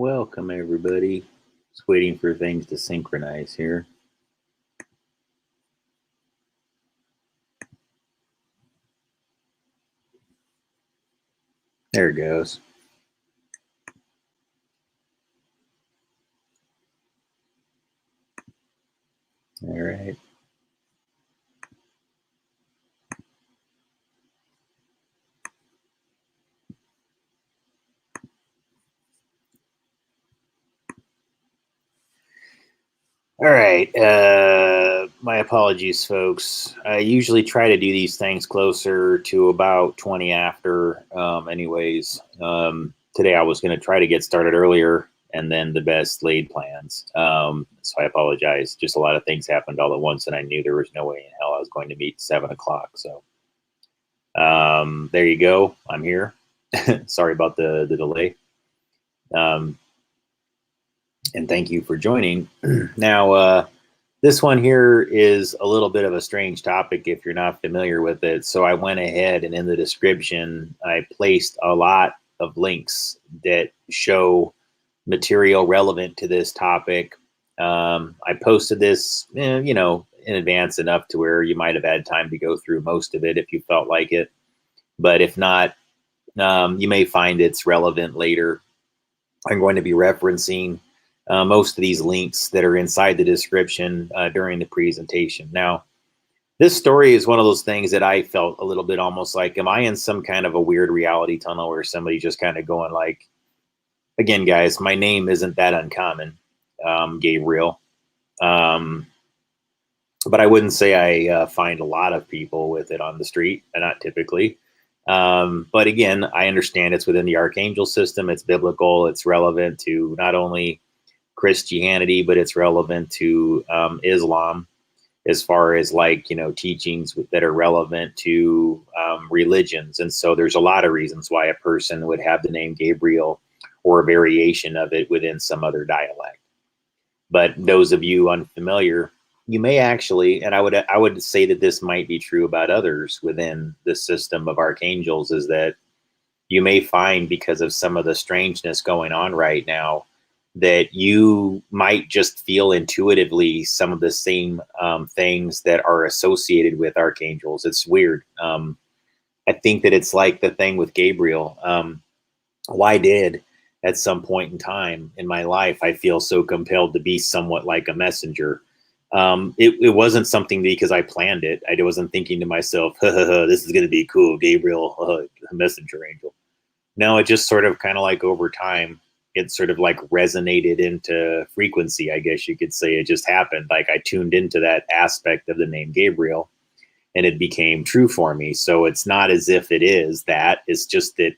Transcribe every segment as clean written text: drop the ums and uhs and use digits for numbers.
Welcome, everybody. Just waiting for things to synchronize here. There it goes. All right. All right. My apologies, folks. I usually try to do these things closer to about 20 after. Today I was going to try to get started earlier, and then the best laid plans. So I apologize. Just a lot of things happened all at once, and I knew there was no way in hell I was going to meet 7 o'clock. So there you go. I'm here. Sorry about the delay. And thank you for joining. Now, this one here is a little bit of a strange topic if you're not familiar with it. So I went ahead and in the description, I placed a lot of links that show material relevant to this topic. I posted this, in advance enough to where you might have had time to go through most of it if you felt like it. But if not, you may find it's relevant later. I'm going to be referencing most of these links that are inside the description during the presentation. Now, this story is one of those things that I felt a little bit almost like, am I in some kind of a weird reality tunnel where somebody just kind of going like, again, guys, my name isn't that uncommon, Gabriel. But I wouldn't say I find a lot of people with it on the street, not typically. But again, I understand it's within the archangel system. It's biblical. It's relevant to not only Christianity, but it's relevant to Islam as far as teachings that are relevant to religions. And so there's a lot of reasons why a person would have the name Gabriel or a variation of it within some other dialect. But those of you unfamiliar, you may actually, and I would say that this might be true about others within the system of archangels, is that you may find, because of some of the strangeness going on right now, that you might just feel intuitively some of the same things that are associated with archangels. It's weird. I think that it's like the thing with Gabriel. Why did at some point in time in my life I feel so compelled to be somewhat like a messenger? It wasn't something because I planned it. I wasn't thinking to myself, this is going to be cool, Gabriel, messenger angel. No, it just sort of kind of like over time, it sort of like resonated into frequency, I guess you could say. It just happened. Like I tuned into that aspect of the name Gabriel and it became true for me. So it's not as if it is that. It's just that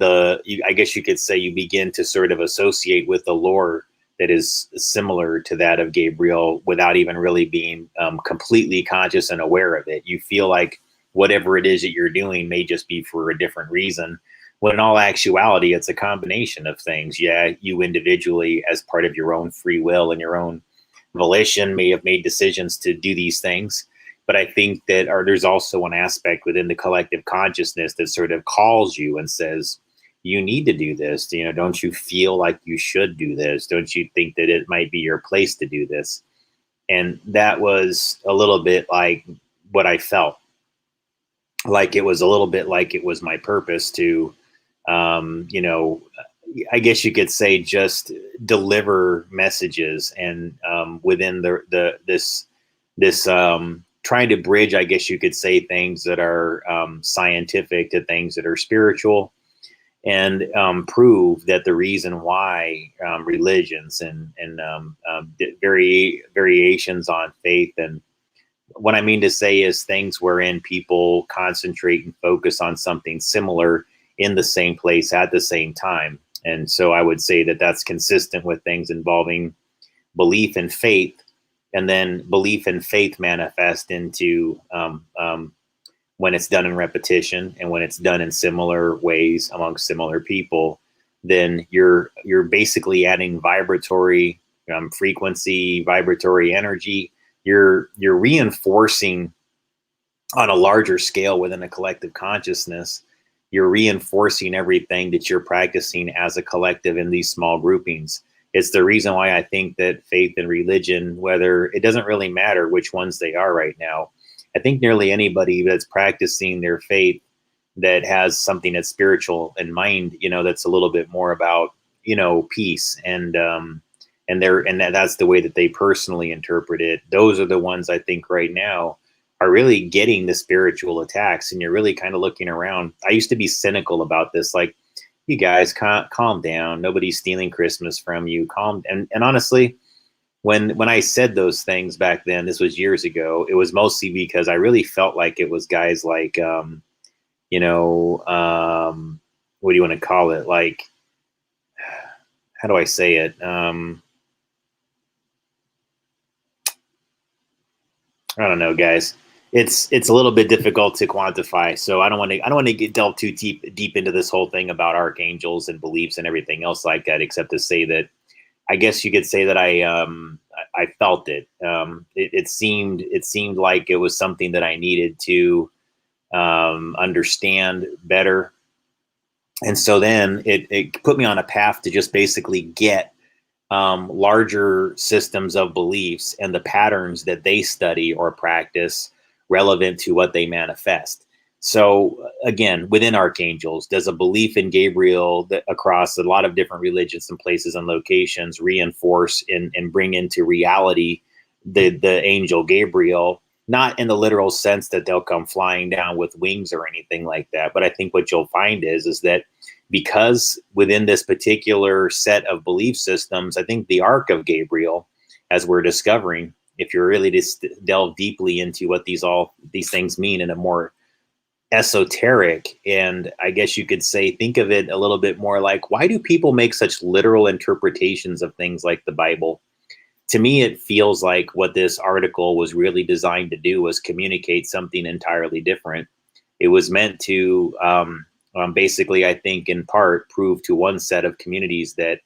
I guess you could say you begin to sort of associate with the lore that is similar to that of Gabriel without even really being completely conscious and aware of it. You feel like whatever it is that you're doing may just be for a different reason, when in all actuality, it's a combination of things. Yeah, you individually, as part of your own free will and your own volition, may have made decisions to do these things. But I think that there's also an aspect within the collective consciousness that sort of calls you and says, you need to do this. Don't you feel like you should do this? Don't you think that it might be your place to do this? And that was a little bit like what I felt. Like it was a little bit like it was my purpose to, I guess you could say, just deliver messages, and within this trying to bridge, I guess you could say, things that are scientific to things that are spiritual, and prove that the reason why religions and variations on faith, and what I mean to say is things wherein people concentrate and focus on something similar in the same place at the same time. And so I would say that that's consistent with things involving belief and faith, and then belief and faith manifest into when it's done in repetition and when it's done in similar ways among similar people, then you're basically adding vibratory frequency, vibratory energy. You're reinforcing on a larger scale within a collective consciousness you're reinforcing everything that you're practicing as a collective in these small groupings. It's the reason why I think that faith and religion, whether it doesn't really matter which ones they are right now, I think nearly anybody that's practicing their faith that has something that's spiritual in mind, that's a little bit more about, peace and that's the way that they personally interpret it. Those are the ones I think right now are really getting the spiritual attacks. And you're really kind of looking around. I used to be cynical about this, like, you guys calm down. Nobody's stealing Christmas from you. And honestly, when I said those things back then, this was years ago, it was mostly because I really felt like it was guys like, what do you want to call it? Like, how do I say it? I don't know, guys. It's a little bit difficult to quantify, so I don't want to delve too deep into this whole thing about archangels and beliefs and everything else like that, except to say that I guess you could say that I felt it. It seemed like it was something that I needed to understand better, and so then it put me on a path to just basically get larger systems of beliefs and the patterns that they study or practice relevant to what they manifest. So again, within archangels, does a belief in Gabriel that across a lot of different religions and places and locations reinforce and bring into reality the angel Gabriel? Not in the literal sense that they'll come flying down with wings or anything like that. But I think what you'll find is that because within this particular set of belief systems, I think the Ark of Gabriel, as we're discovering, if you're really to delve deeply into what these things mean in a more esoteric, and I guess you could say, think of it a little bit more like, why do people make such literal interpretations of things like the Bible? To me, it feels like what this article was really designed to do was communicate something entirely different. It was meant to basically, I think, in part, prove to one set of communities that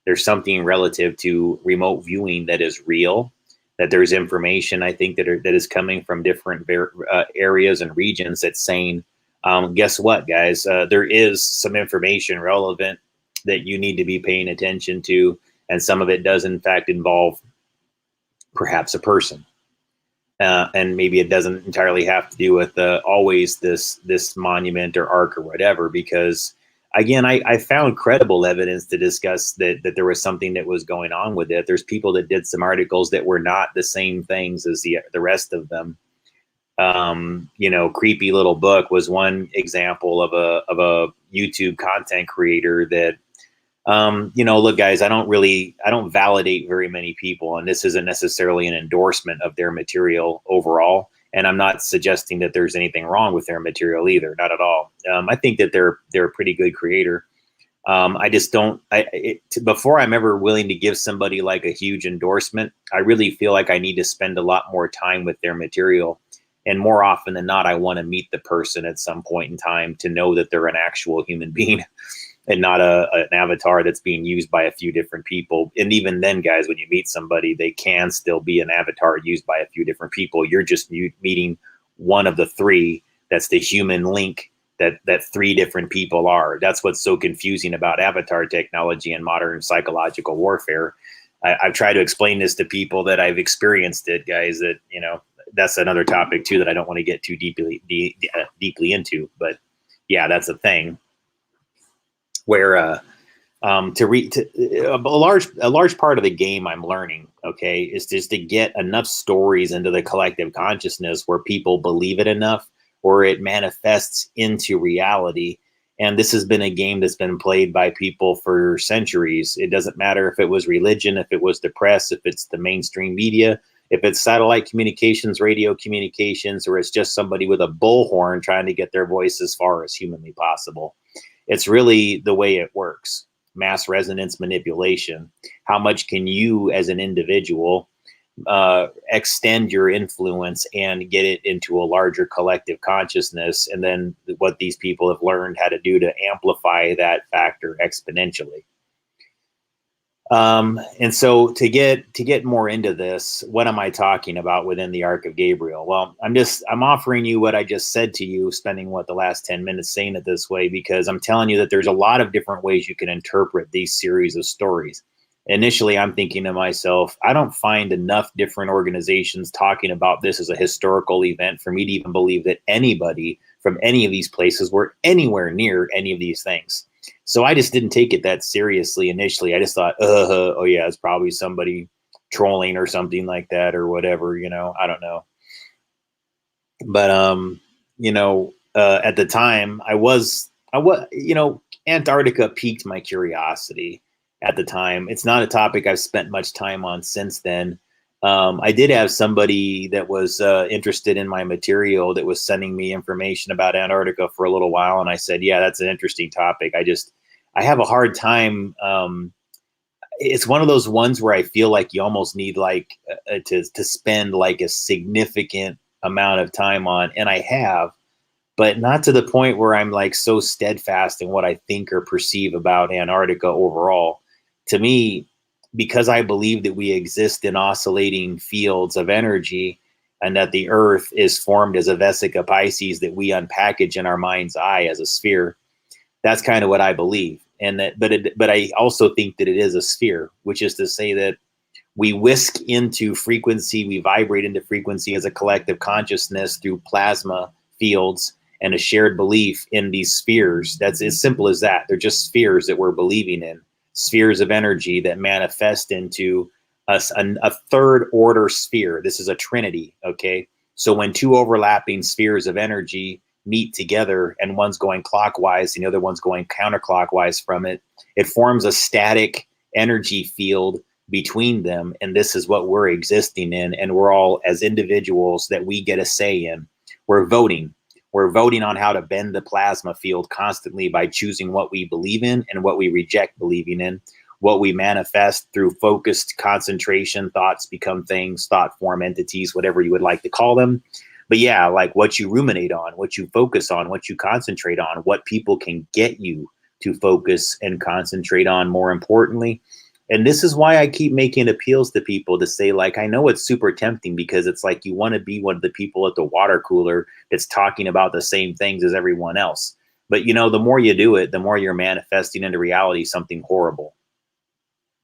there's something relative to remote viewing that is real, that there's information, I think, that is coming from different areas and regions that's saying, guess what, guys, there is some information relevant that you need to be paying attention to, and some of it does, in fact, involve perhaps a person. And maybe it doesn't entirely have to do with always this monument or ark or whatever, because again, I found credible evidence to discuss that there was something that was going on with it. There's people that did some articles that were not the same things as the rest of them. Creepy Little Book was one example of a YouTube content creator that, look, guys, I don't validate very many people, and this isn't necessarily an endorsement of their material overall. And I'm not suggesting that there's anything wrong with their material either, not at all. I think that they're a pretty good creator. I just don't. Before I'm ever willing to give somebody like a huge endorsement, I really feel like I need to spend a lot more time with their material, and more often than not, I want to meet the person at some point in time to know that they're an actual human being and not an avatar that's being used by a few different people. And even then, guys, when you meet somebody, they can still be an avatar used by a few different people. You're just meeting one of the three. That's the human link that three different people are. That's what's so confusing about avatar technology and modern psychological warfare. I've tried to explain this to people that I've experienced it, guys, that, that's another topic too that I don't want to get too deeply into. But yeah, that's a thing. Where a large part of the game I'm learning, okay, is just to get enough stories into the collective consciousness where people believe it enough, or it manifests into reality. And this has been a game that's been played by people for centuries. It doesn't matter if it was religion, if it was the press, if it's the mainstream media, if it's satellite communications, radio communications, or it's just somebody with a bullhorn trying to get their voice as far as humanly possible. It's really the way it works. Mass resonance manipulation. How much can you as an individual extend your influence and get it into a larger collective consciousness? And then what these people have learned how to do to amplify that factor exponentially. And so to get more into this, what am I talking about within the Ark of Gabriel? Well, I'm offering you what I just said to you, spending the last 10 minutes saying it this way, because I'm telling you that there's a lot of different ways you can interpret these series of stories. Initially, I'm thinking to myself, I don't find enough different organizations talking about this as a historical event for me to even believe that anybody from any of these places were anywhere near any of these things. So I just didn't take it that seriously initially. I just thought, oh yeah, it's probably somebody trolling or something like that or whatever, I don't know. But at the time Antarctica piqued my curiosity at the time. It's not a topic I've spent much time on since then. I did have somebody that was interested in my material that was sending me information about Antarctica for a little while. And I said, yeah, that's an interesting topic. I have a hard time. It's one of those ones where I feel like you almost need to spend like a significant amount of time on. And I have, but not to the point where I'm like so steadfast in what I think or perceive about Antarctica overall. To me, because I believe that we exist in oscillating fields of energy and that the earth is formed as a vesica Pisces that we unpackage in our mind's eye as a sphere. That's kind of what I believe. And but I also think that it is a sphere, which is to say that we whisk into frequency, we vibrate into frequency as a collective consciousness through plasma fields and a shared belief in these spheres. That's as simple as that. They're just spheres that we're believing in. Spheres of energy that manifest into a third order sphere. This is a trinity, okay? So when two overlapping spheres of energy meet together and one's going clockwise and the other one's going counterclockwise from it, it forms a static energy field between them. And this is what we're existing in. And we're all, as individuals, that we get a say in. We're voting. We're voting on how to bend the plasma field constantly by choosing what we believe in and what we reject believing in, what we manifest through focused concentration. Thoughts become things, thought form entities, whatever you would like to call them. But yeah, like what you ruminate on, what you focus on, what you concentrate on, what people can get you to focus and concentrate on, more importantly. And this is why I keep making appeals to people to say, like, I know it's super tempting because it's like you want to be one of the people at the water cooler that's talking about the same things as everyone else. But, the more you do it, the more you're manifesting into reality something horrible.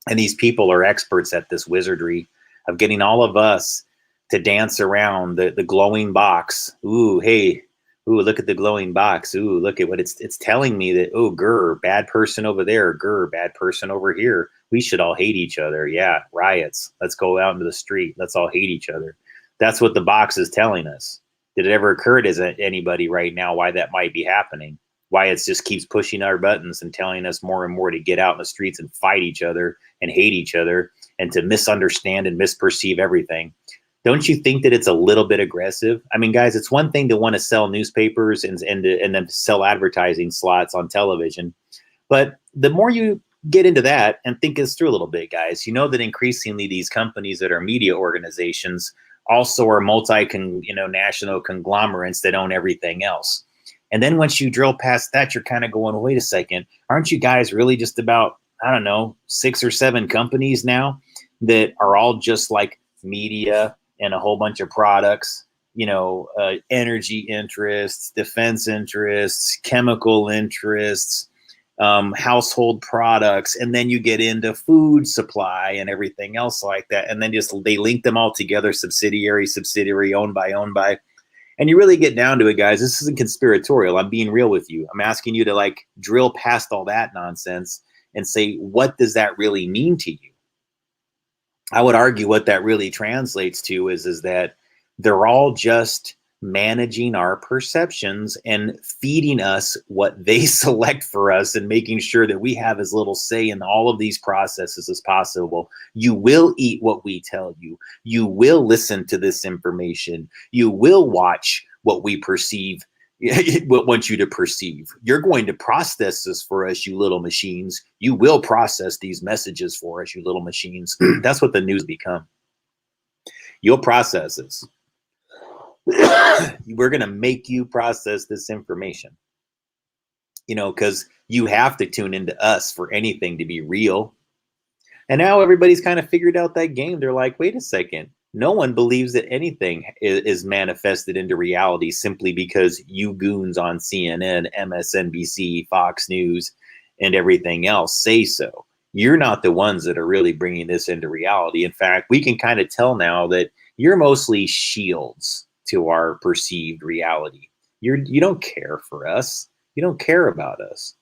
And these people are experts at this wizardry of getting all of us to dance around the glowing box. Ooh, hey, ooh, look at the glowing box. Ooh, look at what it's telling me that, oh, grr, bad person over there. Grr, bad person over here. We should all hate each other. Yeah, riots. Let's go out into the street. Let's all hate each other. That's what the box is telling us. Did it ever occur to anybody right now why that might be happening? Why it just keeps pushing our buttons and telling us more and more to get out in the streets and fight each other and hate each other and to misunderstand and misperceive everything? Don't you think that it's a little bit aggressive? I mean, guys, it's one thing to want to sell newspapers and then sell advertising slots on television. But the more you get into that and think this through a little bit, guys, you know that increasingly these companies that are media organizations also are national conglomerates that own everything else. And then once you drill past that, you're kind of going, wait a second, aren't you guys really just about, I don't know, 6 or 7 companies now that are all just like media and a whole bunch of products, energy interests, defense interests, chemical interests, household products, and then you get into food supply and everything else like that. And then they link them all together, subsidiary, owned by. And you really get down to it, guys. This isn't conspiratorial. I'm being real with you. I'm asking you to like drill past all that nonsense and say, what does that really mean to you? I would argue what that really translates to is that they're all just managing our perceptions and feeding us what they select for us and making sure that we have as little say in all of these processes as possible. You will eat what we tell you. You will listen to this information. You will watch what we perceive, what want you to perceive. You're going to process this for us, you little machines. You will process these messages for us, you little machines. That's what the news become. You'll process this. We're going to make you process this information, because you have to tune into us for anything to be real. And now everybody's kind of figured out that game. They're like, wait a second. No one believes that anything is manifested into reality simply because you goons on CNN, MSNBC, Fox News, and everything else say so. You're not the ones that are really bringing this into reality. In fact, we can kind of tell now that you're mostly shields to our perceived reality. You don't care for us. You don't care about us.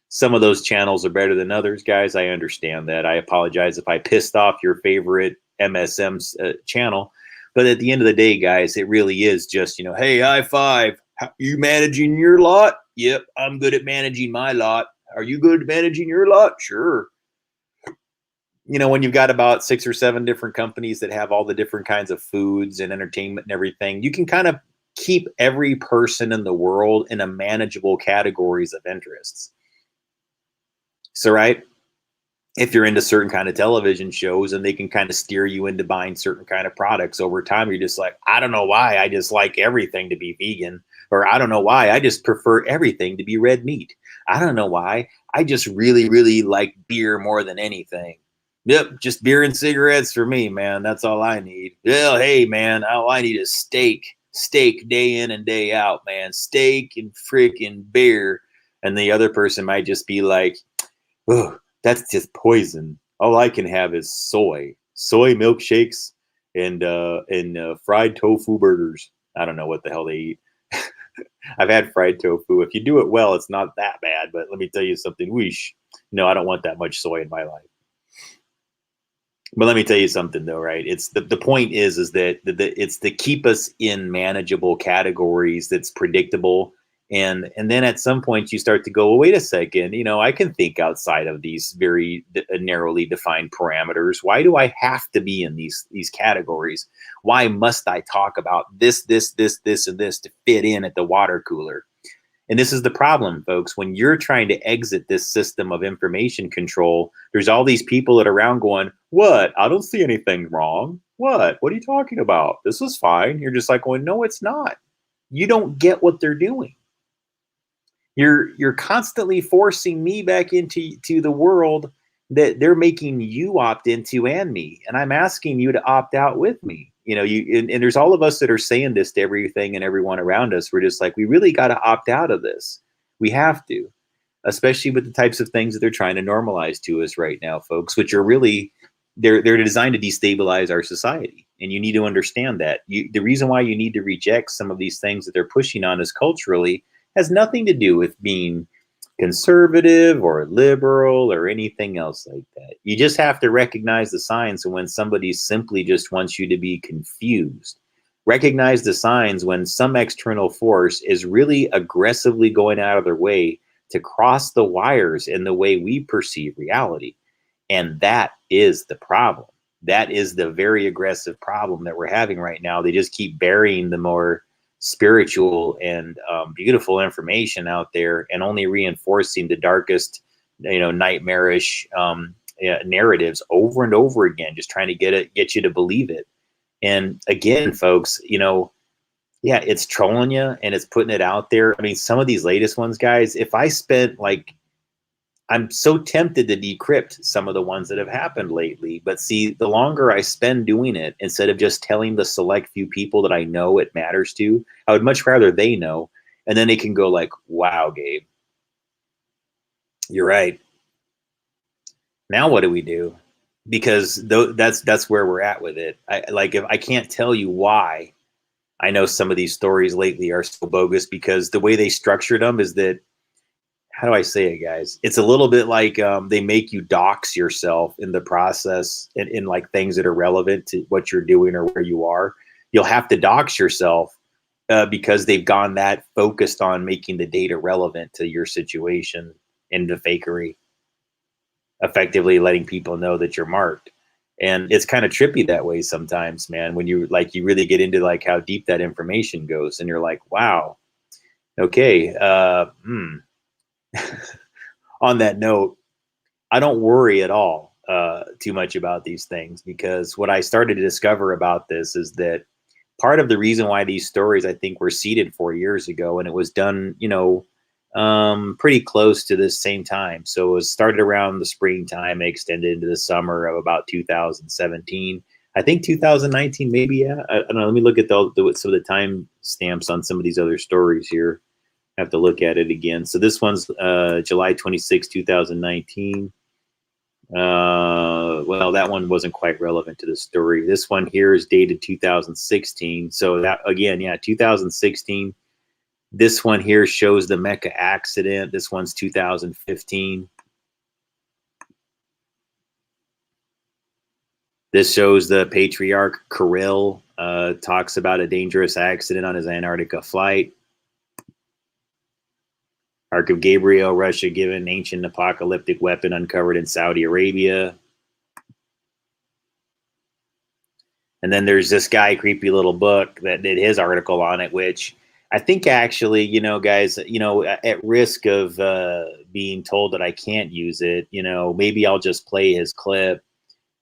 Some of those channels are better than others, guys. I understand that. I apologize if I pissed off your favorite MSM channel. But at the end of the day, guys, it really is just, hey, high five. How, you managing your lot? Yep, I'm good at managing my lot. Are you good at managing your lot? Sure. When you've got about 6 or 7 different companies that have all the different kinds of foods and entertainment and everything, you can kind of keep every person in the world in a manageable categories of interests. So, right, if you're into certain kind of television shows and they can kind of steer you into buying certain kind of products over time, you're just like, I don't know why I just like everything to be vegan, or I don't know why I just prefer everything to be red meat. I don't know why I just really, really like beer more than anything. Yep, just beer and cigarettes for me, man. That's all I need. Well, hey, man, all I need is steak day in and day out, man. Steak and freaking beer. And the other person might just be like, oh, that's just poison. All I can have is soy milkshakes, and fried tofu burgers. I don't know what the hell they eat. I've had fried tofu. If you do it well, it's not that bad. But let me tell you something. Whoosh. No, I don't want that much soy in my life. But let me tell you something, though, right? It's the point is that it's to keep us in manageable categories that's predictable. And then at some point you start to go, well, wait a second, I can think outside of these very narrowly defined parameters. Why do I have to be in these categories? Why must I talk about this, and this to fit in at the water cooler? And this is the problem, folks. When you're trying to exit this system of information control, there's all these people that are around going, what? I don't see anything wrong. What? What are you talking about? This is fine. You're just like going, no, it's not. You don't get what they're doing. You're constantly forcing me back into the world that they're making you opt into, and me. And I'm asking you to opt out with me. And there's all of us that are saying this to everything and everyone around us. We're just like, we really got to opt out of this. We have to, especially with the types of things that they're trying to normalize to us right now, folks, which are really, they're designed to destabilize our society. And you need to understand that. The reason why you need to reject some of these things that they're pushing on us culturally has nothing to do with being conservative or liberal or anything else like that. You just have to recognize the signs when somebody simply just wants you to be confused. Recognize the signs when some external force is really aggressively going out of their way to cross the wires in the way we perceive reality. And that is the problem. That is the very aggressive problem that we're having right now. They just keep burying the more spiritual and beautiful information out there, and only reinforcing the darkest, nightmarish narratives over and over again, just trying to get you to believe it. And again, folks, it's trolling you and it's putting it out there. I mean, some of these latest ones, guys, if I spent I'm so tempted to decrypt some of the ones that have happened lately. But see, the longer I spend doing it, instead of just telling the select few people that I know it matters to, I would much rather they know. And then they can go like, wow, Gabe, you're right. Now what do we do? Because that's where we're at with it. If I can't tell you why I know some of these stories lately are so bogus, because the way they structured them is that, how do I say it, guys? It's a little bit like they make you dox yourself in the process, in like things that are relevant to what you're doing or where you are. You'll have to dox yourself because they've gone that focused on making the data relevant to your situation into fakery, effectively letting people know that you're marked. And it's kind of trippy that way sometimes, man, when you really get into like how deep that information goes, and you're like, wow, okay, on that note, I don't worry at all too much about these things, because what I started to discover about this is that part of the reason why these stories, I think, were seeded 4 years ago, and it was done, pretty close to the same time. So it was started around the springtime, extended into the summer of about 2017. I think 2019, maybe. Yeah, I don't know. Let me look at some of the time stamps on some of these other stories here. I have to look at it again. So this one's July 26, 2019. Well, that one wasn't quite relevant to the story. This one here is dated 2016. So that, again, yeah, 2016. This one here shows the Mecca accident. This one's 2015. This shows the Patriarch Kirill talks about a dangerous accident on his Antarctica flight. Ark of Gabriel, Russia given ancient apocalyptic weapon uncovered in Saudi Arabia. And then there's this guy, creepy little book, that did his article on it, which I think actually, you know, guys, you know, at risk of being told that I can't use it, you know, maybe I'll just play his clip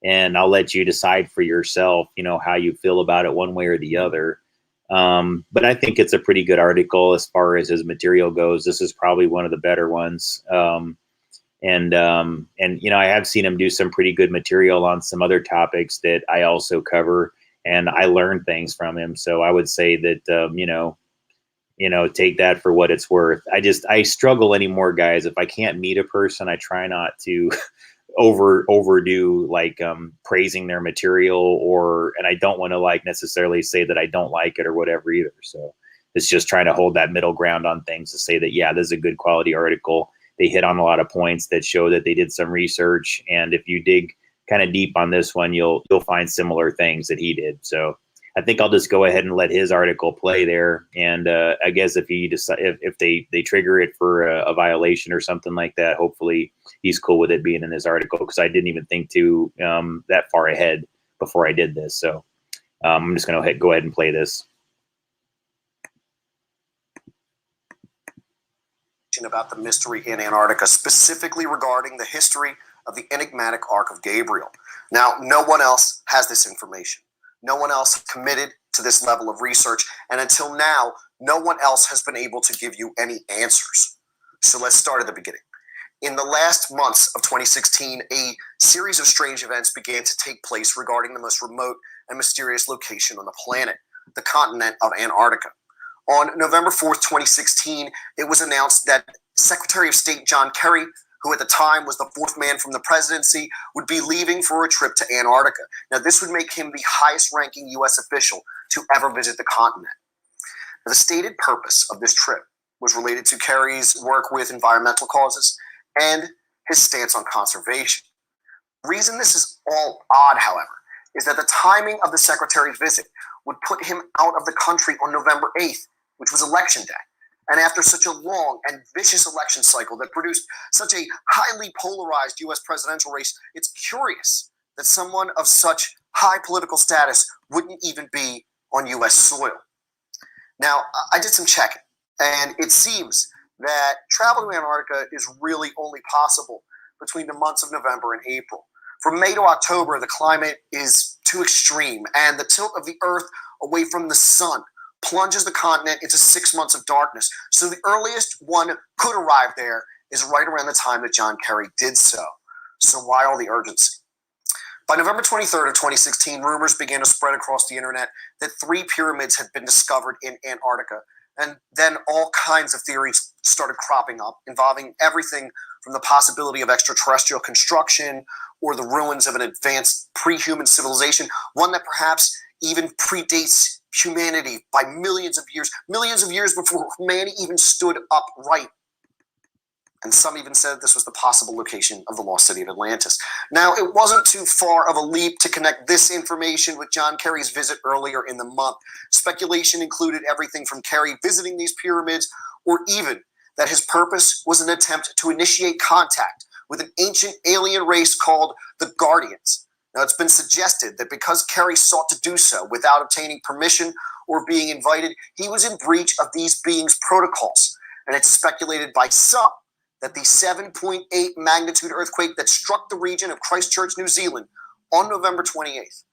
and I'll let you decide for yourself, you know, how you feel about it one way or the other. But I think it's a pretty good article as far as his material goes. This is probably one of the better ones. And you know, I have seen him do some pretty good material on some other topics that I also cover, and I learned things from him. So I would say that, you know, take that for what it's worth. I struggle anymore, guys. If I can't meet a person, I try not to overdo like praising their material, and I don't want to like necessarily say that I don't like it or whatever either. So it's just trying to hold that middle ground on things to say that, yeah, this is a good quality article. They hit on a lot of points that show that they did some research, and if you dig kind of deep on this one, you'll find similar things that he did. So I think I'll just go ahead and let his article play there. And I guess if he decide, if they trigger it for a violation or something like that, hopefully he's cool with it being in his article, because I didn't even think to that far ahead before I did this. So I'm just going to go ahead and play this. About the mystery in Antarctica, specifically regarding the history of the enigmatic Ark of Gabriel. Now, no one else has this information. No one else committed to this level of research, and until now, no one else has been able to give you any answers. So let's start at the beginning. In the last months of 2016, a series of strange events began to take place regarding the most remote and mysterious location on the planet, the continent of Antarctica. On November 4th, 2016, it was announced that Secretary of State John Kerry, who at the time was the fourth man from the presidency, would be leaving for a trip to Antarctica. Now, this would make him the highest-ranking U.S. official to ever visit the continent. Now, the stated purpose of this trip was related to Kerry's work with environmental causes and his stance on conservation. The reason this is all odd, however, is that the timing of the secretary's visit would put him out of the country on November 8th, which was election day. And after such a long and vicious election cycle that produced such a highly polarized U.S. presidential race, it's curious that someone of such high political status wouldn't even be on U.S. soil. Now, I did some checking, and it seems that travel to Antarctica is really only possible between the months of November and April. From May to October, the climate is too extreme, and the tilt of the Earth away from the sun plunges the continent into 6 months of darkness. So the earliest one could arrive there is right around the time that John Kerry did so. So why all the urgency? By November 23rd of 2016, rumors began to spread across the internet that 3 pyramids had been discovered in Antarctica. And then all kinds of theories started cropping up, involving everything from the possibility of extraterrestrial construction or the ruins of an advanced pre-human civilization, one that perhaps even predates humanity by millions of years before humanity even stood upright. And some even said this was the possible location of the lost city of Atlantis. Now, it wasn't too far of a leap to connect this information with John Kerry's visit earlier in the month. Speculation included everything from Kerry visiting these pyramids, or even that his purpose was an attempt to initiate contact with an ancient alien race called the Guardians. Now, it's been suggested that because Kerry sought to do so without obtaining permission or being invited, he was in breach of these beings' protocols. And it's speculated by some that the 7.8 magnitude earthquake that struck the region of Christchurch, New Zealand on November 28th,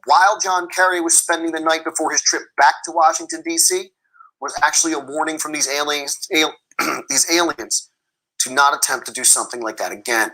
while John Kerry was spending the night before his trip back to Washington, D.C., was actually a warning from these these aliens to not attempt to do something like that again.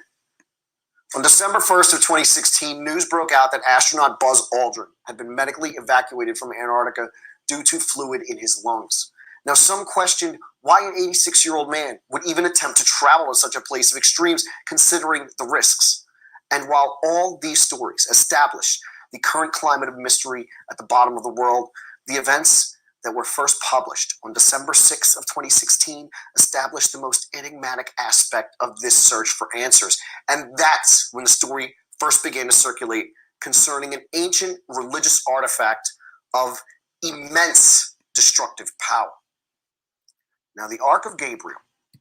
On December 1st of 2016, news broke out that astronaut Buzz Aldrin had been medically evacuated from Antarctica due to fluid in his lungs. Now, some questioned why an 86-year-old man would even attempt to travel to such a place of extremes, considering the risks. And while all these stories establish the current climate of mystery at the bottom of the world, the events that were first published on December 6th of 2016 established the most enigmatic aspect of this search for answers. And that's when the story first began to circulate concerning an ancient religious artifact of immense destructive power. Now, the Ark of Gabriel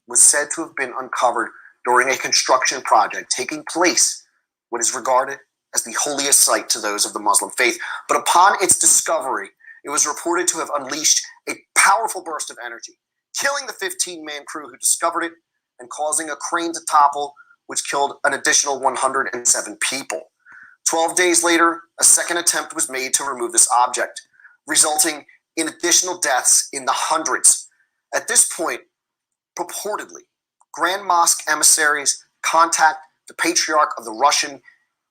was said to have been uncovered during a construction project taking place what is regarded as the holiest site to those of the Muslim faith. But upon its discovery, it was reported to have unleashed a powerful burst of energy, killing the 15-man crew who discovered it and causing a crane to topple, which killed an additional 107 people. 12 days later, a second attempt was made to remove this object, resulting in additional deaths in the hundreds. At this point, purportedly, Grand Mosque emissaries contact the Patriarch of the Russian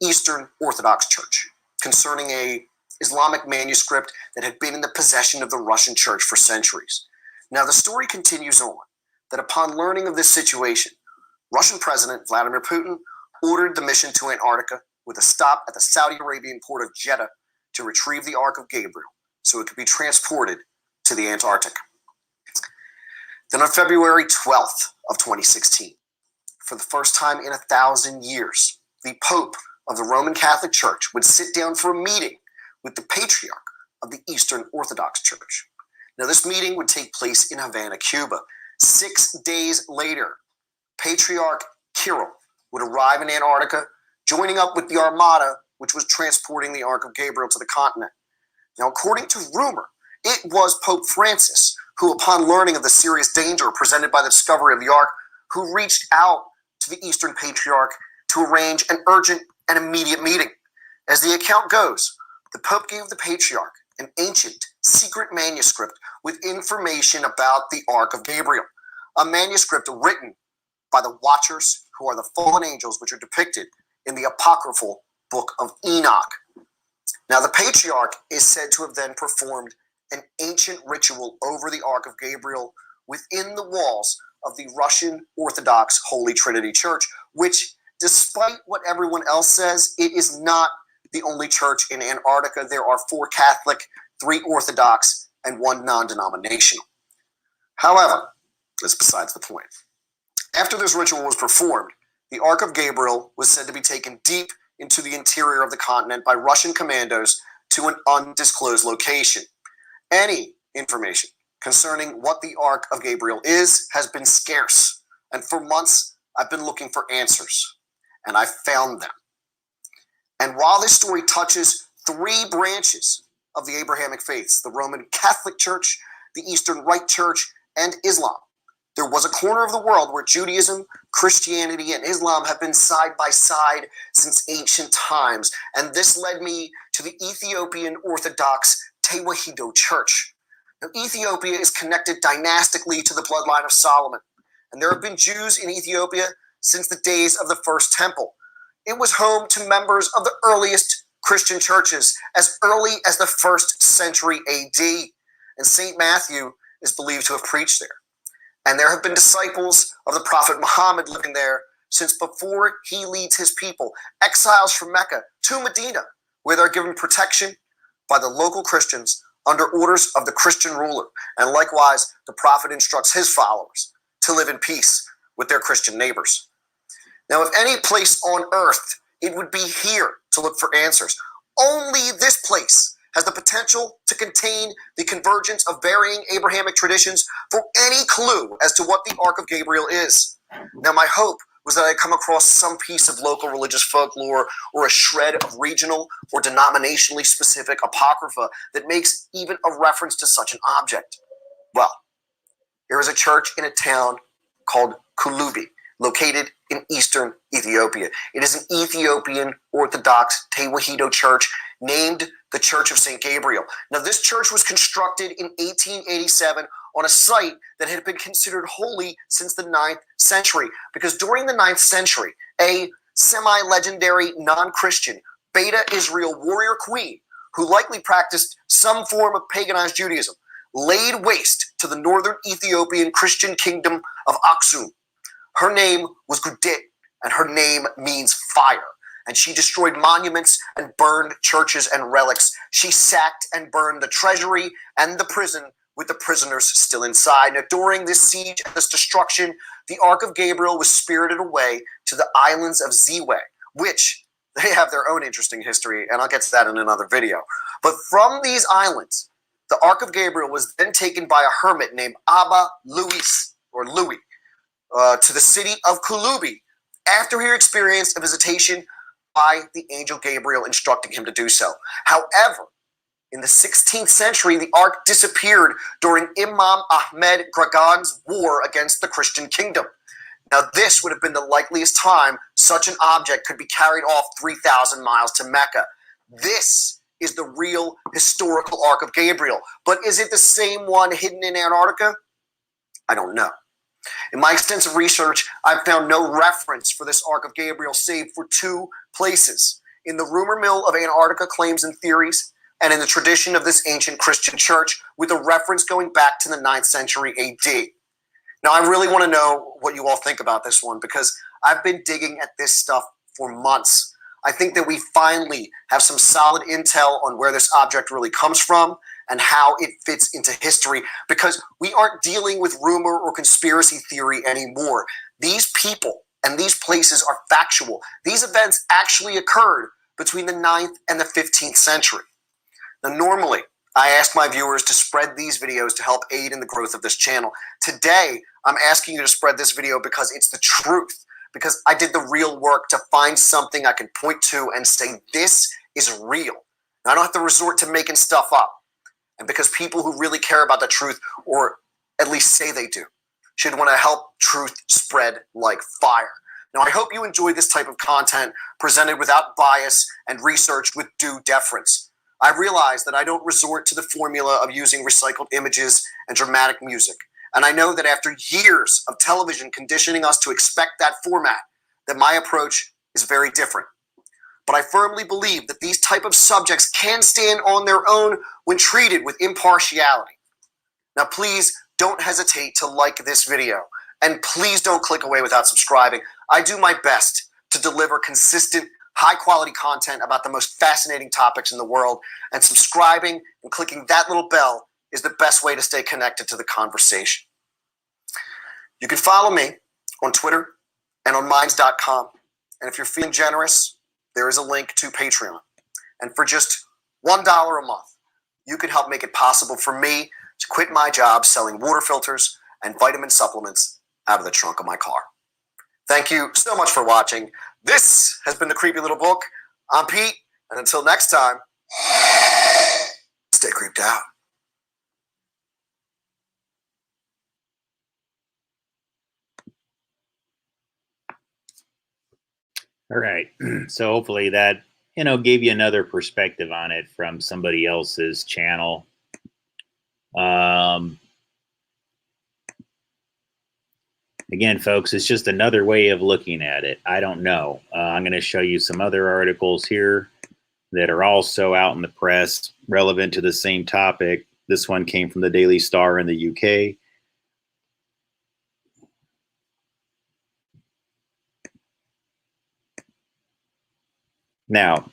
Eastern Orthodox Church concerning a Islamic manuscript that had been in the possession of the Russian Church for centuries. Now, the story continues on that upon learning of this situation, Russian President Vladimir Putin ordered the mission to Antarctica with a stop at the Saudi Arabian port of Jeddah to retrieve the Ark of Gabriel so it could be transported to the Antarctic. Then on February 12th of 2016, for the first time in 1,000 years, the Pope of the Roman Catholic Church would sit down for a meeting with the Patriarch of the Eastern Orthodox Church. Now, this meeting would take place in Havana, Cuba. 6 days later, Patriarch Kirill would arrive in Antarctica, joining up with the Armada, which was transporting the Ark of Gabriel to the continent. Now, according to rumor, it was Pope Francis who, upon learning of the serious danger presented by the discovery of the Ark, who reached out to the Eastern Patriarch to arrange an urgent and immediate meeting. As the account goes, the Pope gave the Patriarch an ancient, secret manuscript with information about the Ark of Gabriel, a manuscript written by the Watchers, who are the fallen angels which are depicted in the apocryphal Book of Enoch. Now, the Patriarch is said to have then performed an ancient ritual over the Ark of Gabriel within the walls of the Russian Orthodox Holy Trinity Church, which, despite what everyone else says, it is not the only church in Antarctica. There are 4 Catholic, 3 Orthodox, and 1 non-denominational. However, that's besides the point. After this ritual was performed, the Ark of Gabriel was said to be taken deep into the interior of the continent by Russian commandos to an undisclosed location. Any information concerning what the Ark of Gabriel is has been scarce, and for months I've been looking for answers, and I found them. And while this story touches 3 branches of the Abrahamic faiths, the Roman Catholic Church, the Eastern Rite Church, and Islam, there was a corner of the world where Judaism, Christianity, and Islam have been side by side since ancient times, and this led me to the Ethiopian Orthodox Tewahedo Church. Now, Ethiopia is connected dynastically to the bloodline of Solomon, and there have been Jews in Ethiopia since the days of the First Temple. It was home to members of the earliest Christian churches as early as the 1st century AD, and St. Matthew is believed to have preached there. And there have been disciples of the Prophet Muhammad living there since before he leads his people, exiles from Mecca to Medina, where they're given protection by the local Christians under orders of the Christian ruler. And likewise, the Prophet instructs his followers to live in peace with their Christian neighbors. Now, if any place on earth, it would be here to look for answers. Only this place has the potential to contain the convergence of varying Abrahamic traditions for any clue as to what the Ark of Gabriel is. Now, my hope was that I'd come across some piece of local religious folklore or a shred of regional or denominationally specific apocrypha that makes even a reference to such an object. Well, there is a church in a town called Kulubi, located in eastern Ethiopia. It is an Ethiopian Orthodox Tewahedo church named the Church of St. Gabriel. Now, this church was constructed in 1887 on a site that had been considered holy since the 9th century. Because during the 9th century, a semi-legendary non-Christian Beta Israel warrior queen, who likely practiced some form of paganized Judaism, laid waste to the northern Ethiopian Christian kingdom of Aksum. Her name was Gudit, and her name means fire. And she destroyed monuments and burned churches and relics. She sacked and burned the treasury and the prison with the prisoners still inside. Now, during this siege and this destruction, the Ark of Gabriel was spirited away to the islands of Ziwe, which they have their own interesting history, and I'll get to that in another video. But from these islands, the Ark of Gabriel was then taken by a hermit named Abba Louis, to the city of Kulubi after he experienced a visitation by the angel Gabriel instructing him to do so. However, in the 16th century, the Ark disappeared during Imam Ahmed Gragan's war against the Christian kingdom. Now, this would have been the likeliest time such an object could be carried off 3,000 miles to Mecca. This is the real historical Ark of Gabriel. But is it the same one hidden in Antarctica? I don't know. In my extensive research, I've found no reference for this Ark of Gabriel save for 2 places: in the rumor mill of Antarctica claims and theories, and in the tradition of this ancient Christian church, with a reference going back to the 9th century AD. Now, I really want to know what you all think about this one, because I've been digging at this stuff for months. I think that we finally have some solid intel on where this object really comes from and how it fits into history, because we aren't dealing with rumor or conspiracy theory anymore. These people and these places are factual. These events actually occurred between the 9th and the 15th century. Now, normally, I ask my viewers to spread these videos to help aid in the growth of this channel. Today, I'm asking you to spread this video because it's the truth, because I did the real work to find something I can point to and say, this is real. Now, I don't have to resort to making stuff up. And because people who really care about the truth, or at least say they do, should want to help truth spread like fire. Now, I hope you enjoy this type of content presented without bias and researched with due deference. I realize that I don't resort to the formula of using recycled images and dramatic music. And I know that after years of television conditioning us to expect that format, that my approach is very different. But I firmly believe that these type of subjects can stand on their own when treated with impartiality. Now, please don't hesitate to like this video, and please don't click away without subscribing. I do my best to deliver consistent, high-quality content about the most fascinating topics in the world, and subscribing and clicking that little bell is the best way to stay connected to the conversation. You can follow me on Twitter and on minds.com, and if you're feeling generous, there is a link to Patreon. And for just $1 a month, you can help make it possible for me to quit my job selling water filters and vitamin supplements out of the trunk of my car. Thank you so much for watching. This has been The Creepy Little Book. I'm Pete, and until next time, stay creeped out. All right. So hopefully that, gave you another perspective on it from somebody else's channel. Again, folks, it's just another way of looking at it. I don't know. I'm going to show you some other articles here that are also out in the press relevant to the same topic. This one came from the Daily Star in the UK. Now,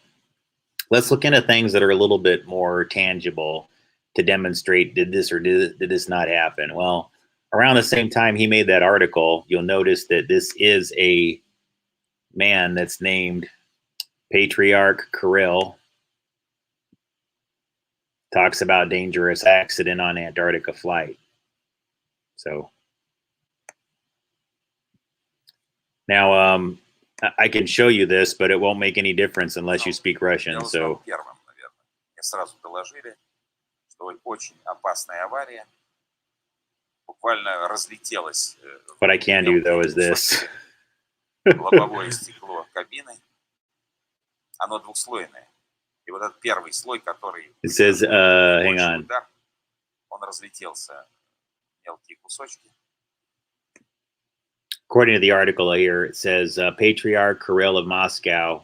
let's look into things that are a little bit more tangible to demonstrate, did this or did this not happen? Well, around the same time he made that article, you'll notice that this is a man that's named Patriarch Kirill. Talks about dangerous accident on Antarctica flight. So now I can show you this, but it won't make any difference unless you speak Russian. So what I can do though is this. Лобовое стекло кабины, оно двухслойное. И вот этот первый слой, который... It says, hang on. Удар, он разлетелся мелкие кусочки. According to the article here, it says Patriarch Kirill of Moscow,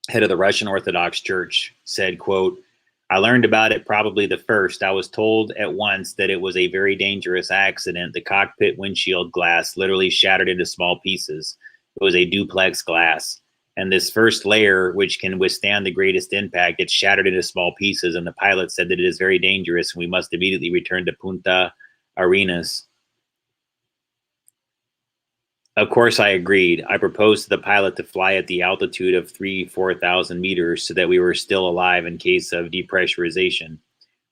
head of the Russian Orthodox Church, said, quote, I learned about it probably the first. I was told at once that it was a very dangerous accident. The cockpit windshield glass literally shattered into small pieces. It was a duplex glass. And this first layer, which can withstand the greatest impact, it's shattered into small pieces. And the pilot said that it is very dangerous and we must immediately return to Punta Arenas. Of course, I agreed. I proposed to the pilot to fly at the altitude of 4,000 meters so that we were still alive in case of depressurization.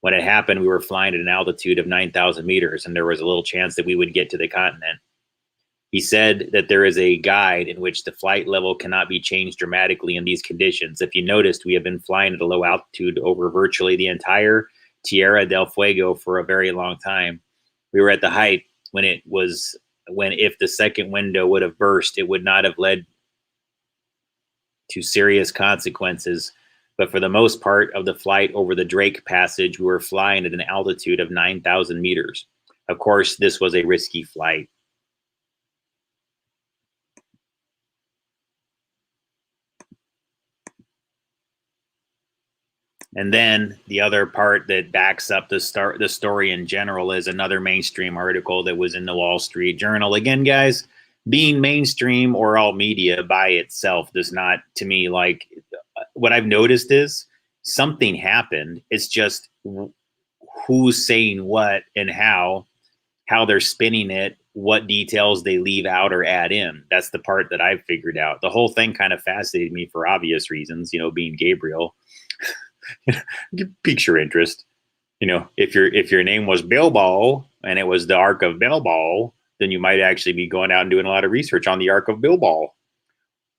When it happened, we were flying at an altitude of 9,000 meters, and there was a little chance that we would get to the continent. He said that there is a guide in which the flight level cannot be changed dramatically in these conditions. If you noticed, we have been flying at a low altitude over virtually the entire Tierra del Fuego for a very long time. We were at the height when if the second window would have burst, it would not have led to serious consequences. But for the most part of the flight over the Drake Passage, we were flying at an altitude of 9,000 meters. Of course, this was a risky flight. And then the other part that backs up the story in general is another mainstream article that was in the Wall Street Journal. Again, guys, being mainstream or all media by itself does not, to me, like, what I've noticed is something happened. It's just who's saying what and how they're spinning it, what details they leave out or add in. That's the part that I've figured out. The whole thing kind of fascinated me for obvious reasons, being Gabriel. Piques your interest. If your name was Bilbo and it was the Ark of Bilbo, then you might actually be going out and doing a lot of research on the Ark of Bilbo.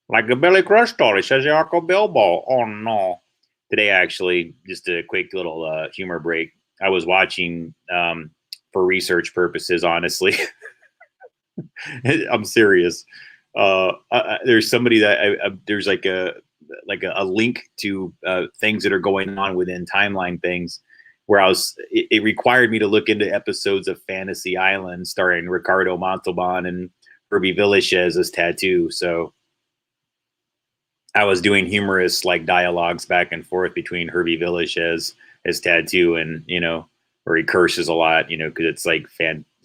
Like the Billy Crystal, it says the Ark of Bilbo. Oh no. Today, actually, just a quick little humor break. I was watching for research purposes, honestly. I'm serious. There's somebody that there's like a link to things that are going on within timeline things where it required me to look into episodes of Fantasy Island starring Ricardo Montalban and Herbie Villachez as Tattoo. So I was doing humorous dialogues back and forth between Herbie Villachez as Tattoo and, where he curses a lot, because it's like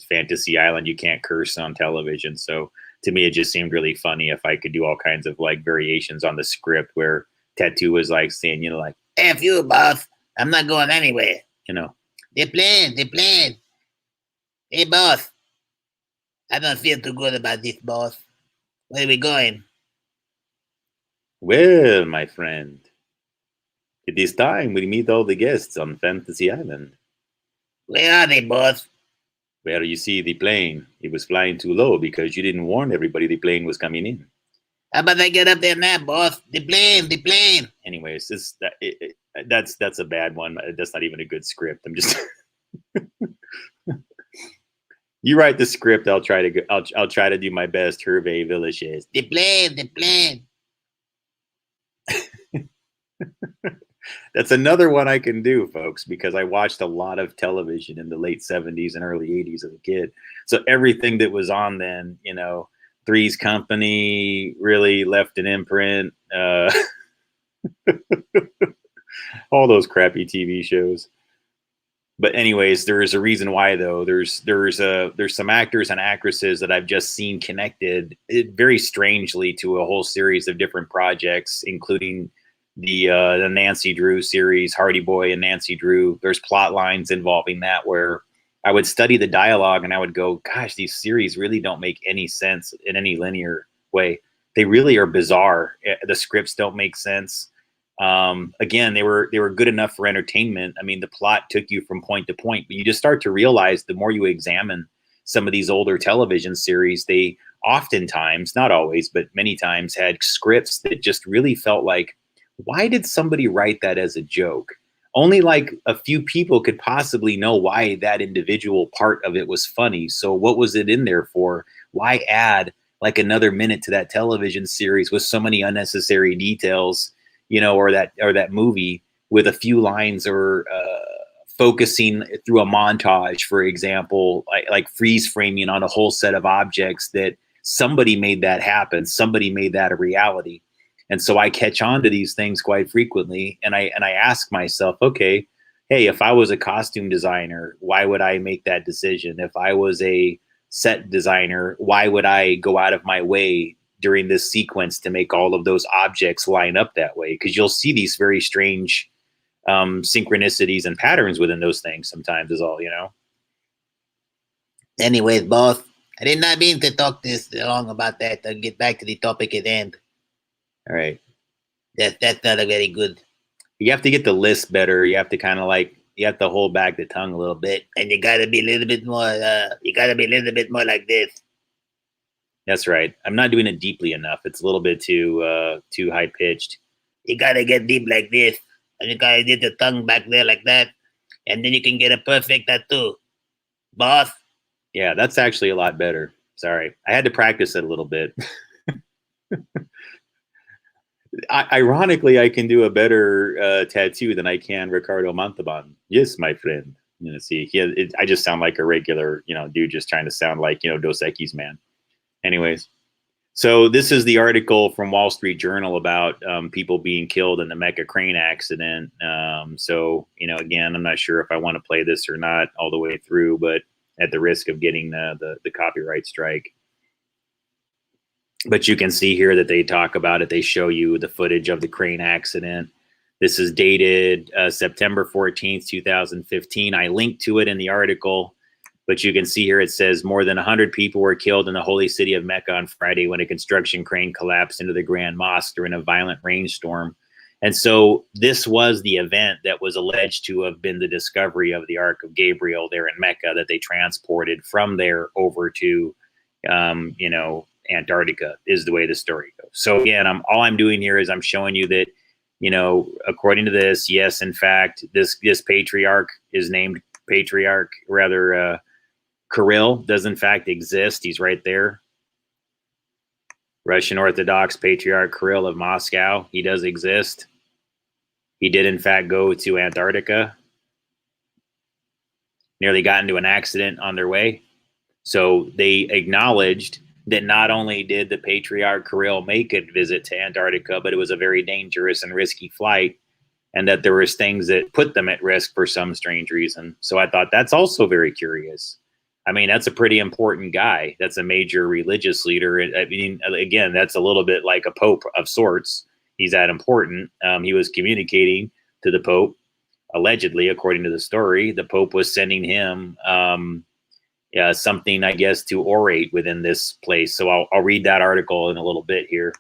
Fantasy Island. You can't curse on television. So to me, it just seemed really funny if I could do all kinds of variations on the script where Tattoo was saying, F you, boss. I'm not going anywhere. The plane. Hey, boss. I don't feel too good about this, boss. Where are we going? Well, my friend, it is time we meet all the guests on Fantasy Island. Where are they, boss? Well, you see, the plane, it was flying too low because you didn't warn everybody the plane was coming in. How about I get up there now, boss? The plane. Anyways, that's a bad one. That's not even a good script. I'm just... You write the script. I'll try to do my best. Hervé Villachez. The plane. That's another one I can do, folks, because I watched a lot of television in the late 70s and early 80s as a kid. So everything that was on then, Three's Company really left an imprint. All those crappy TV shows. But anyways, there is a reason why, though. There's some actors and actresses that I've just seen connected very strangely to a whole series of different projects, including the Nancy Drew series, Hardy Boy and Nancy Drew. There's plot lines involving that where I would study the dialogue and I would go, gosh, these series really don't make any sense in any linear way. They really are bizarre. The scripts don't make sense. Again, they were good enough for entertainment. I mean, the plot took you from point to point, but you just start to realize the more you examine some of these older television series, they oftentimes, not always, but many times had scripts that just really felt like, why did somebody write that as a joke? Only a few people could possibly know why that individual part of it was funny. So what was it in there for? Why add another minute to that television series with so many unnecessary details, or that movie with a few lines or focusing through a montage, for example, like freeze framing on a whole set of objects that somebody made that happen. Somebody made that a reality. And so I catch on to these things quite frequently. And I ask myself, okay, hey, if I was a costume designer, why would I make that decision? If I was a set designer, why would I go out of my way during this sequence to make all of those objects line up that way? Because you'll see these very strange synchronicities and patterns within those things sometimes is all, you know. Anyways, boss, I did not mean to talk this long about that. I'll get back to the topic at hand. All right. That's not a very good. You have to get the list better. You have to kind of like, you have to hold back the tongue a little bit. And you gotta be a little bit more, like this. That's right. I'm not doing it deeply enough. It's a little bit too high pitched. You gotta get deep like this. And you gotta get the tongue back there like that. And then you can get a perfect tattoo. Boss. Yeah, that's actually a lot better. Sorry. I had to practice it a little bit. Ironically, I can do a better tattoo than I can Ricardo Montalban. Yes, my friend. You know, see, I just sound like a regular, you know, dude just trying to sound like, you know, Dos Equis man. Anyways, so this is the article from Wall Street Journal about people being killed in the Mecca crane accident. So, you know, again, I'm not sure if I want to play this or not all the way through, but at the risk of getting the copyright strike. But you can see here that they talk about it. They show you the footage of the crane accident. This is dated September 14th, 2015. I linked to it in the article, but you can see here it says more than 100 people were killed in the holy city of Mecca on Friday when a construction crane collapsed into the Grand Mosque during a violent rainstorm. And so this was the event that was alleged to have been the discovery of the Ark of Gabriel there in Mecca that they transported from there over to, you know, Antarctica is the way the story goes. So again, all I'm doing here is I'm showing you that, you know, according to this, yes, in fact, this patriarch is named Patriarch, rather, Kirill does in fact exist. He's right there. Russian Orthodox Patriarch Kirill of Moscow. He does exist. He did in fact go to Antarctica. Nearly got into an accident on their way. So they acknowledged that not only did the Patriarch Kirill make a visit to Antarctica, but it was a very dangerous and risky flight, and that there was things that put them at risk for some strange reason. So I thought that's also very curious. I mean, that's a pretty important guy. That's a major religious leader. I mean, again, that's a little bit like a pope of sorts. He's that important. He was communicating to the Pope, allegedly, according to the story. The Pope was sending him something, I guess, to orate within this place. So I'll read that article in a little bit here.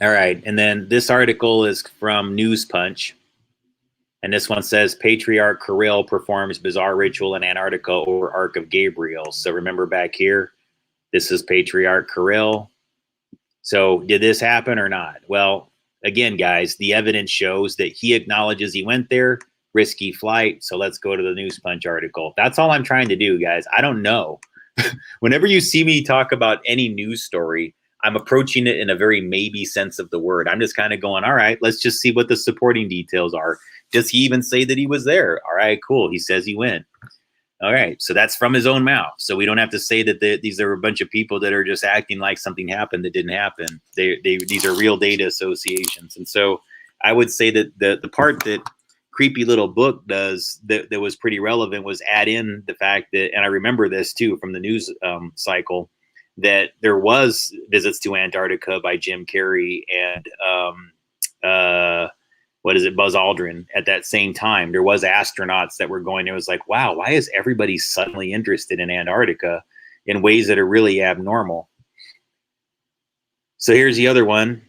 All right. And then this article is from NewsPunch. And this one says, Patriarch Kirill performs bizarre ritual in Antarctica over Ark of Gabriel. So remember back here, this is Patriarch Kirill. So did this happen or not? Well, again, guys, the evidence shows that he acknowledges he went there. Risky flight. So let's go to the NewsPunch article. That's all I'm trying to do, guys. I don't know. Whenever you see me talk about any news story, I'm approaching it in a very maybe sense of the word. I'm just kind of going, all right, let's just see what the supporting details are. Does he even say that he was there? All right, cool. He says he went. All right. So that's from his own mouth. So we don't have to say that these are a bunch of people that are just acting like something happened that didn't happen. These are real data associations. And so I would say that the part that Creepy Little Book does that was pretty relevant was add in the fact that, and I remember this too from the news cycle, that there was visits to Antarctica by Jim Carrey and Buzz Aldrin at that same time. There was astronauts that were going. It was like, wow, why is everybody suddenly interested in Antarctica in ways that are really abnormal? So here's the other one.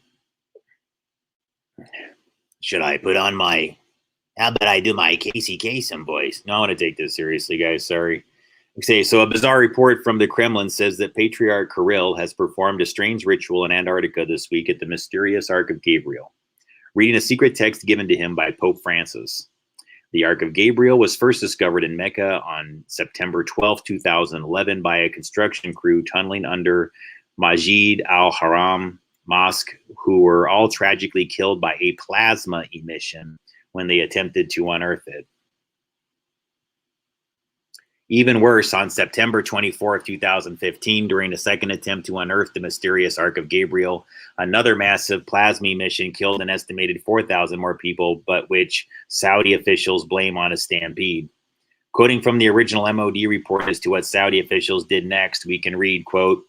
Should I put on my... How about I do my Casey Kasem voice? No, I want to take this seriously, guys. Sorry. Okay, so a bizarre report from the Kremlin says that Patriarch Kirill has performed a strange ritual in Antarctica this week at the mysterious Ark of Gabriel, reading a secret text given to him by Pope Francis. The Ark of Gabriel was first discovered in Mecca on September 12, 2011 by a construction crew tunneling under Masjid al-Haram Mosque, who were all tragically killed by a plasma emission when they attempted to unearth it. Even worse, on September 24, 2015, during a second attempt to unearth the mysterious Ark of Gabriel, another massive plasma mission killed an estimated 4,000 more people, but which Saudi officials blame on a stampede. Quoting from the original MOD report as to what Saudi officials did next, we can read, quote,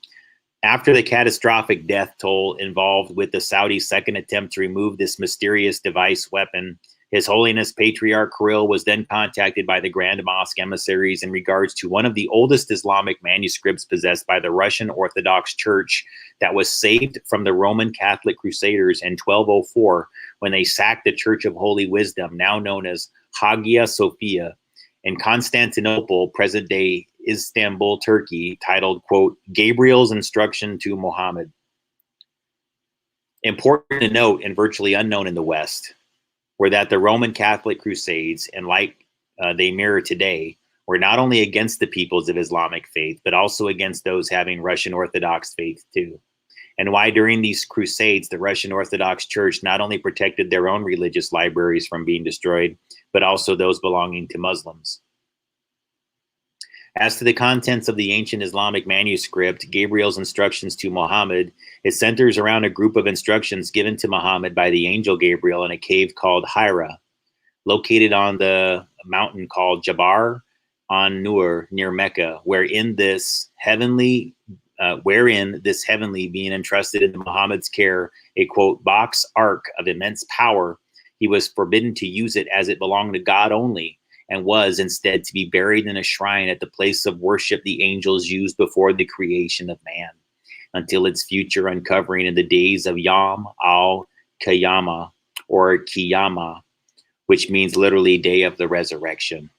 "After the catastrophic death toll involved with the Saudi second attempt to remove this mysterious device weapon, His Holiness Patriarch Kirill was then contacted by the Grand Mosque emissaries in regards to one of the oldest Islamic manuscripts possessed by the Russian Orthodox Church that was saved from the Roman Catholic Crusaders in 1204 when they sacked the Church of Holy Wisdom, now known as Hagia Sophia, in Constantinople, present-day Istanbul, Turkey, titled, quote, Gabriel's Instruction to Muhammad. Important to note, and virtually unknown in the West, were that the Roman Catholic Crusades, and like they mirror today, were not only against the peoples of Islamic faith, but also against those having Russian Orthodox faith too. And why during these crusades, the Russian Orthodox Church not only protected their own religious libraries from being destroyed, but also those belonging to Muslims. As to the contents of the ancient Islamic manuscript, Gabriel's Instructions to Muhammad, it centers around a group of instructions given to Muhammad by the angel Gabriel in a cave called Hira, located on the mountain called Jabal an-Nur near Mecca, wherein this heavenly being entrusted into Muhammad's care, a quote, box ark of immense power, he was forbidden to use it as it belonged to God only, and was instead to be buried in a shrine at the place of worship the angels used before the creation of man, until its future uncovering in the days of Yom al-Qiyamah, or Qiyamah, which means literally day of the resurrection.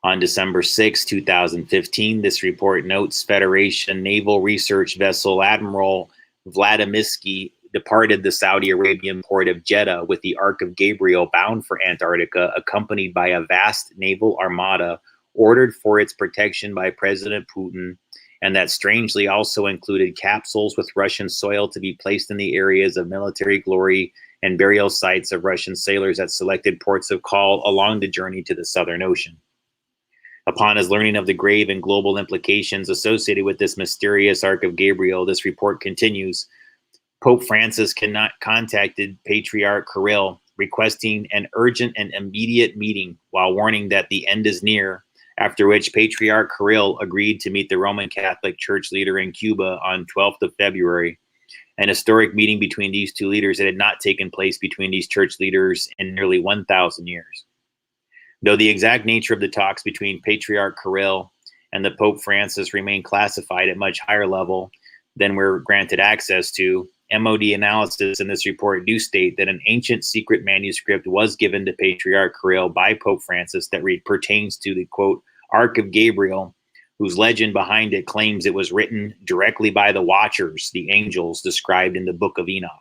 On December 6, 2015, this report notes Federation Naval Research Vessel Admiral Vladimirsky departed the Saudi Arabian port of Jeddah with the Ark of Gabriel bound for Antarctica, accompanied by a vast naval armada ordered for its protection by President Putin, and that strangely also included capsules with Russian soil to be placed in the areas of military glory and burial sites of Russian sailors at selected ports of call along the journey to the Southern Ocean. Upon his learning of the grave and global implications associated with this mysterious Ark of Gabriel, this report continues, Pope Francis contacted Patriarch Kirill, requesting an urgent and immediate meeting while warning that the end is near, after which Patriarch Kirill agreed to meet the Roman Catholic Church leader in Cuba on 12th of February, an historic meeting between these two leaders that had not taken place between these church leaders in nearly 1,000 years. Though the exact nature of the talks between Patriarch Kirill and the Pope Francis remain classified at much higher level than we're granted access to, MOD analysis in this report do state that an ancient secret manuscript was given to Patriarch Kirill by Pope Francis that pertains to the, quote, Ark of Gabriel, whose legend behind it claims it was written directly by the Watchers, the angels described in the Book of Enoch.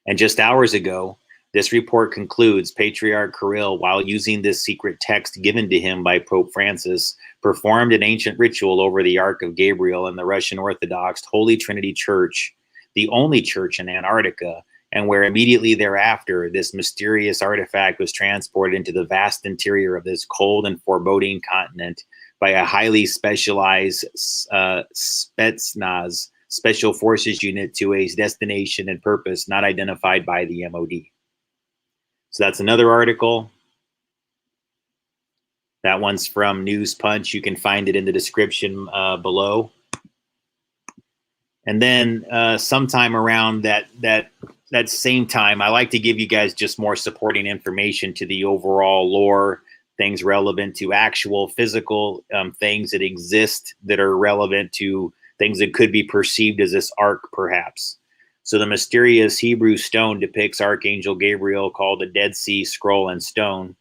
And just hours ago, this report concludes Patriarch Kirill, while using this secret text given to him by Pope Francis, performed an ancient ritual over the Ark of Gabriel in the Russian Orthodox Holy Trinity Church, the only church in Antarctica, and where immediately thereafter this mysterious artifact was transported into the vast interior of this cold and foreboding continent by a highly specialized Spetsnaz, Special Forces unit to a destination and purpose not identified by the MOD. So that's another article. That one's from NewsPunch. You can find it in the description below. And then sometime around that same time, I like to give you guys just more supporting information to the overall lore, things relevant to actual physical things that exist that are relevant to things that could be perceived as this ark, perhaps. So the mysterious Hebrew stone depicts Archangel Gabriel, called the Dead Sea Scroll and Stone.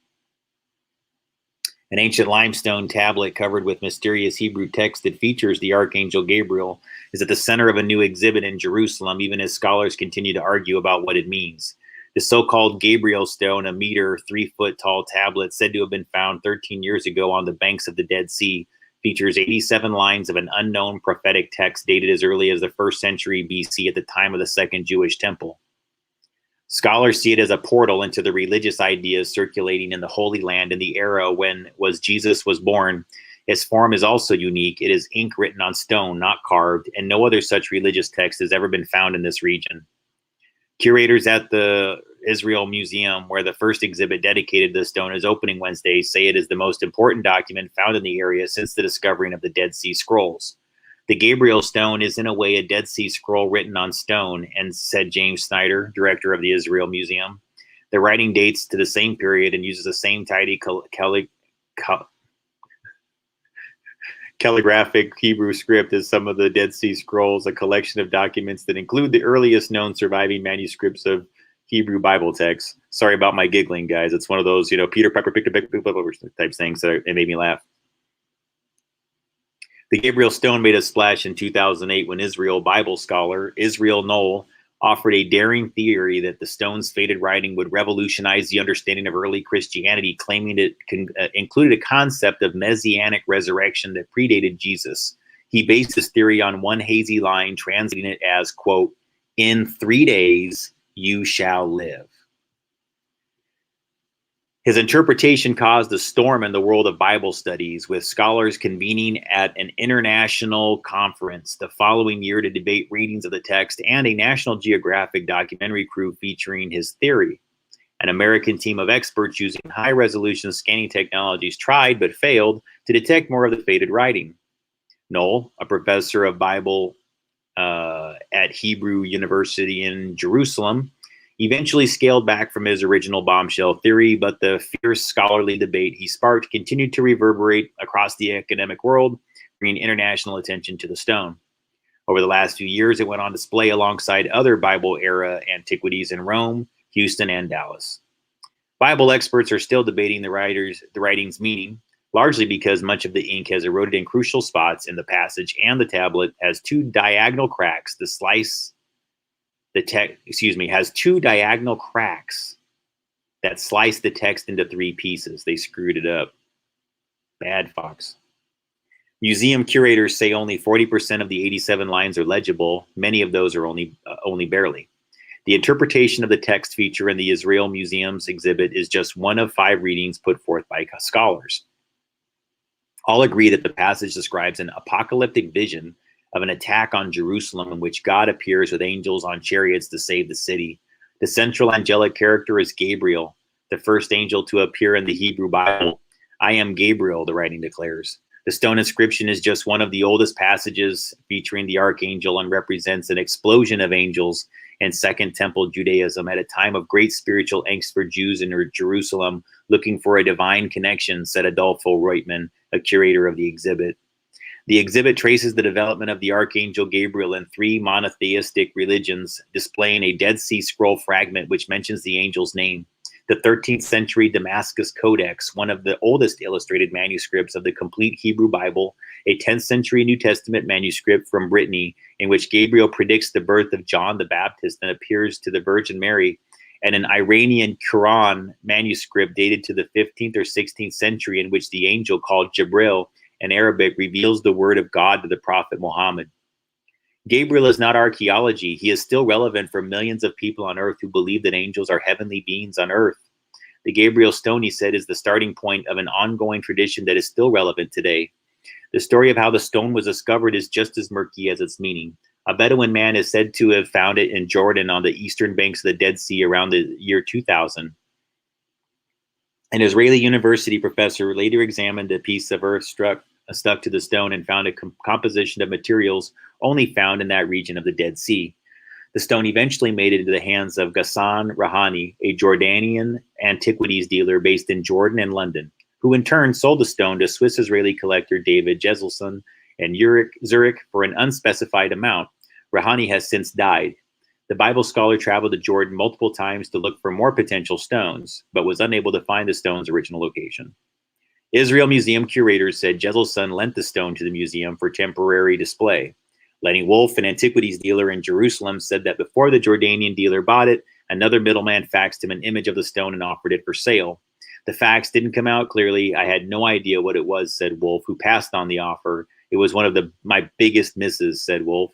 An ancient limestone tablet covered with mysterious Hebrew text that features the Archangel Gabriel is at the center of a new exhibit in Jerusalem, even as scholars continue to argue about what it means. The so-called Gabriel stone, a meter, 3-foot tall tablet said to have been found 13 years ago on the banks of the Dead Sea, features 87 lines of an unknown prophetic text dated as early as the 1st century BC at the time of the Second Jewish Temple. Scholars see it as a portal into the religious ideas circulating in the Holy Land in the era when Jesus was born. Its form is also unique. It is ink written on stone, not carved, and no other such religious text has ever been found in this region. Curators at the Israel Museum, where the first exhibit dedicated to the stone is opening Wednesday, say it is the most important document found in the area since the discovering of the Dead Sea Scrolls. The Gabriel stone is in a way a Dead Sea Scroll written on stone, and said James Snyder, director of the Israel Museum. The writing dates to the same period and uses the same tidy calligraphic Hebrew script as some of the Dead Sea Scrolls, a collection of documents that include the earliest known surviving manuscripts of Hebrew Bible texts. Sorry about my giggling, guys. It's one of those, Peter Piper picked a big type things that it made me laugh. The Gabriel stone made a splash in 2008 when Israel Bible scholar Israel Knoll offered a daring theory that the stone's faded writing would revolutionize the understanding of early Christianity, claiming it included a concept of messianic resurrection that predated Jesus. He based his theory on one hazy line, translating it as, quote, "In 3 days you shall live." His interpretation caused a storm in the world of Bible studies, with scholars convening at an international conference the following year to debate readings of the text, and a National Geographic documentary crew featuring his theory. An American team of experts using high-resolution scanning technologies tried but failed to detect more of the faded writing. Knoll, a professor of Bible at Hebrew University in Jerusalem, eventually scaled back from his original bombshell theory, but the fierce scholarly debate he sparked continued to reverberate across the academic world, bringing international attention to the stone. Over the last few years, it went on display alongside other Bible-era antiquities in Rome, Houston, and Dallas. Bible experts are still debating the writing's meaning, largely because much of the ink has eroded in crucial spots in the passage, and the tablet has two diagonal cracks has two diagonal cracks that slice the text into 3 pieces. They screwed it up. Bad fox. Museum curators say only 40% of the 87 lines are legible. Many of those are only barely. The interpretation of the text feature in the Israel Museum's exhibit is just one of 5 readings put forth by scholars. All agree that the passage describes an apocalyptic vision of an attack on Jerusalem in which God appears with angels on chariots to save the city. The central angelic character is Gabriel, the first angel to appear in the Hebrew Bible. "I am Gabriel," the writing declares. The stone inscription is just one of the oldest passages featuring the archangel and represents an explosion of angels in Second Temple Judaism at a time of great spiritual angst for Jews in Jerusalem looking for a divine connection, said Adolfo Reutmann, a curator of the exhibit. The exhibit traces the development of the Archangel Gabriel in 3 monotheistic religions, displaying a Dead Sea Scroll fragment which mentions the angel's name. The 13th century Damascus Codex, one of the oldest illustrated manuscripts of the complete Hebrew Bible, a 10th century New Testament manuscript from Brittany, in which Gabriel predicts the birth of John the Baptist and appears to the Virgin Mary, and an Iranian Quran manuscript dated to the 15th or 16th century, in which the angel called Jibril in Arabic reveals the word of God to the prophet Muhammad. Gabriel is not archaeology. He is still relevant for millions of people on earth who believe that angels are heavenly beings on earth. The Gabriel stone, he said, is the starting point of an ongoing tradition that is still relevant today. The story of how the stone was discovered is just as murky as its meaning. A Bedouin man is said to have found it in Jordan on the eastern banks of the Dead Sea around the year 2000. An Israeli university professor later examined a piece of earth stuck to the stone and found a composition of materials only found in that region of the Dead Sea. The stone eventually made it into the hands of Ghassan Rahani, a Jordanian antiquities dealer based in Jordan and London, who in turn sold the stone to Swiss-Israeli collector David Jeselson in Zurich for an unspecified amount. Rahani has since died. The Bible scholar traveled to Jordan multiple times to look for more potential stones, but was unable to find the stone's original location. Israel Museum curators said Jeselson lent the stone to the museum for temporary display. Lenny Wolf, an antiquities dealer in Jerusalem, said that before the Jordanian dealer bought it, another middleman faxed him an image of the stone and offered it for sale. The fax didn't come out clearly. I had no idea what it was, said Wolf, who passed on the offer. It was one of my biggest misses, said Wolf.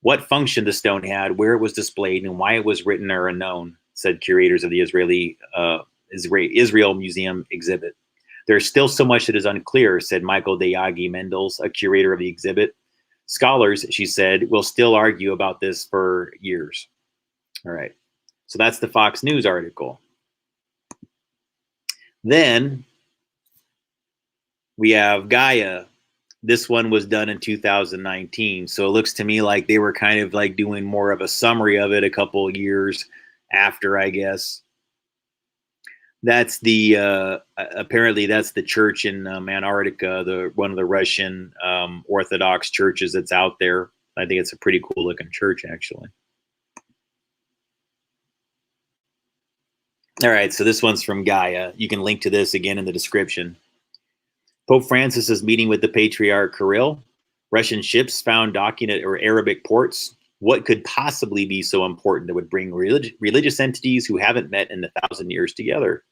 What function the stone had, where it was displayed, and why it was written are unknown. said curators of the Israel Museum exhibit. There's still so much that is unclear, said Michael Deyagi Mendels, a curator of the exhibit. Scholars, she said, will still argue about this for years. All right. So that's the Fox News article. Then we have Gaia. This one was done in 2019. So it looks to me like they were kind of like doing more of a summary of it a couple of years after, I guess. That's the apparently that's the church in Antarctica, one of the Russian Orthodox churches that's out there. I think it's a pretty cool looking church, actually. All right, so this one's from Gaia. You can link to this again in the description. Pope Francis is meeting with the Patriarch Kirill. Russian ships found docking at Arabic ports. What could possibly be so important that would bring religious entities who haven't met in 1,000 years together?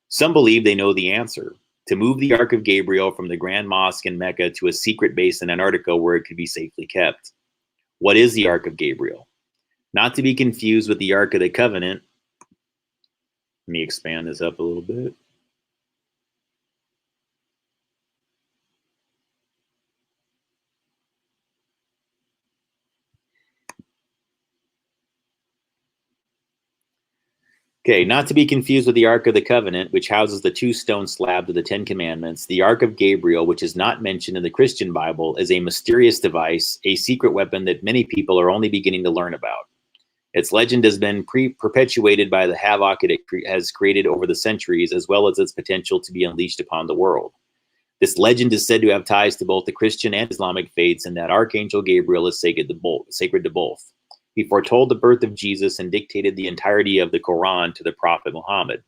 Some believe they know the answer: to move the Ark of Gabriel from the Grand Mosque in Mecca to a secret base in Antarctica where it could be safely kept. What is the Ark of Gabriel? Not to be confused with the Ark of the Covenant. Let me expand this up a little bit. Okay, not to be confused with the Ark of the Covenant, which houses the 2 stone slabs of the 10 Commandments. The Ark of Gabriel, which is not mentioned in the Christian Bible, is a mysterious device, a secret weapon that many people are only beginning to learn about. Its legend has been perpetuated by the havoc it has created over the centuries, as well as its potential to be unleashed upon the world. This legend is said to have ties to both the Christian and Islamic faiths, and that Archangel Gabriel is sacred to both. He foretold the birth of Jesus and dictated the entirety of the Quran to the Prophet Muhammad.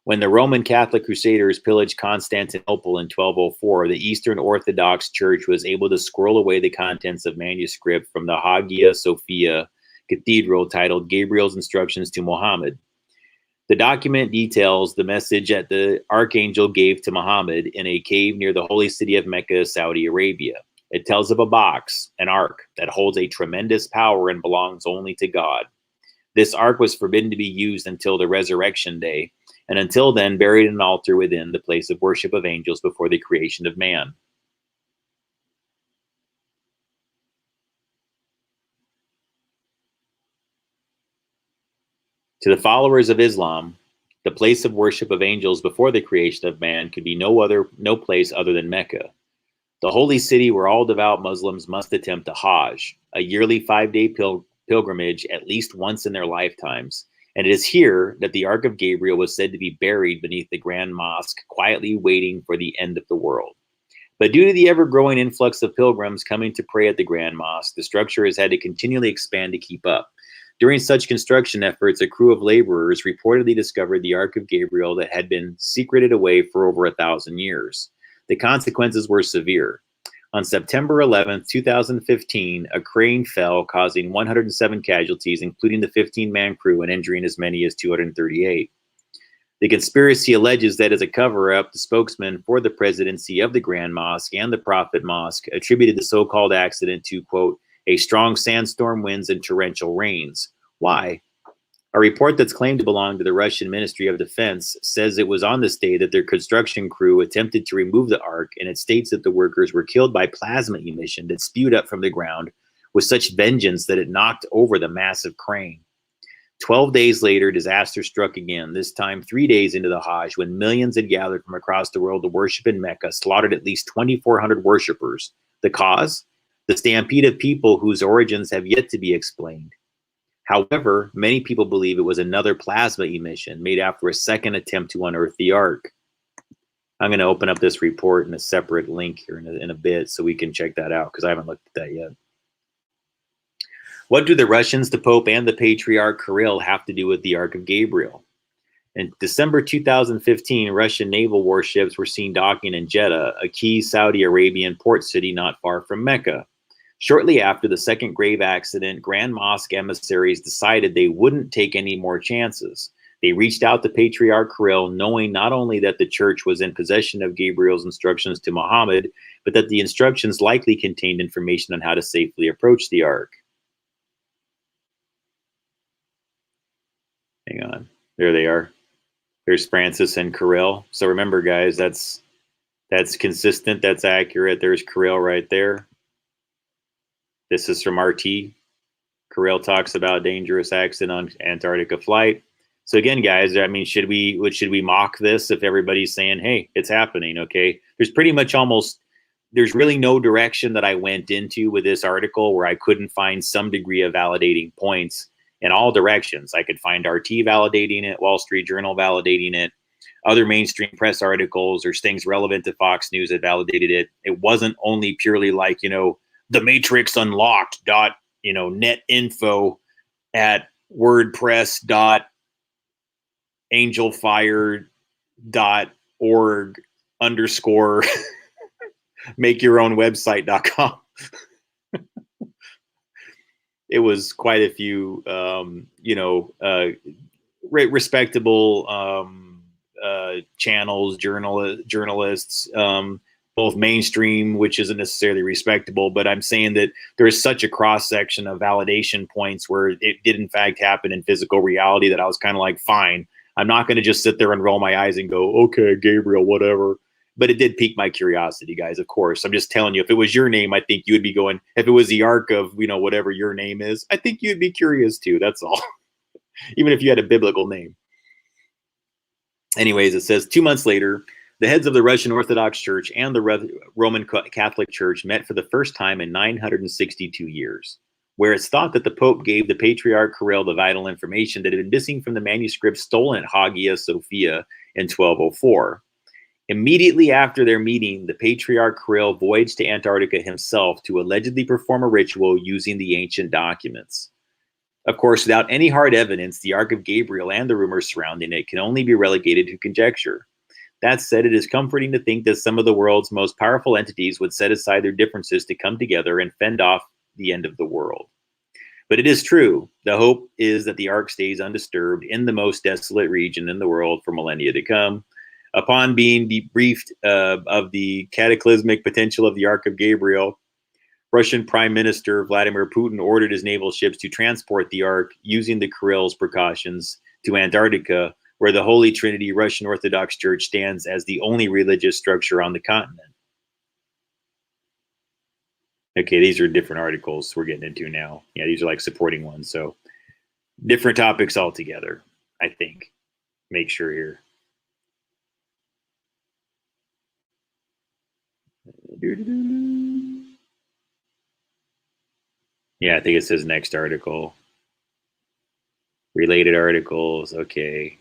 When the Roman Catholic Crusaders pillaged Constantinople in 1204, the Eastern Orthodox Church was able to squirrel away the contents of manuscript from the Hagia Sophia Cathedral titled Gabriel's Instructions to Muhammad. The document details the message that the Archangel gave to Muhammad in a cave near the holy city of Mecca, Saudi Arabia. It tells of a box, an ark, that holds a tremendous power and belongs only to God. This ark was forbidden to be used until the resurrection day, and until then buried in an altar within the place of worship of angels before the creation of man. To the followers of Islam, the place of worship of angels before the creation of man could be no place other than Mecca, the holy city where all devout Muslims must attempt a Hajj, a yearly 5-day pilgrimage at least once in their lifetimes. And it is here that the Ark of Gabriel was said to be buried beneath the Grand Mosque, quietly waiting for the end of the world. But due to the ever-growing influx of pilgrims coming to pray at the Grand Mosque, the structure has had to continually expand to keep up. During such construction efforts, a crew of laborers reportedly discovered the Ark of Gabriel that had been secreted away for over 1,000 years. The consequences were severe. On September 11, 2015, a crane fell, causing 107 casualties, including the 15-man crew, and injuring as many as 238. The conspiracy alleges that as a cover-up, the spokesman for the presidency of the Grand Mosque and the Prophet Mosque attributed the so-called accident to, quote, a strong sandstorm, winds, and torrential rains. Why? A report that's claimed to belong to the Russian Ministry of Defense says it was on this day that their construction crew attempted to remove the ark, and it states that the workers were killed by plasma emission that spewed up from the ground with such vengeance that it knocked over the massive crane. 12 days later, disaster struck again, this time 3 days into the Hajj, when millions had gathered from across the world to worship in Mecca, slaughtered at least 2,400 worshippers. The cause? The stampede of people whose origins have yet to be explained. However, many people believe it was another plasma emission made after a second attempt to unearth the ark. I'm going to open up this report in a separate link here in a bit so we can check that out, because I haven't looked at that yet. What do the Russians, the Pope, and the Patriarch Kirill have to do with the Ark of Gabriel? In December 2015, Russian naval warships were seen docking in Jeddah, a key Saudi Arabian port city not far from Mecca. Shortly after the second grave accident, Grand Mosque emissaries decided they wouldn't take any more chances. They reached out to Patriarch Kirill, knowing not only that the church was in possession of Gabriel's instructions to Muhammad, but that the instructions likely contained information on how to safely approach the ark. Hang on. There they are. There's Francis and Kirill. So remember, guys, that's consistent. That's accurate. There's Kirill right there. This is from RT. Kirill talks about dangerous accident on Antarctica flight. So again, guys, I mean, should we mock this if everybody's saying, hey, it's happening? Okay. There's really no direction that I went into with this article where I couldn't find some degree of validating points in all directions. I could find RT validating it, Wall Street Journal validating it, other mainstream press articles, there's things relevant to Fox News that validated it. It wasn't only purely like, the Matrix Unlocked net info at wordpress.angelfire.org _ make your own website.com. It was quite a few, respectable channels, journalists, both mainstream, which isn't necessarily respectable, but I'm saying that there is such a cross section of validation points where it did in fact happen in physical reality that I was kind of like, fine, I'm not going to just sit there and roll my eyes and go, okay, Gabriel, whatever. But it did pique my curiosity, guys, of course. I'm just telling you, if it was your name, I think you would be going, if it was the Ark of, whatever your name is, I think you'd be curious too. That's all. Even if you had a biblical name. Anyways, it says 2 months later, the heads of the Russian Orthodox Church and the Roman Catholic Church met for the first time in 962 years, where it's thought that the Pope gave the Patriarch Kirill the vital information that had been missing from the manuscript stolen at Hagia Sophia in 1204. Immediately after their meeting, the Patriarch Kirill voyaged to Antarctica himself to allegedly perform a ritual using the ancient documents. Of course, without any hard evidence, the Ark of Gabriel and the rumors surrounding it can only be relegated to conjecture. That said, it is comforting to think that some of the world's most powerful entities would set aside their differences to come together and fend off the end of the world. But it is true. The hope is that the Ark stays undisturbed in the most desolate region in the world for millennia to come. Upon being debriefed of the cataclysmic potential of the Ark of Gabriel, Russian Prime Minister Vladimir Putin ordered his naval ships to transport the Ark using the Kirill's precautions to Antarctica, where the Holy Trinity Russian Orthodox Church stands as the only religious structure on the continent. Okay, these are different articles we're getting into now. Yeah, these are like supporting ones. So different topics altogether, I think. Make sure here. Yeah, I think it says next article. Related articles. Okay.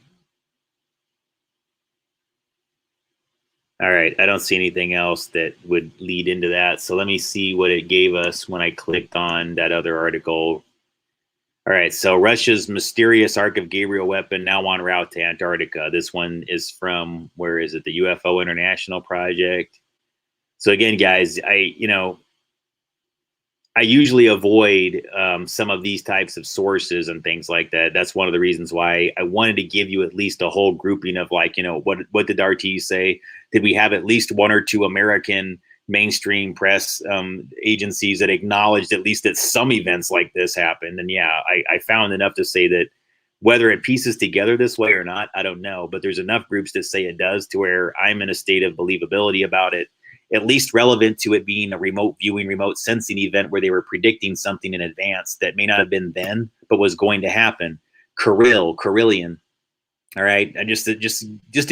All right. I don't see anything else that would lead into that. So let me see what it gave us when I clicked on that other article. All right. So Russia's mysterious Ark of Gabriel weapon now en route to Antarctica. This one is from, where is it? The UFO International Project. So again, guys, I usually avoid some of these types of sources and things like that. That's one of the reasons why I wanted to give you at least a whole grouping of like, what did RT say? Did we have at least one or two American mainstream press agencies that acknowledged at least that some events like this happened? And yeah, I found enough to say that whether it pieces together this way or not, I don't know. But there's enough groups that say it does to where I'm in a state of believability about it. At least relevant to it being a remote viewing, remote sensing event where they were predicting something in advance that may not have been then, but was going to happen. Kirillian. All right. And just to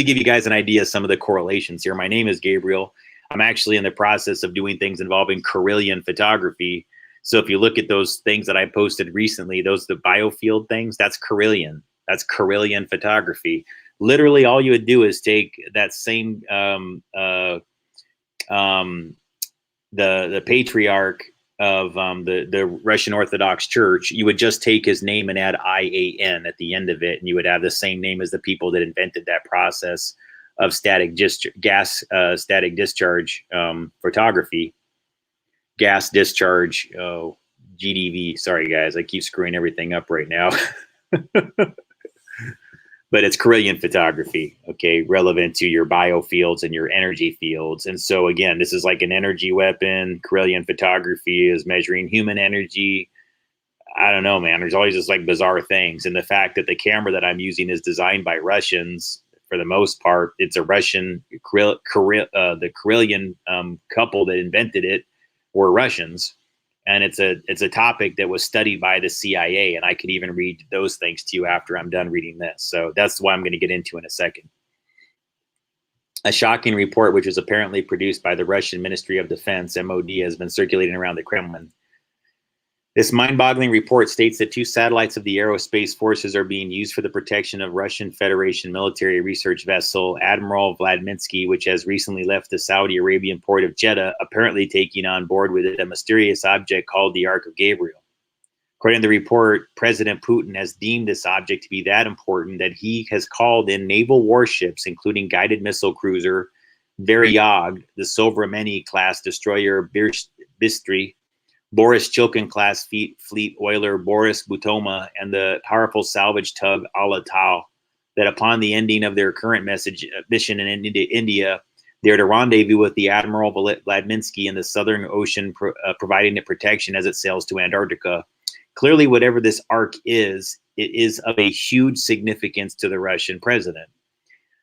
give you guys an idea of some of the correlations here. My name is Gabriel. I'm actually in the process of doing things involving Kirillian photography. So if you look at those things that I posted recently, the biofield things, that's Kirillian. That's Kirillian photography. Literally all you would do is take that same the patriarch of the Russian Orthodox Church, you would just take his name and add IAN at the end of it, and you would have the same name as the people that invented that process of static discharge photography. Gas discharge, GDV. Sorry, guys, I keep screwing everything up right now. But it's Kirillian photography, okay, relevant to your biofields and your energy fields. And so, again, this is like an energy weapon. Kirillian photography is measuring human energy. I don't know, man. There's always just like bizarre things. And the fact that the camera that I'm using is designed by Russians for the most part. It's a Russian, the Kirillian couple that invented it were Russians. And it's a topic that was studied by the CIA. And I could even read those things to you after I'm done reading this. So that's what I'm going to get into in a second. A shocking report, which was apparently produced by the Russian Ministry of Defense, MOD, has been circulating around the Kremlin. This mind-boggling report states that 2 satellites of the Aerospace Forces are being used for the protection of Russian Federation military research vessel Admiral Vladimirsky, which has recently left the Saudi Arabian port of Jeddah, apparently taking on board with it a mysterious object called the Ark of Gabriel. According to the report, President Putin has deemed this object to be that important that he has called in naval warships, including guided missile cruiser Veryag, the Sovremeny-class destroyer Bystry, Boris Chilkin-class fleet oiler Boris Butoma, and the powerful salvage tug Alatal, that upon the ending of their current mission in India, they are to rendezvous with the Admiral Vladimirsky in the Southern Ocean, providing it protection as it sails to Antarctica. Clearly, whatever this Ark is, it is of a huge significance to the Russian president.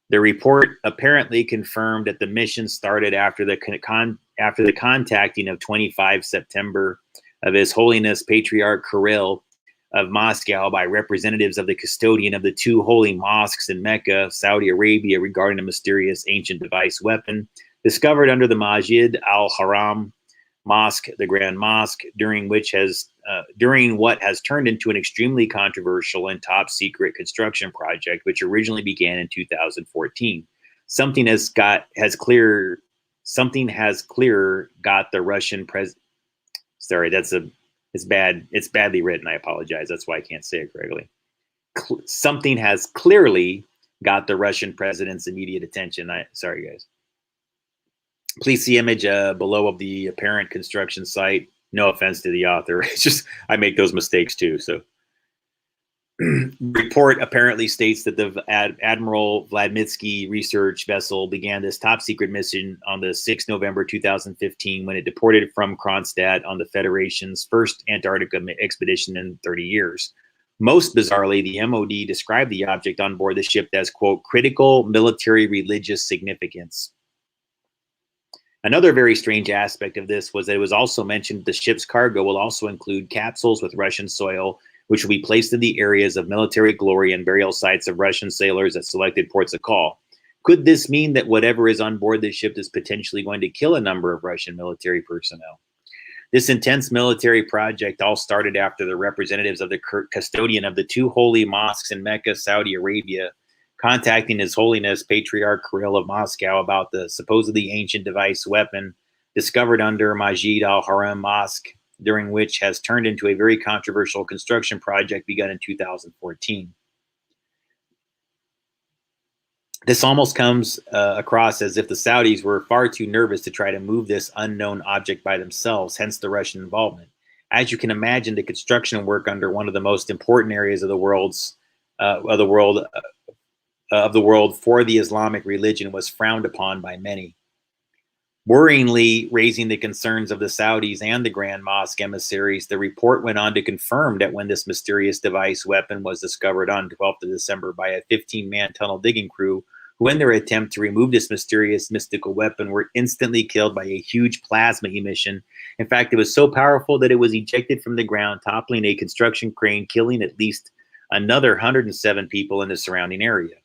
The report apparently confirmed that the mission started after the contacting of 25 September of His Holiness Patriarch Kirill of Moscow by representatives of the custodian of the 2 holy mosques in Mecca, Saudi Arabia, regarding a mysterious ancient device weapon discovered under the Masjid al-Haram Mosque, the Grand Mosque, during what has turned into an extremely controversial and top secret construction project, which originally began in 2014. Something has clearer got the Russian president. Sorry, it's bad. It's badly written. I apologize. That's why I can't say it correctly. Something has clearly got the Russian president's immediate attention. Sorry, guys. Please see image below of the apparent construction site. No offense to the author. It's just I make those mistakes too. So, report apparently states that the Admiral Vladimirsky research vessel began this top secret mission on the 6th November 2015 when it departed from Kronstadt on the Federation's first Antarctica expedition in 30 years. Most bizarrely, the MOD described the object on board the ship as, quote, critical military religious significance. Another very strange aspect of this was that it was also mentioned the ship's cargo will also include capsules with Russian soil, which will be placed in the areas of military glory and burial sites of Russian sailors at selected ports of call. Could this mean that whatever is on board this ship is potentially going to kill a number of Russian military personnel? This intense military project all started after the representatives of the custodian of the 2 holy mosques in Mecca, Saudi Arabia, contacting His Holiness Patriarch Kirill of Moscow about the supposedly ancient device weapon discovered under Masjid al-Haram Mosque, during which has turned into a very controversial construction project begun in 2014. This almost comes across as if the Saudis were far too nervous to try to move this unknown object by themselves, hence the Russian involvement. As you can imagine, the construction work under one of the most important areas of the world for the Islamic religion was frowned upon by many. Worryingly, raising the concerns of the Saudis and the Grand Mosque emissaries, the report went on to confirm that when this mysterious device weapon was discovered on 12th of December by a 15-man tunnel digging crew, who in their attempt to remove this mysterious mystical weapon were instantly killed by a huge plasma emission. In fact, it was so powerful that it was ejected from the ground, toppling a construction crane, killing at least another 107 people in the surrounding area.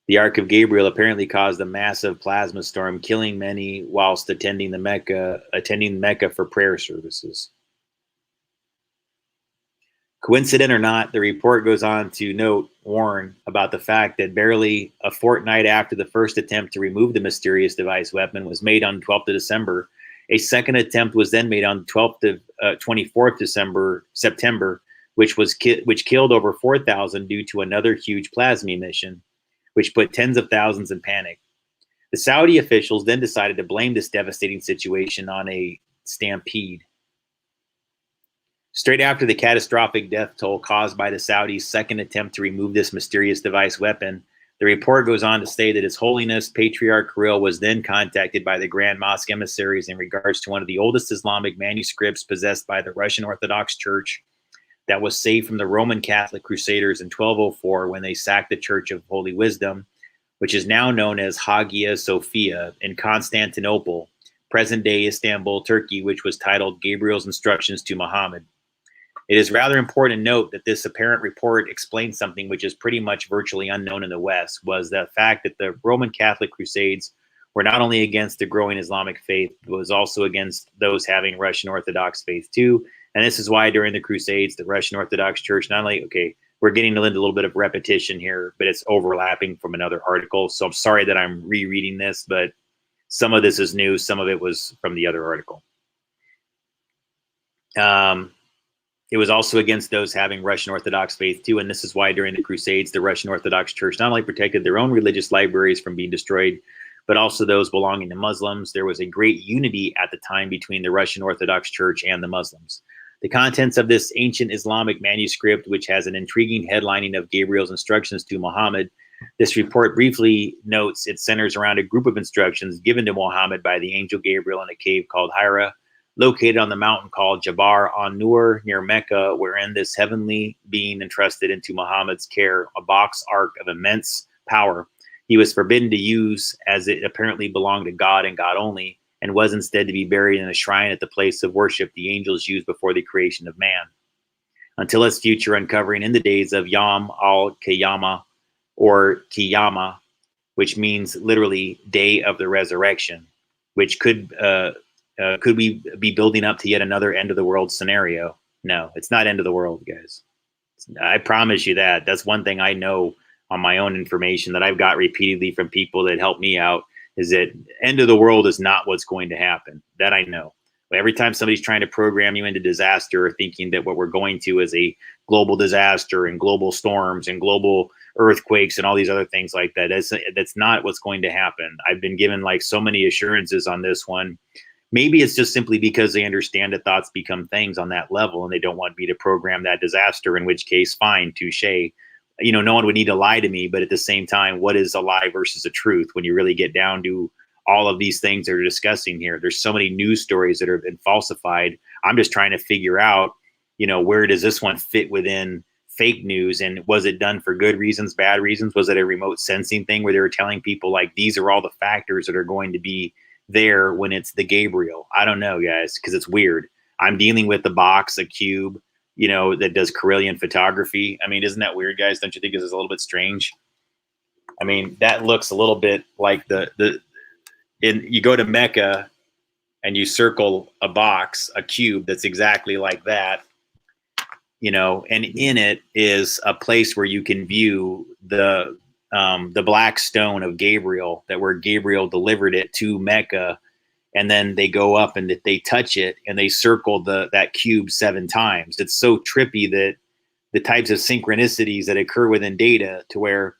The Ark of Gabriel apparently caused a massive plasma storm, killing many whilst attending Mecca for prayer services. Coincident or not, the report goes on to warn about the fact that barely a fortnight after the first attempt to remove the mysterious device weapon was made on 12th of December, a second attempt was then made on 24th September, which killed over 4,000 due to another huge plasma emission, which put tens of thousands in panic. The Saudi officials then decided to blame this devastating situation on a stampede. Straight after the catastrophic death toll caused by the Saudis' second attempt to remove this mysterious device weapon, The report goes on to say that His Holiness Patriarch Kirill was then contacted by the Grand Mosque emissaries in regards to one of the oldest Islamic manuscripts possessed by the Russian Orthodox Church that was saved from the Roman Catholic Crusaders in 1204 when they sacked the Church of Holy Wisdom, which is now known as Hagia Sophia in Constantinople, present-day Istanbul, Turkey, which was titled Gabriel's Instructions to Muhammad. It is rather important to note that this apparent report explains something which is pretty much virtually unknown in the West, was the fact that the Roman Catholic Crusades were not only against the growing Islamic faith, but was also against those having Russian Orthodox faith too. And this is why during the Crusades, the Russian Orthodox Church, not only, okay, we're getting into a little bit of repetition here, but it's overlapping from another article. So I'm sorry that I'm rereading this, but some of this is new. Some of it was from the other article. It was also against those having Russian Orthodox faith too. And this is why during the Crusades, the Russian Orthodox Church not only protected their own religious libraries from being destroyed, but also those belonging to Muslims. There was a great unity at the time between the Russian Orthodox Church and the Muslims. The contents of this ancient Islamic manuscript, which has an intriguing headlining of Gabriel's instructions to Muhammad, this report briefly notes it centers around a group of instructions given to Muhammad by the angel Gabriel in a cave called Hira, located on the mountain called Jabal an-Nur near Mecca, wherein this heavenly being entrusted into Muhammad's care a box ark of immense power he was forbidden to use, as it apparently belonged to God and God only, and was instead to be buried in a shrine at the place of worship the angels used before the creation of man, until its future uncovering in the days of Yom al-Qiyamah, or Qiyamah, which means literally day of the resurrection, which could we be building up to yet another end of the world scenario? No, it's not end of the world, guys. I promise you that. That's one thing I know on my own information that I've got repeatedly from people that help me out, is that end of the world is not what's going to happen. That I know. But every time somebody's trying to program you into disaster, or thinking that what we're going to is a global disaster and global storms and global earthquakes and all these other things like that, that's not what's going to happen. I've been given like so many assurances on this one. Maybe it's just simply because they understand that thoughts become things on that level, and they don't want me to program that disaster, in which case, fine, touche. You know, no one would need to lie to me, but at the same time, what is a lie versus a truth when you really get down to all of these things that are discussing here? There's so many news stories that have been falsified. I'm just trying to figure out, you know, where does this one fit within fake news? And was it done for good reasons, bad reasons? Was it a remote sensing thing where they were telling people like, these are all the factors that are going to be there when it's the Gabriel? I don't know, guys, because it's weird. I'm dealing with the box, a cube, you know, that does Kirillian photography. I mean, isn't that weird, guys? Don't you think this is a little bit strange? I mean, that looks a little bit like you go to Mecca and you circle a box, a cube that's exactly like that, you know, and in it is a place where you can view the Black Stone of Gabriel, that where Gabriel delivered it to Mecca, and then they go up and they touch it and they circle that cube 7 times. It's so trippy that the types of synchronicities that occur within data, to where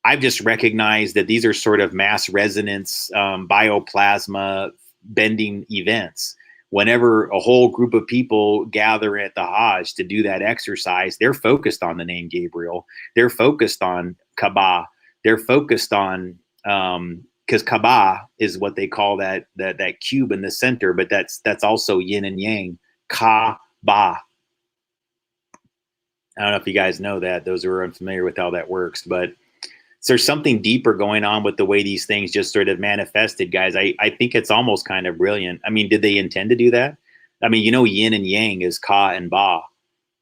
I've just recognized that these are sort of mass resonance, bioplasma bending events. Whenever a whole group of people gather at the Hajj to do that exercise, they're focused on the name Gabriel. They're focused on Kaaba. They're focused on, because Kaaba is what they call that cube in the center, but that's also yin and yang. Kaaba. I don't know if you guys know that. Those who are unfamiliar with how that works, but there's something deeper going on with the way these things just sort of manifested, guys. I think it's almost kind of brilliant. I mean, did they intend to do that? I mean, you know, yin and yang is Ka and Ba.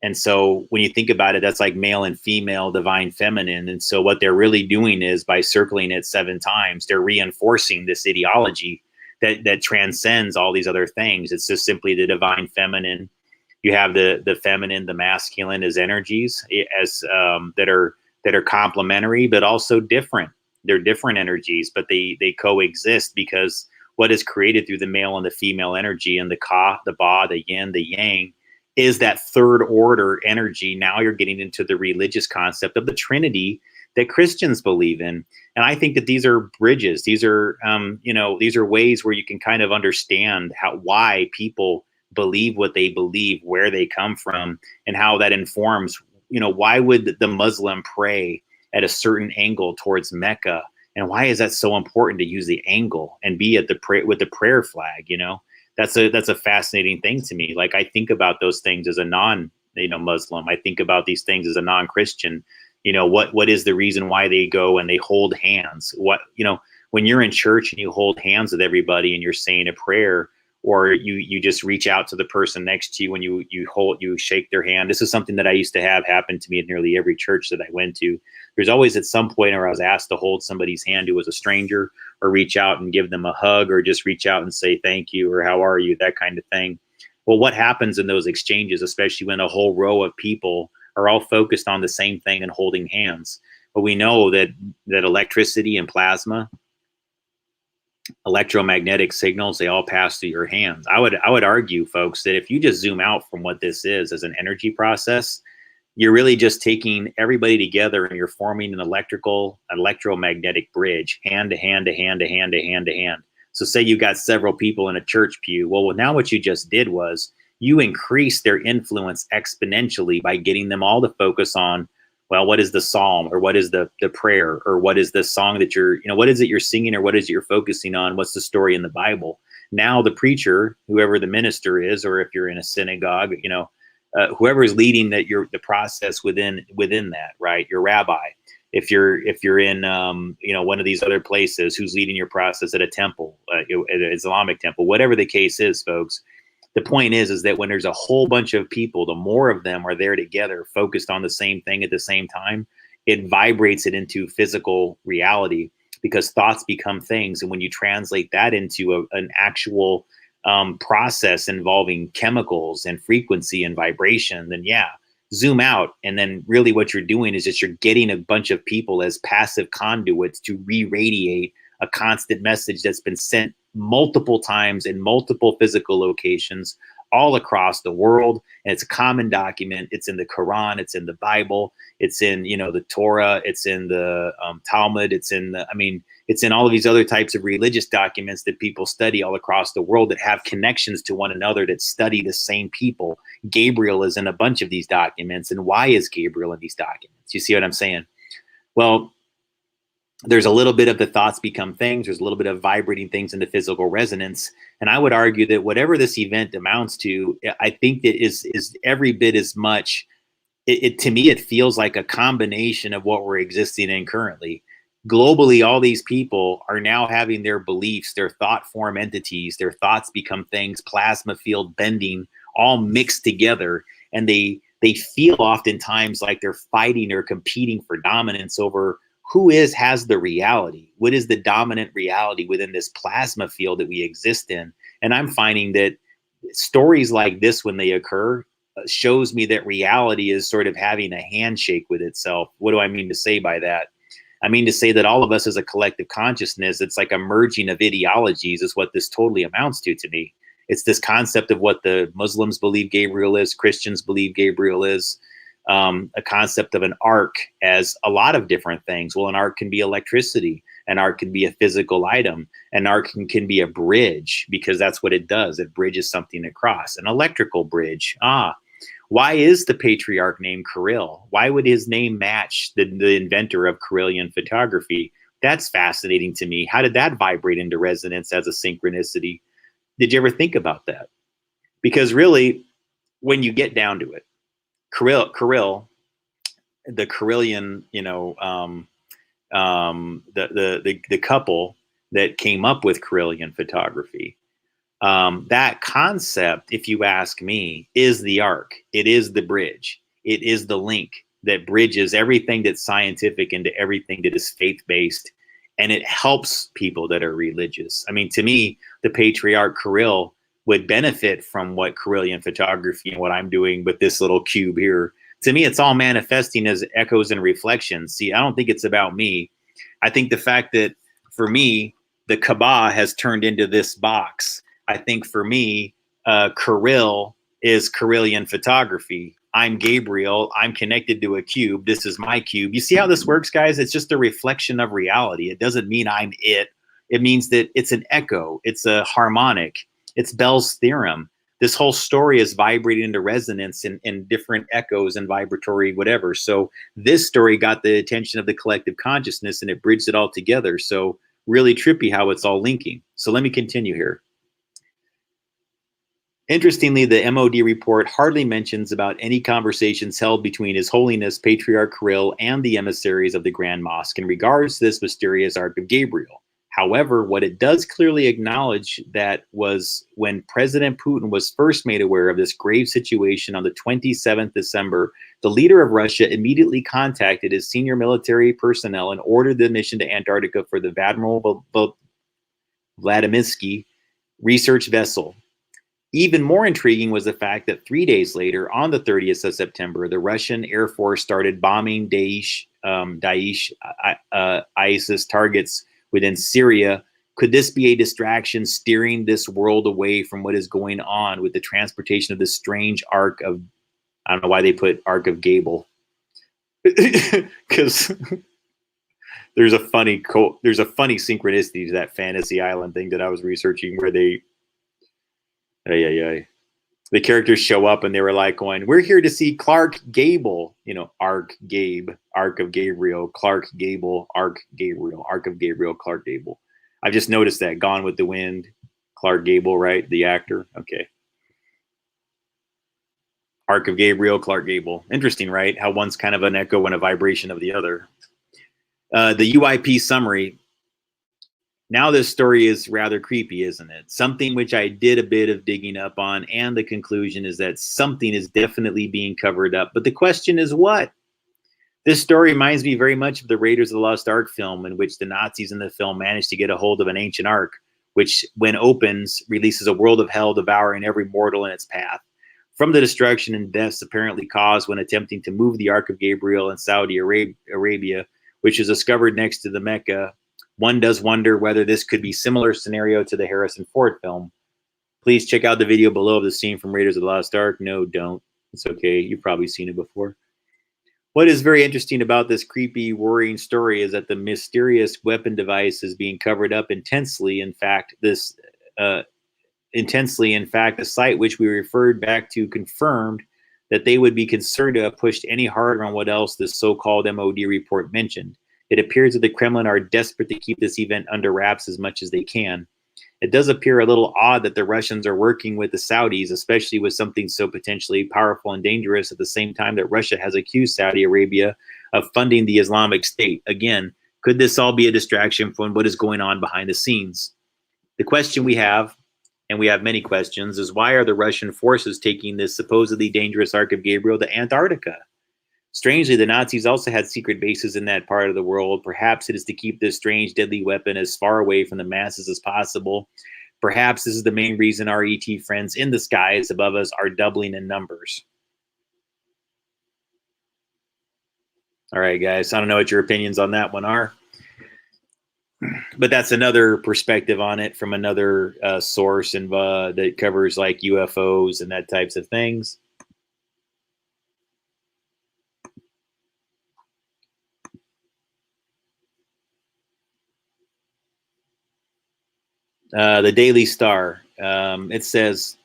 And so when you think about it, that's like male and female, divine feminine. And so what they're really doing is, by circling it 7 times, they're reinforcing this ideology that transcends all these other things. It's just simply the divine feminine. You have the feminine, the masculine as energies as that are complementary, but also different. They're different energies, but they coexist, because what is created through the male and the female energy, and the Ka, the Ba, the Yin, the Yang, is that third order energy. Now you're getting into the religious concept of the Trinity that Christians believe in. And I think that these are bridges. These are, these are ways where you can kind of understand why people believe what they believe, where they come from, and how that informs, why would the Muslim pray at a certain angle towards Mecca. And why is that so important to use the angle and be at the with the prayer flag? You know, that's a fascinating thing to me. Like, I think about those things as a Muslim. I think about these things as a non-Christian. You know, what is the reason why they go and they hold hands? What, you know, when you're in church and you hold hands with everybody and you're saying a prayer, or you just reach out to the person next to you when you shake their hand. This is something that I used to have happen to me in nearly every church that I went to. There's always at some point where I was asked to hold somebody's hand who was a stranger, or reach out and give them a hug, or just reach out and say thank you or how are you, that kind of thing. Well, what happens in those exchanges, especially when a whole row of people are all focused on the same thing and holding hands? But we know that electricity and plasma, electromagnetic signals, they all pass through your hands. I would argue, folks, that if you just zoom out from what this is as an energy process, you're really just taking everybody together and you're forming an electromagnetic bridge, hand to hand to hand to hand to hand to hand. So say you got several people in a church pew. Well, now what you just did was you increased their influence exponentially by getting them all to focus on, well, what is the psalm, or what is the prayer, or what is the song that what is it you're singing, or what is it you're focusing on? What's the story in the Bible? Now the preacher, whoever the minister is, or if you're in a synagogue, whoever is leading the process within that, right? Your rabbi. If you're in one of these other places, who's leading your process at a temple, an Islamic temple, whatever the case is, folks. The point is that when there's a whole bunch of people, the more of them are there together, focused on the same thing at the same time, it vibrates it into physical reality, because thoughts become things. And when you translate that into an actual process involving chemicals and frequency and vibration, then zoom out. And then really what you're doing is just you're getting a bunch of people as passive conduits to re-radiate a constant message that's been sent multiple times in multiple physical locations all across the world. And it's a common document. It's in the Quran, it's in the Bible, it's in the Torah, it's in the Talmud, it's in all of these other types of religious documents that people study all across the world, that have connections to one another, that study the same people. Gabriel is in a bunch of these documents. And why is Gabriel in these documents? You see what I'm saying? Well, there's a little bit of the thoughts become things. There's a little bit of vibrating things into physical resonance. And I would argue that whatever this event amounts to, I think that is every bit as much, to me, it feels like a combination of what we're existing in currently. Globally, all these people are now having their beliefs, their thought form entities, their thoughts become things, plasma field bending, all mixed together. And they feel oftentimes like they're fighting or competing for dominance over who has the reality. What is the dominant reality within this plasma field that we exist in? And I'm finding that stories like this, when they occur, shows me that reality is sort of having a handshake with itself. What do I mean to say by that? I mean to say that all of us as a collective consciousness, it's like a merging of ideologies is what this totally amounts to me. It's this concept of what the Muslims believe Gabriel is, Christians believe Gabriel is, a concept of an ark as a lot of different things. Well, an ark can be electricity. An ark can be a physical item. An ark can be a bridge, because that's what it does. It bridges something across. An electrical bridge. Why is the patriarch named Kirill? Why would his name match the inventor of Kirillian photography? That's fascinating to me. How did that vibrate into resonance as a synchronicity? Did you ever think about that? Because really, when you get down to it, Kirill, the Kirillian, the couple that came up with Kirillian photography, that concept, if you ask me, is the ark. It is the bridge. It is the link that bridges everything that's scientific into everything that is faith-based, and it helps people that are religious. I mean, to me, the Patriarch Kirill would benefit from what Kirillian photography and what I'm doing with this little cube here. To me, it's all manifesting as echoes and reflections. See, I don't think it's about me. I think the fact that, for me, the Kaaba has turned into this box. I think for me, Kirill is Kirillian photography. I'm Gabriel. I'm connected to a cube. This is my cube. You see how this works, guys? It's just a reflection of reality. It doesn't mean I'm it. It means that it's an echo. It's a harmonic. It's Bell's theorem. this whole story is vibrating into resonance in different echoes and vibratory whatever. So this story got the attention of the collective consciousness and it bridged it all together. So really trippy how it's all linking. So let me continue here. Interestingly, the MOD report hardly mentions about any conversations held between His Holiness Patriarch Kirill and the emissaries of the Grand Mosque in regards to this mysterious Ark of Gabriel. However, what it does clearly acknowledge that was when President Putin was first made aware of this grave situation on the 27th December, the leader of Russia immediately contacted his senior military personnel and ordered the mission to Antarctica for the Admiral Vladimirsky research vessel. Even more intriguing was the fact that 3 days later, on the 30th of September, the Russian Air Force started bombing ISIS targets within Syria. Could this be a distraction steering this world away from what is going on with the transportation of this strange Ark of, I don't know why they put Ark of Gabriel, because there's a funny synchronicity to that fantasy island thing that I was researching where they, the characters show up and they were like going, we're here to see Clark Gable, you know, Ark of Gabriel, Clark Gable, Ark Gabriel, Ark of Gabriel, Clark Gable. I've just noticed that. Gone with the Wind, Clark Gable, right? The actor. Okay. Ark of Gabriel, Clark Gable. Interesting, right? How one's kind of an echo and a vibration of the other. The UIP summary. Now this story is rather creepy, isn't it? Something which I did a bit of digging up on, and the conclusion is that something is definitely being covered up. But the question is what? This story reminds me very much of the Raiders of the Lost Ark film, in which the Nazis in the film managed to get a hold of an ancient ark, which, when opens, releases a world of hell devouring every mortal in its path. From the destruction and deaths apparently caused when attempting to move the Ark of Gabriel in Saudi Arabia, which is discovered next to the Mecca, one does wonder whether this could be a similar scenario to the Harrison Ford film. Please check out the video below of the scene from Raiders of the Lost Ark. No, don't. It's okay. You've probably seen it before. What is very interesting about this creepy, worrying story is that the mysterious weapon device is being covered up intensely. In fact, the site which we referred back to confirmed that they would be concerned to have pushed any harder on what else this so-called MOD report mentioned. It appears that the Kremlin are desperate to keep this event under wraps as much as they can. It does appear a little odd that the Russians are working with the Saudis, especially with something so potentially powerful and dangerous at the same time that Russia has accused Saudi Arabia of funding the Islamic State. Again, could this all be a distraction from what is going on behind the scenes? The question we have, and we have many questions, is why are the Russian forces taking this supposedly dangerous Ark of Gabriel to Antarctica? Strangely, the Nazis also had secret bases in that part of the world. Perhaps it is to keep this strange, deadly weapon as far away from the masses as possible. Perhaps this is the main reason our ET friends in the skies above us are doubling in numbers. All right, guys. I don't know what your opinions on that one are. But that's another perspective on it from another source that covers like UFOs and that types of things. The Daily Star. It says,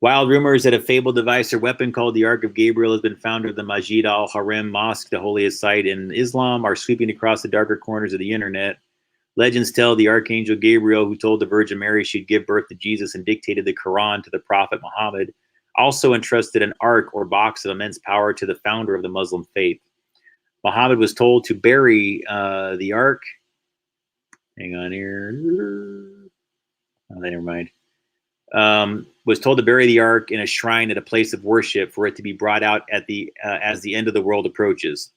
wild rumors that a fabled device or weapon called the Ark of Gabriel has been found at the Masjid al-Haram Mosque, the holiest site in Islam, are sweeping across the darker corners of the internet. Legends tell the Archangel Gabriel, who told the Virgin Mary she'd give birth to Jesus and dictated the Quran to the Prophet Muhammad, also entrusted an ark or box of immense power to the founder of the Muslim faith. Muhammad was told to bury the ark. Hang on here. Oh, never mind. Was told to bury the ark in a shrine at a place of worship for it to be brought out at as the end of the world approaches.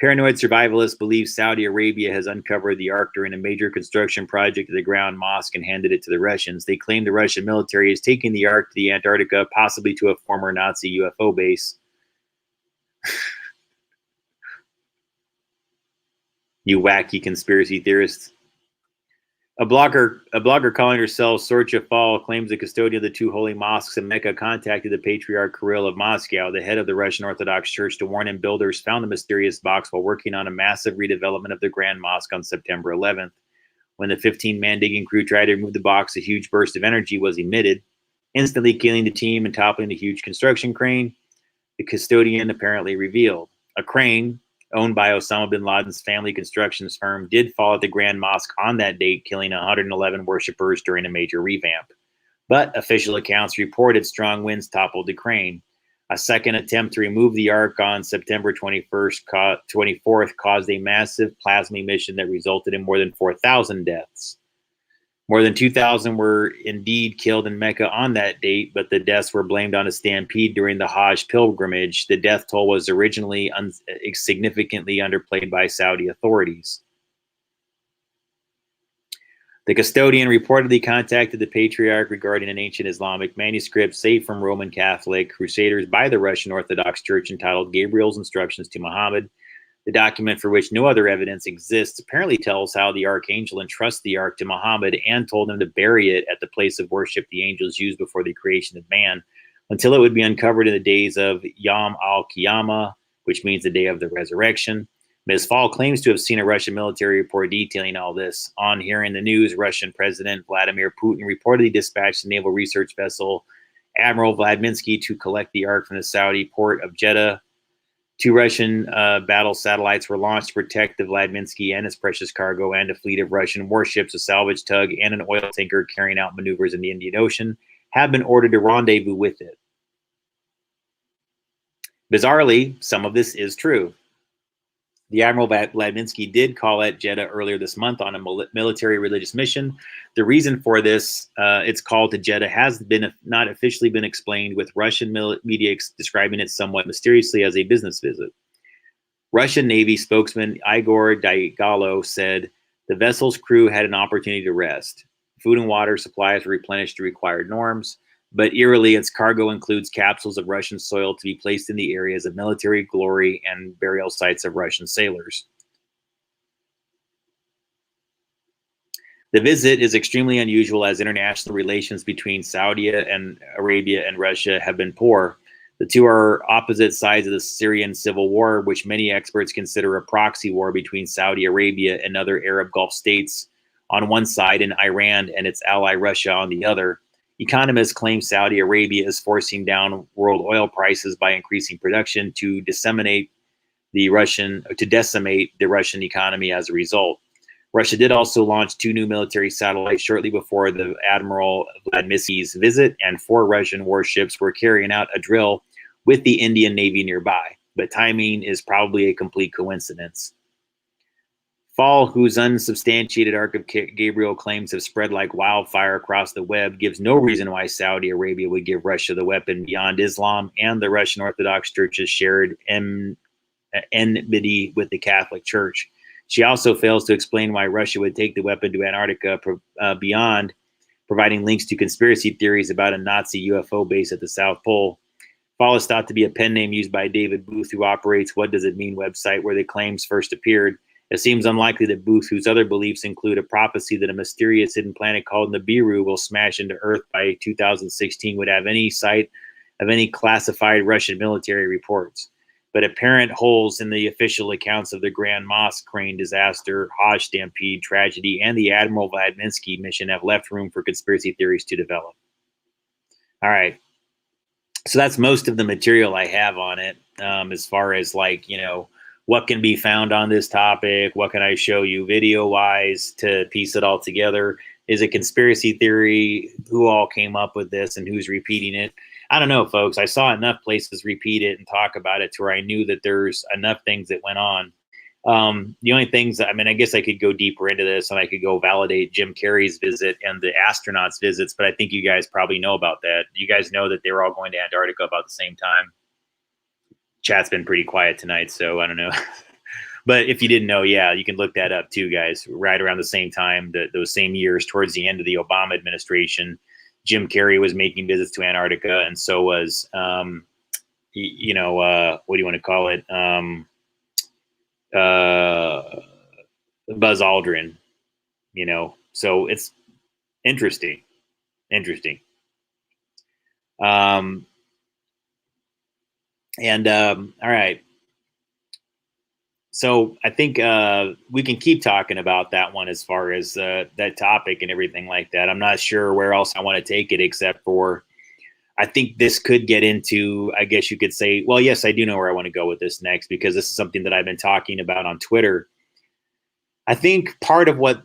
Paranoid survivalists believe Saudi Arabia has uncovered the ark during a major construction project at the ground mosque and handed it to the Russians. They claim the Russian military is taking the ark to the Antarctica, possibly to a former Nazi UFO base. You wacky conspiracy theorists. A blogger calling herself Sorcha Fall claims the custodian of the two holy mosques in Mecca contacted the Patriarch Kirill of Moscow, the head of the Russian Orthodox Church, to warn him builders found the mysterious box while working on a massive redevelopment of the Grand Mosque on September 11th. When the 15-man digging crew tried to remove the box, a huge burst of energy was emitted. instantly killing the team and toppling the huge construction crane. The custodian apparently revealed. A crane owned by Osama bin Laden's family constructions firm did fall at the Grand Mosque on that date, killing 111 worshippers during a major revamp. But official accounts reported strong winds toppled the crane. A second attempt to remove the Ark on September 24th caused a massive plasma emission that resulted in more than 4,000 deaths. More than 2,000 were indeed killed in Mecca on that date, but the deaths were blamed on a stampede during the Hajj pilgrimage. The death toll was originally significantly underplayed by Saudi authorities. The custodian reportedly contacted the Patriarch regarding an ancient Islamic manuscript saved from Roman Catholic crusaders by the Russian Orthodox Church entitled Gabriel's Instructions to Muhammad. The document, for which no other evidence exists, apparently tells how the archangel entrusts the Ark to Muhammad and told him to bury it at the place of worship the angels used before the creation of man, until it would be uncovered in the days of Yom al-Qiyamah, which means the day of the resurrection. Ms. Fall claims to have seen a Russian military report detailing all this. On hearing the news, Russian President Vladimir Putin reportedly dispatched the naval research vessel Admiral Vladimirsky to collect the Ark from the Saudi port of Jeddah. 2 Russian battle satellites were launched to protect the Vladimirsky and its precious cargo, and a fleet of Russian warships, a salvage tug, and an oil tanker carrying out maneuvers in the Indian Ocean have been ordered to rendezvous with it. Bizarrely, some of this is true. The Admiral Vladimirsky did call at Jeddah earlier this month on a military religious mission. The reason for this, its call to Jeddah, has not officially been explained, with Russian media describing it somewhat mysteriously as a business visit. Russian Navy spokesman Igor Daigalo said the vessel's crew had an opportunity to rest. Food and water supplies were replenished to required norms, but eerily, its cargo includes capsules of Russian soil to be placed in the areas of military glory and burial sites of Russian sailors. The visit is extremely unusual, as international relations between Saudi Arabia and Russia have been poor. The two are opposite sides of the Syrian civil war, which many experts consider a proxy war between Saudi Arabia and other Arab Gulf states on one side and Iran and its ally Russia on the other. Economists claim Saudi Arabia is forcing down world oil prices by increasing production to decimate the Russian economy as a result. Russia did also launch 2 new military satellites shortly before the Admiral Vladimirsky's visit, and 4 Russian warships were carrying out a drill with the Indian Navy nearby. But timing is probably a complete coincidence. Fall, whose unsubstantiated Ark of Gabriel claims have spread like wildfire across the web, gives no reason why Saudi Arabia would give Russia the weapon beyond Islam and the Russian Orthodox Church's shared enmity with the Catholic Church. She also fails to explain why Russia would take the weapon to Antarctica beyond providing links to conspiracy theories about a Nazi UFO base at the South Pole. Fall is thought to be a pen name used by David Booth, who operates What Does It Mean website, where the claims first appeared. It seems unlikely that Booth, whose other beliefs include a prophecy that a mysterious hidden planet called Nibiru will smash into Earth by 2016, would have any sight of any classified Russian military reports. But apparent holes in the official accounts of the Grand Mosque crane disaster, Hajj stampede tragedy, and the Admiral Vladimirsky mission have left room for conspiracy theories to develop. All right. So that's most of the material I have on it, as far as, like, you know, what can be found on this topic, what can I show you video-wise to piece it all together. Is it conspiracy theory? Who all came up with this and who's repeating it? I don't know, folks. I saw enough places repeat it and talk about it to where I knew that there's enough things that went on. The only things, I mean, I guess I could go deeper into this and I could go validate Jim Carrey's visit and the astronauts' visits, but I think you guys probably know about that. You guys know that they were all going to Antarctica about the same time. Chat's been pretty quiet tonight, so I don't know. But if you didn't know, yeah, you can look that up too, guys. Right around the same time, those same years, towards the end of the Obama administration, Jim Carrey was making visits to Antarctica, and so was, what do you want to call it? Buzz Aldrin, you know. So it's interesting. All right. So I think we can keep talking about that one as far as that topic and everything like that. I'm not sure where else I want to take it, except for I think this could get into, I guess you could say, well, yes, I do know where I want to go with this next, because this is something that I've been talking about on Twitter. I think part of what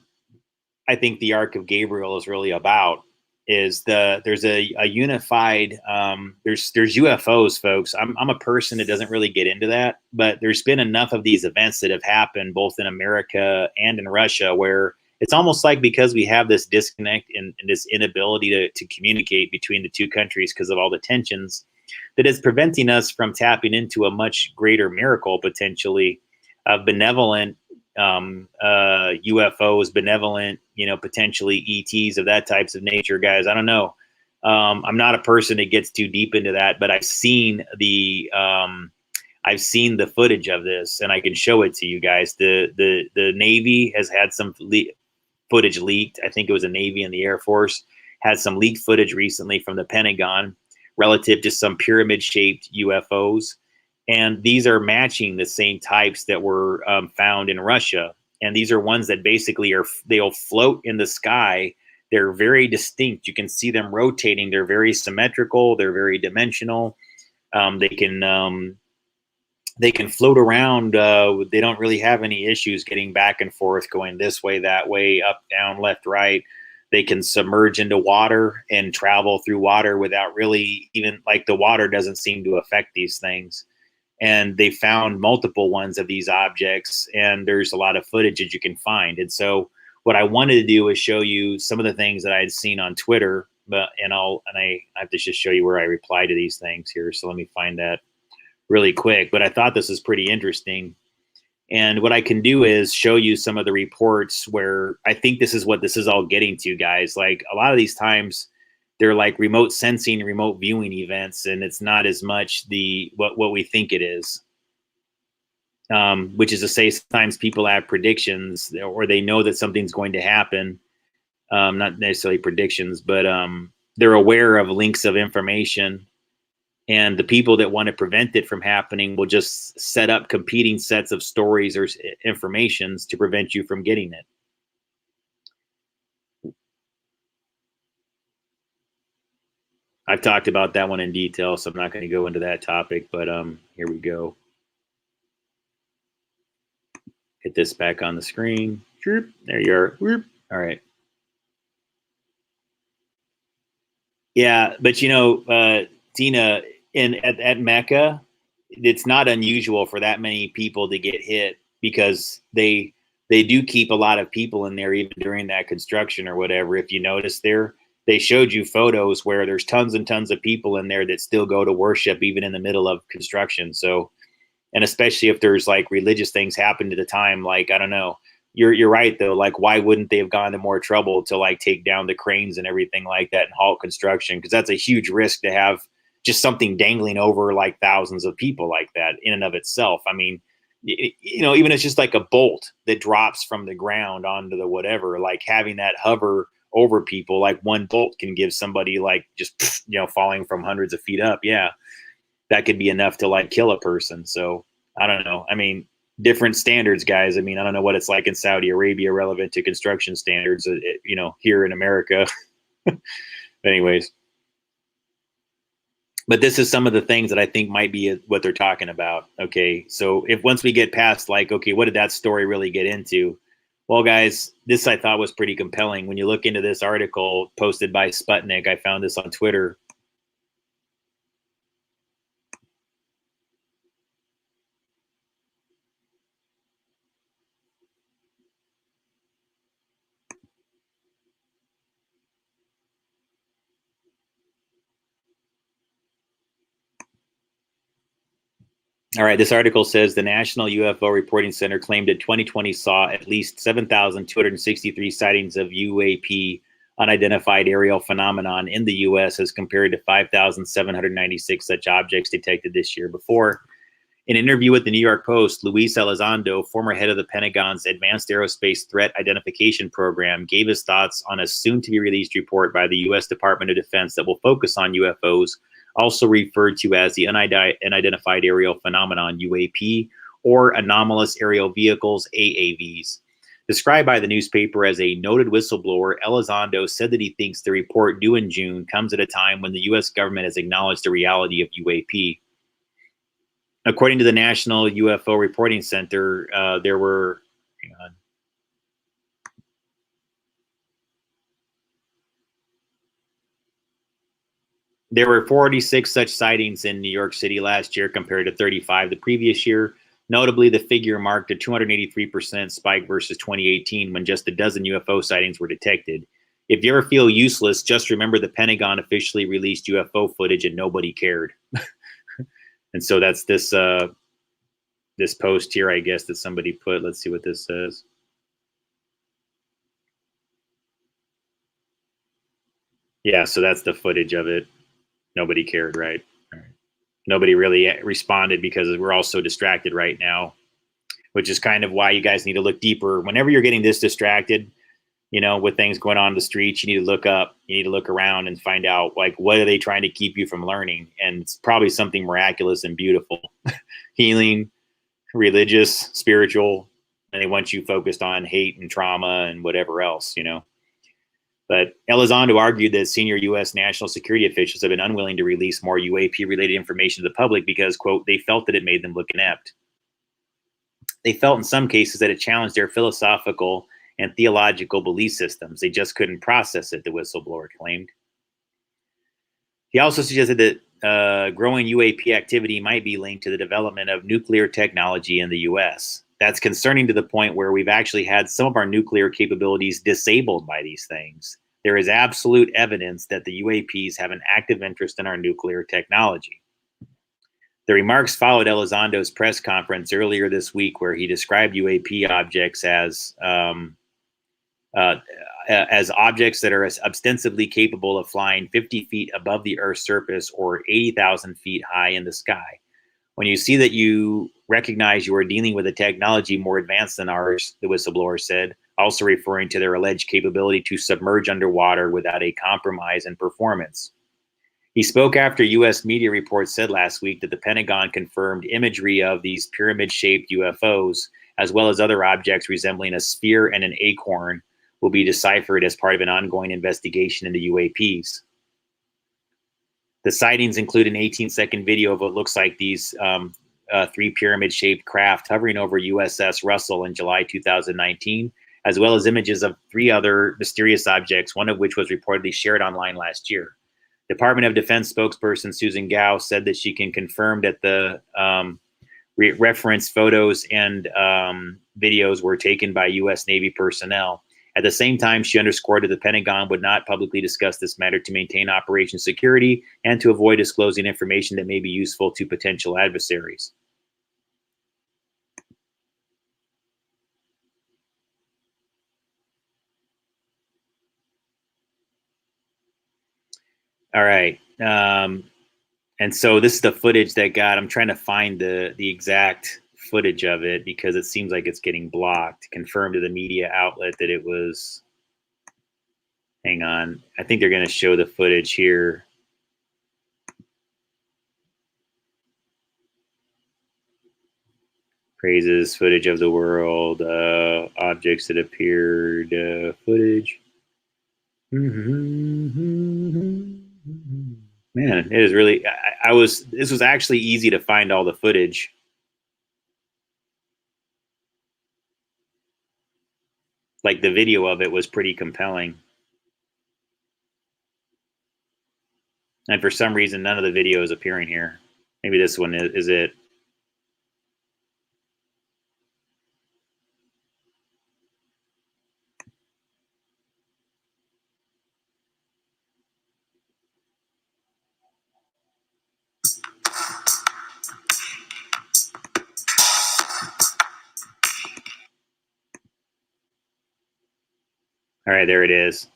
I think the Ark of Gabriel is really about is there's a unified, there's UFOs, folks. I'm a person that doesn't really get into that, but there's been enough of these events that have happened both in America and in Russia where it's almost like, because we have this disconnect and this inability to communicate between the two countries because of all the tensions, that is preventing us from tapping into a much greater miracle potentially of benevolent UFOs, benevolent, potentially ETs of that types of nature, guys. I don't know. I'm not a person that gets too deep into that, but I've seen the footage of this, and I can show it to you guys. The Navy has had some footage leaked. I think it was the Navy and the Air Force had some leaked footage recently from the Pentagon relative to some pyramid-shaped UFOs. And these are matching the same types that were found in Russia. And these are ones that basically they'll float in the sky. They're very distinct. You can see them rotating. They're very symmetrical. They're very dimensional. They can float around. They don't really have any issues getting back and forth, going this way, that way, up, down, left, right. They can submerge into water and travel through water without really even, like, the water doesn't seem to affect these things. And they found multiple ones of these objects, and there's a lot of footage that you can find. And so what I wanted to do is show you some of the things that I had seen on Twitter, and I have to just show you where I reply to these things here. So let me find that really quick. But I thought this was pretty interesting. And what I can do is show you some of the reports where I think this is what this is all getting to, guys. Like, a lot of these times, they're like remote sensing, remote viewing events, and it's not as much what we think it is. Which is to say, sometimes people have predictions, or they know that something's going to happen. Not necessarily predictions, but they're aware of links of information, and the people that want to prevent it from happening will just set up competing sets of stories or informations to prevent you from getting it. I've talked about that one in detail, so I'm not going to go into that topic, but here we go. Get this back on the screen. There you are. All right. Yeah, but Tina, at Mecca, it's not unusual for that many people to get hit, because they do keep a lot of people in there even during that construction or whatever. If you notice there, they showed you photos where there's tons and tons of people in there that still go to worship even in the middle of construction. So, and especially if there's like religious things happen at the time, like, I don't know, you're right though. Like, why wouldn't they have gone to more trouble to like take down the cranes and everything like that and halt construction? Because that's a huge risk to have just something dangling over like thousands of people like that in and of itself. I mean, even it's just like a bolt that drops from the ground onto the whatever, like having that hover over people, like one bolt can give somebody like just, falling from hundreds of feet up. Yeah. That could be enough to like kill a person. So I don't know. I mean, different standards, guys. I mean, I don't know what it's like in Saudi Arabia relevant to construction standards, here in America. Anyways. But this is some of the things that I think might be what they're talking about. Okay. So once we get past like, okay, what did that story really get into? Well, guys, this I thought was pretty compelling. When you look into this article posted by Sputnik, I found this on Twitter. All right, this article says the National UFO Reporting Center claimed that 2020 saw at least 7,263 sightings of UAP, unidentified aerial phenomenon, in the U.S. as compared to 5,796 such objects detected this year before. In an interview with the New York Post, Luis Elizondo, former head of the Pentagon's Advanced Aerospace Threat Identification Program, gave his thoughts on a soon-to-be-released report by the U.S. Department of Defense that will focus on UFOs, also referred to as the Unidentified Aerial Phenomenon, UAP, or Anomalous Aerial Vehicles, AAVs. Described by the newspaper as a noted whistleblower, Elizondo said that he thinks the report due in June comes at a time when the U.S. government has acknowledged the reality of UAP. According to the National UFO Reporting Center, there were, hang on, there were 46 such sightings in New York City last year compared to 35 the previous year. Notably, the figure marked a 283% spike versus 2018 when just a dozen UFO sightings were detected. If you ever feel useless, just remember the Pentagon officially released UFO footage and nobody cared. And so that's this this post here, I guess, that somebody put. Let's see what this says. Yeah, so that's the footage of it. Nobody cared, right? All right. Nobody really responded because we're all so distracted right now, which is kind of why you guys need to look deeper. Whenever you're getting this distracted, you know, with things going on in the streets, you need to look up, you need to look around and find out, like, what are they trying to keep you from learning? And it's probably something miraculous and beautiful, healing, religious, spiritual, and they want you focused on hate and trauma and whatever else, you know. But Elizondo argued that senior U.S. national security officials have been unwilling to release more UAP-related information to the public because, quote, they felt that it made them look inept. They felt in some cases that it challenged their philosophical and theological belief systems. They just couldn't process it, the whistleblower claimed. He also suggested that growing UAP activity might be linked to the development of nuclear technology in the U.S. That's concerning to the point where we've actually had some of our nuclear capabilities disabled by these things. There is absolute evidence that the UAPs have an active interest in our nuclear technology. The remarks followed Elizondo's press conference earlier this week, where he described UAP objects as objects that are ostensibly capable of flying 50 feet above the Earth's surface or 80,000 feet high in the sky. When you see that, you recognize you are dealing with a technology more advanced than ours, the whistleblower said, also referring to their alleged capability to submerge underwater without a compromise in performance. He spoke after U.S. media reports said last week that the Pentagon confirmed imagery of these pyramid-shaped UFOs, as well as other objects resembling a sphere and an acorn, will be deciphered as part of an ongoing investigation into UAPs. The sightings include an 18-second video of what looks like these three pyramid-shaped craft hovering over USS Russell in July 2019, as well as images of three other mysterious objects, one of which was reportedly shared online last year. Department of Defense spokesperson Susan Gao said that she can confirm that the referenced photos and videos were taken by U.S. Navy personnel. At the same time, she underscored that the Pentagon would not publicly discuss this matter to maintain operation security and to avoid disclosing information that may be useful to potential adversaries. All right. And so this is the footage that got, I'm trying to find the exact footage of it because it seems like it's getting blocked. Confirmed to the media outlet that it was, hang on, I think they're going to show the footage here. Praises, footage of the world, objects that appeared, footage. Man, it is really, this was actually easy to find all the footage. Like the video of it was pretty compelling. And for some reason, none of the video is appearing here. Maybe this one is it. All right, there it is.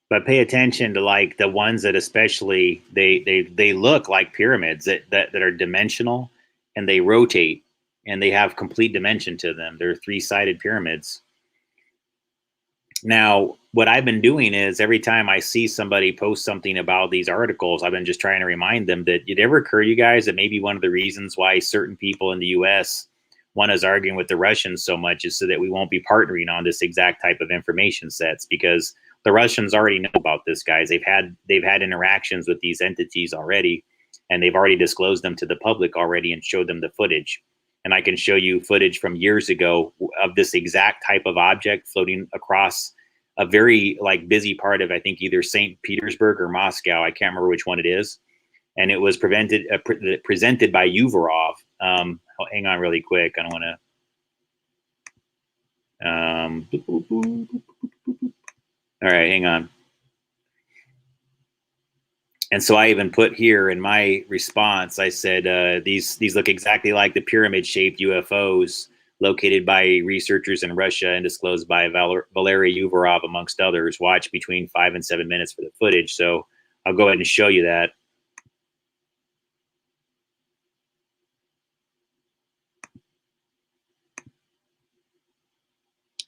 But pay attention to like the ones that especially they look like pyramids that are dimensional and they rotate and they have complete dimension to them. They're 3-sided pyramids. Now, what I've been doing is every time I see somebody post something about these articles, I've been just trying to remind them that it ever occur to you guys that maybe one of the reasons why certain people in the US want us arguing with the Russians so much is so that we won't be partnering on this exact type of information sets, because the Russians already know about this, guys. They've had interactions with these entities already, and they've already disclosed them to the public already and showed them the footage. And I can show you footage from years ago of this exact type of object floating across a very like busy part of, I think, either St. Petersburg or Moscow. I can't remember which one it is. And it was presented by Uvarov. Hang on really quick. I don't want to. All right, hang on. And so I even put here in my response, I said, these look exactly like the pyramid-shaped UFOs located by researchers in Russia and disclosed by Valery Uvarov, amongst others. Watch between 5 and 7 minutes for the footage. So I'll go ahead and show you that.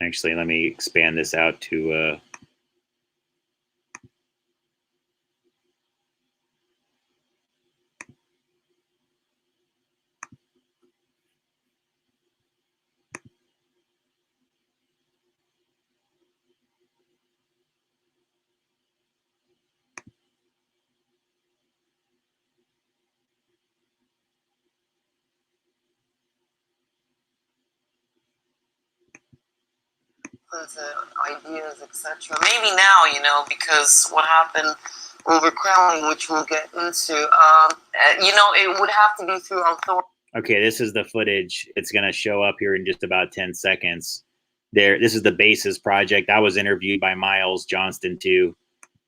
Actually, let me expand this out to... the ideas, etc. Maybe now, because what happened over Kremlin, which we'll get into, it would have to be through authority. Okay, this is the footage. It's going to show up here in just about 10 seconds. This is the Bases project. I was interviewed by Miles Johnston too.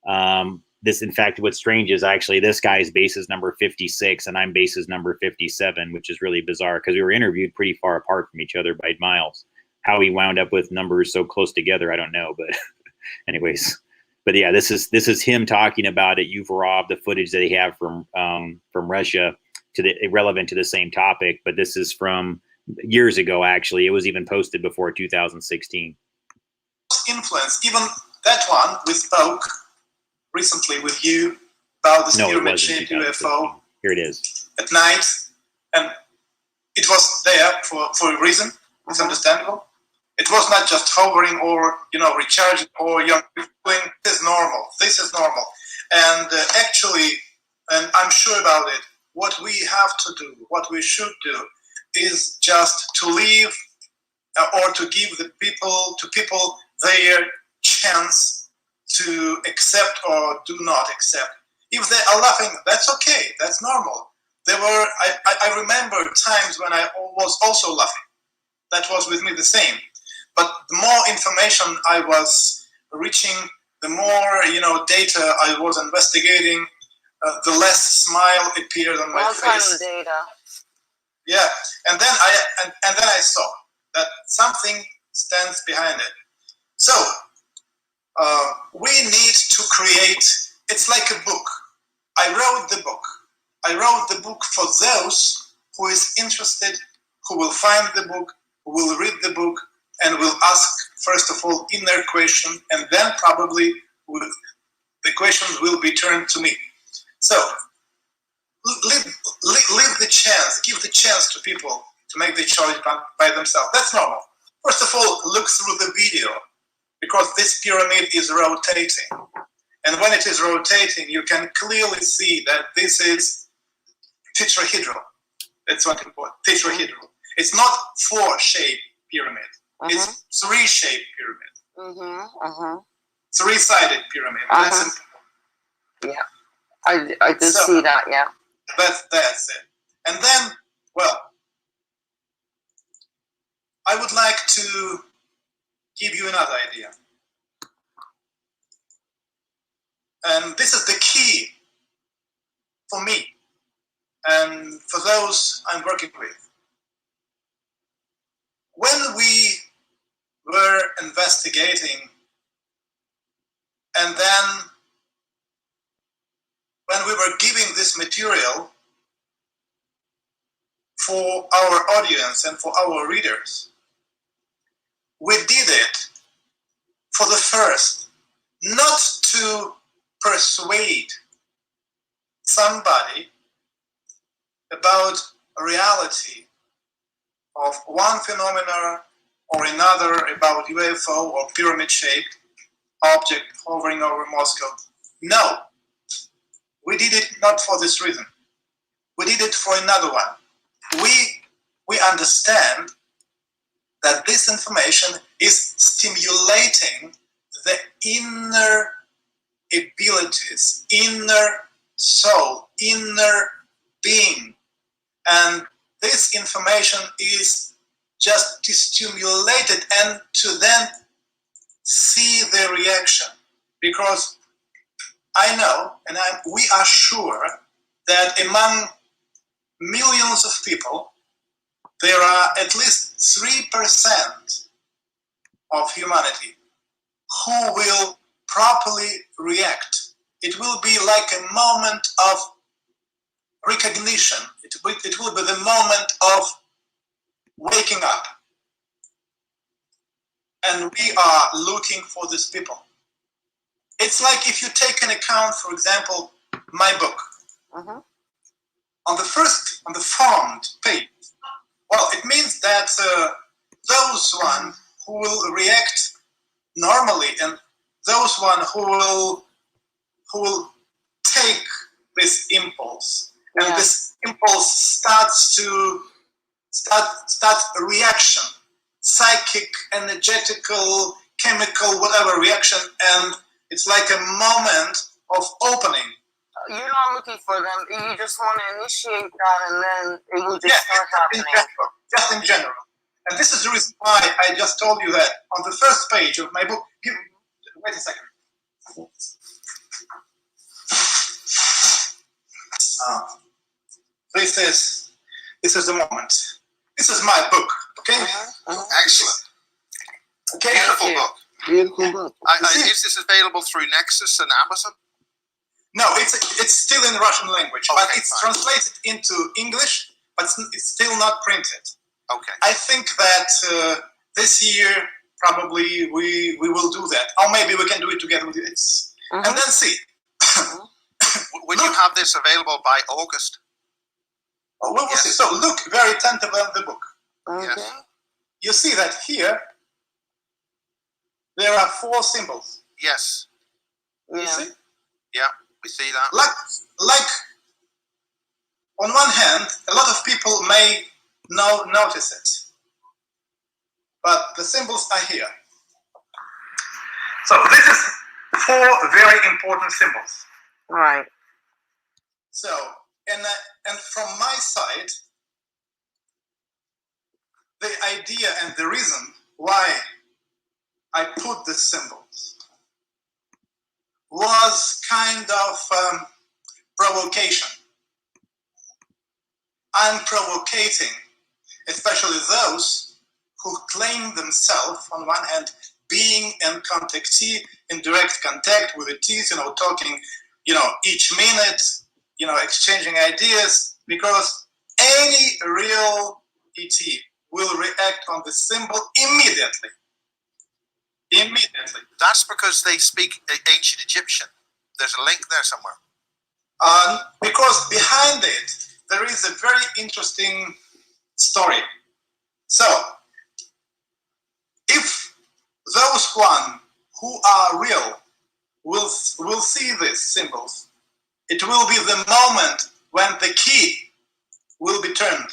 In fact, what's strange is actually this guy's bases number 56 and I'm bases number 57, which is really bizarre because we were interviewed pretty far apart from each other by Miles. How he wound up with numbers so close together, I don't know. But anyways, but yeah, this is him talking about it. Uvarov, the footage that they have from Russia, relevant to the same topic. But this is from years ago. Actually, it was even posted before 2016. Influence, even that one we spoke recently with you about this pyramid-shaped UFO. Here it is. At night, and it was there for a reason. It's understandable. It was not just hovering or recharging or doing. This is normal. This is normal, and actually, and I'm sure about it. What we have to do, what we should do, is just to leave or to give people their chance to accept or do not accept. If they are laughing, that's okay. That's normal. I remember times when I was also laughing. That was with me the same. But the more information I was reaching, the more data I was investigating, the less smile appeared on my face. Data. Yeah, and then I saw that something stands behind it. So we need to create. It's like a book. I wrote the book. I wrote the book for those who is interested, who will find the book, who will read the book, and will ask first of all inner question, and then probably the questions will be turned to me. So leave the chance, give the chance to people to make the choice by themselves. That's normal. First of all, look through the video, because this pyramid is rotating. And when it is rotating, you can clearly see that this is tetrahedral. That's what important. Tetrahedral. It's not 4-shaped pyramid. It's 3-shaped pyramid. 3-sided pyramid. That's important. Yeah, I did see that. Yeah. That's it. And then, well, I would like to give you another idea. And this is the key for me and for those I'm working with. When we were investigating And then when we were giving this material for our audience and for our readers, we did it for the first, not to persuade somebody about a reality of one phenomena or another, about UFO or pyramid-shaped object hovering over Moscow. No, we did it not for this reason. We did it for another one. We understand that this information is stimulating the inner abilities, inner soul, inner being. And this information is just to stimulate it and to then see the reaction. Because I know, and we are sure, that among millions of people, there are at least 3% of humanity who will properly react. It will be like a moment of recognition. It will be the moment of waking up. And we are looking for these people. It's like if you take an account, for example, my book. On the front page, well, it means that those one who will react normally and those one who will take this impulse, and this impulse starts a reaction, psychic, energetical, chemical, whatever reaction, and it's like a moment of opening. You're not looking for them. You just want to initiate that, and then it will just start happening. Just in general. And this is the reason why I just told you that on the first page of my book. Wait a second. This is the moment. This is my book. Okay. Excellent. Okay. Beautiful book. Beautiful book. Is this available through Nexus and Amazon? No, it's still in Russian language, Okay, but it's fine. translated into English, but it's still not printed. Okay. I think that this year probably we will do that, or maybe we can do it together with you. And then see. Will you have this available by August? We will Yes. see. So look very attentively at the book. Yes. You see that here there are 4 symbols. Yes. You see? Yeah, we see that. Like on one hand, a lot of people may notice it, but the symbols are here. So this is 4 very important symbols. Right. So, and from my side, the idea and the reason why I put the symbols was kind of provocation. I'm provocating, especially those who claim themselves, on one hand, being in contactee, in direct contact with the teeth, talking, each minute, exchanging ideas, because any real ET will react on the symbol immediately. Immediately. That's because they speak ancient Egyptian. There's a link there somewhere. Because behind it, there is a very interesting story. So, if those one who are real will see these symbols, it will be the moment when the key will be turned,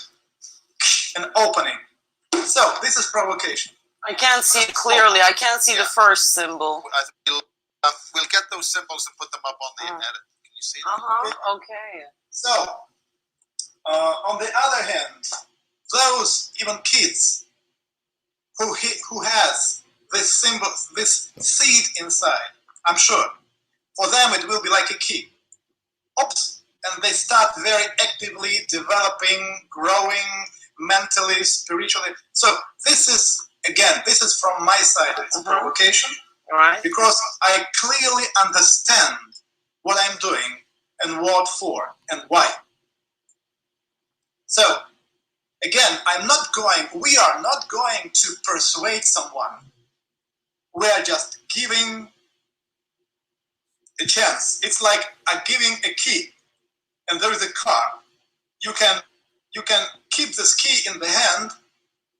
an opening. So, this is provocation. I can't see it clearly. I can't see the first symbol. We'll get those symbols and put them up on the internet. Can you see them? Okay. So, on the other hand, those even kids who has this symbol, this seed inside, I'm sure, for them it will be like a key. Oops, and they start very actively developing, growing mentally, spiritually. So this is, again, this is from my side, it's a provocation. Right. because I clearly understand what I'm doing and what for and why. So again, we are not going to persuade someone. We are just giving a chance. It's like giving a key, and there is a car. You can keep this key in the hand,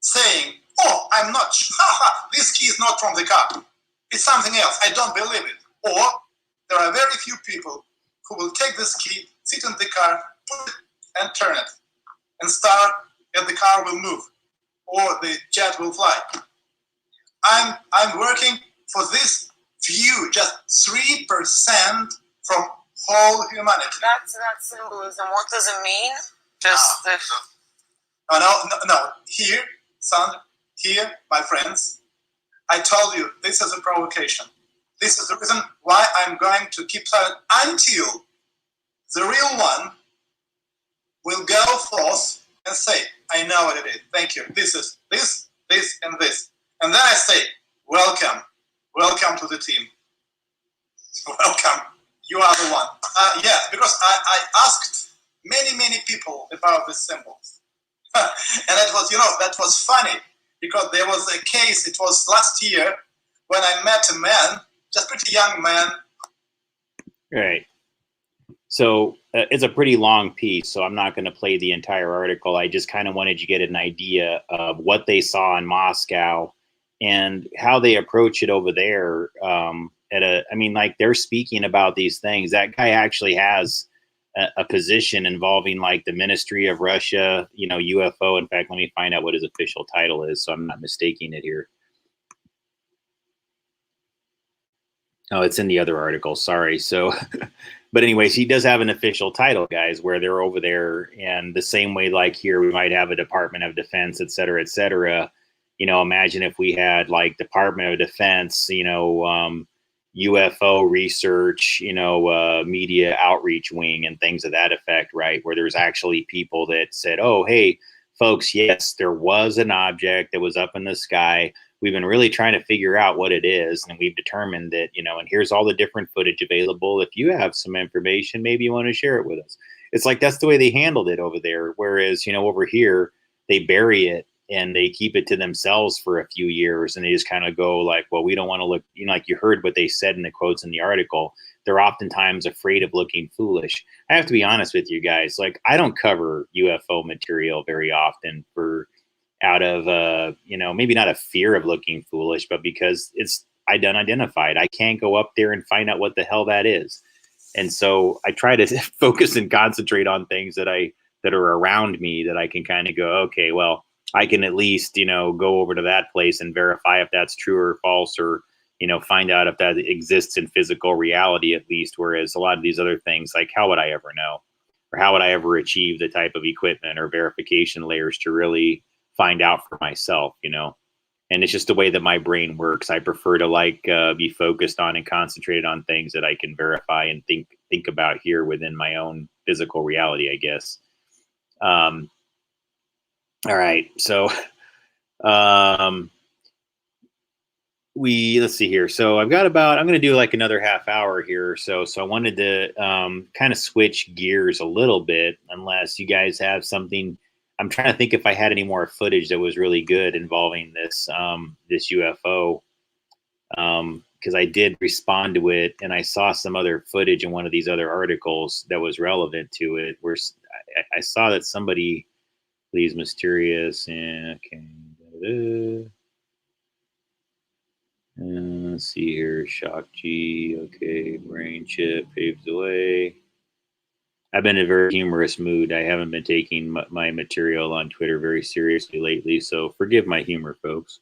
saying, "Oh, I'm not. This key is not from the car. It's something else. I don't believe it." Or there are very few people who will take this key, sit in the car, put it, and turn it, and start, and the car will move, or the jet will fly. I'm working for this few, just 3% from whole humanity. That's that symbolism. What does it mean? Just No. Here, son, here, my friends, I told you this is a provocation. This is the reason why I'm going to keep silent until the real one will go forth and say, "I know what it is. Thank you. This is this, and this." And then I say, welcome to the team. Welcome. You are the one. Yeah, because I asked many people about the symbols. And that was funny, because there was a case, it was last year, when I met a man, just pretty young man. Right. So it's a pretty long piece, so I'm not going to play the entire article. I just kind of wanted you to get an idea of what they saw in Moscow and how they approach it over there. They're speaking about these things. That guy actually has a position involving like the Ministry of Russia, UFO. In fact, let me find out what his official title is, so I'm not mistaking it here. Oh, it's in the other article. Sorry. So, but anyways, he does have an official title, guys, where they're over there. And the same way, like here, we might have a Department of Defense, et cetera, et cetera. Imagine if we had like Department of Defense, UFO research, media outreach wing and things of that effect, right? Where there's actually people that said, "Oh, hey, folks, yes, there was an object that was up in the sky. We've been really trying to figure out what it is, and we've determined that, and here's all the different footage available. If you have some information, maybe you want to share it with us." It's like that's the way they handled it over there. Whereas, over here, they bury it and they keep it to themselves for a few years, and they just kind of go like, "Well, we don't want to look," like you heard what they said in the quotes in the article. They're oftentimes afraid of looking foolish. I have to be honest with you guys. Like, I don't cover UFO material very often out of maybe not a fear of looking foolish, but because it's unidentified. I can't go up there and find out what the hell that is. And so I try to focus and concentrate on things that are around me, that I can kind of go, okay, well, I can at least, go over to that place and verify if that's true or false, or, find out if that exists in physical reality at least. Whereas a lot of these other things, like, how would I ever know? Or how would I ever achieve the type of equipment or verification layers to really find out for myself, And it's just the way that my brain works. I prefer to be focused on and concentrated on things that I can verify and think about here within my own physical reality, I guess. All right. So let's see here. So I'm going to do like another half hour here or so. So I wanted to kind of switch gears a little bit, unless you guys have something. I'm trying to think if I had any more footage that was really good involving this UFO, because I did respond to it, and I saw some other footage in one of these other articles that was relevant to it, where I saw that somebody, please, mysterious, and okay, let's see here, Shock G, okay, brain chip paves the way. I've been in a very humorous mood. I haven't been taking my material on Twitter very seriously lately, so forgive my humor, folks.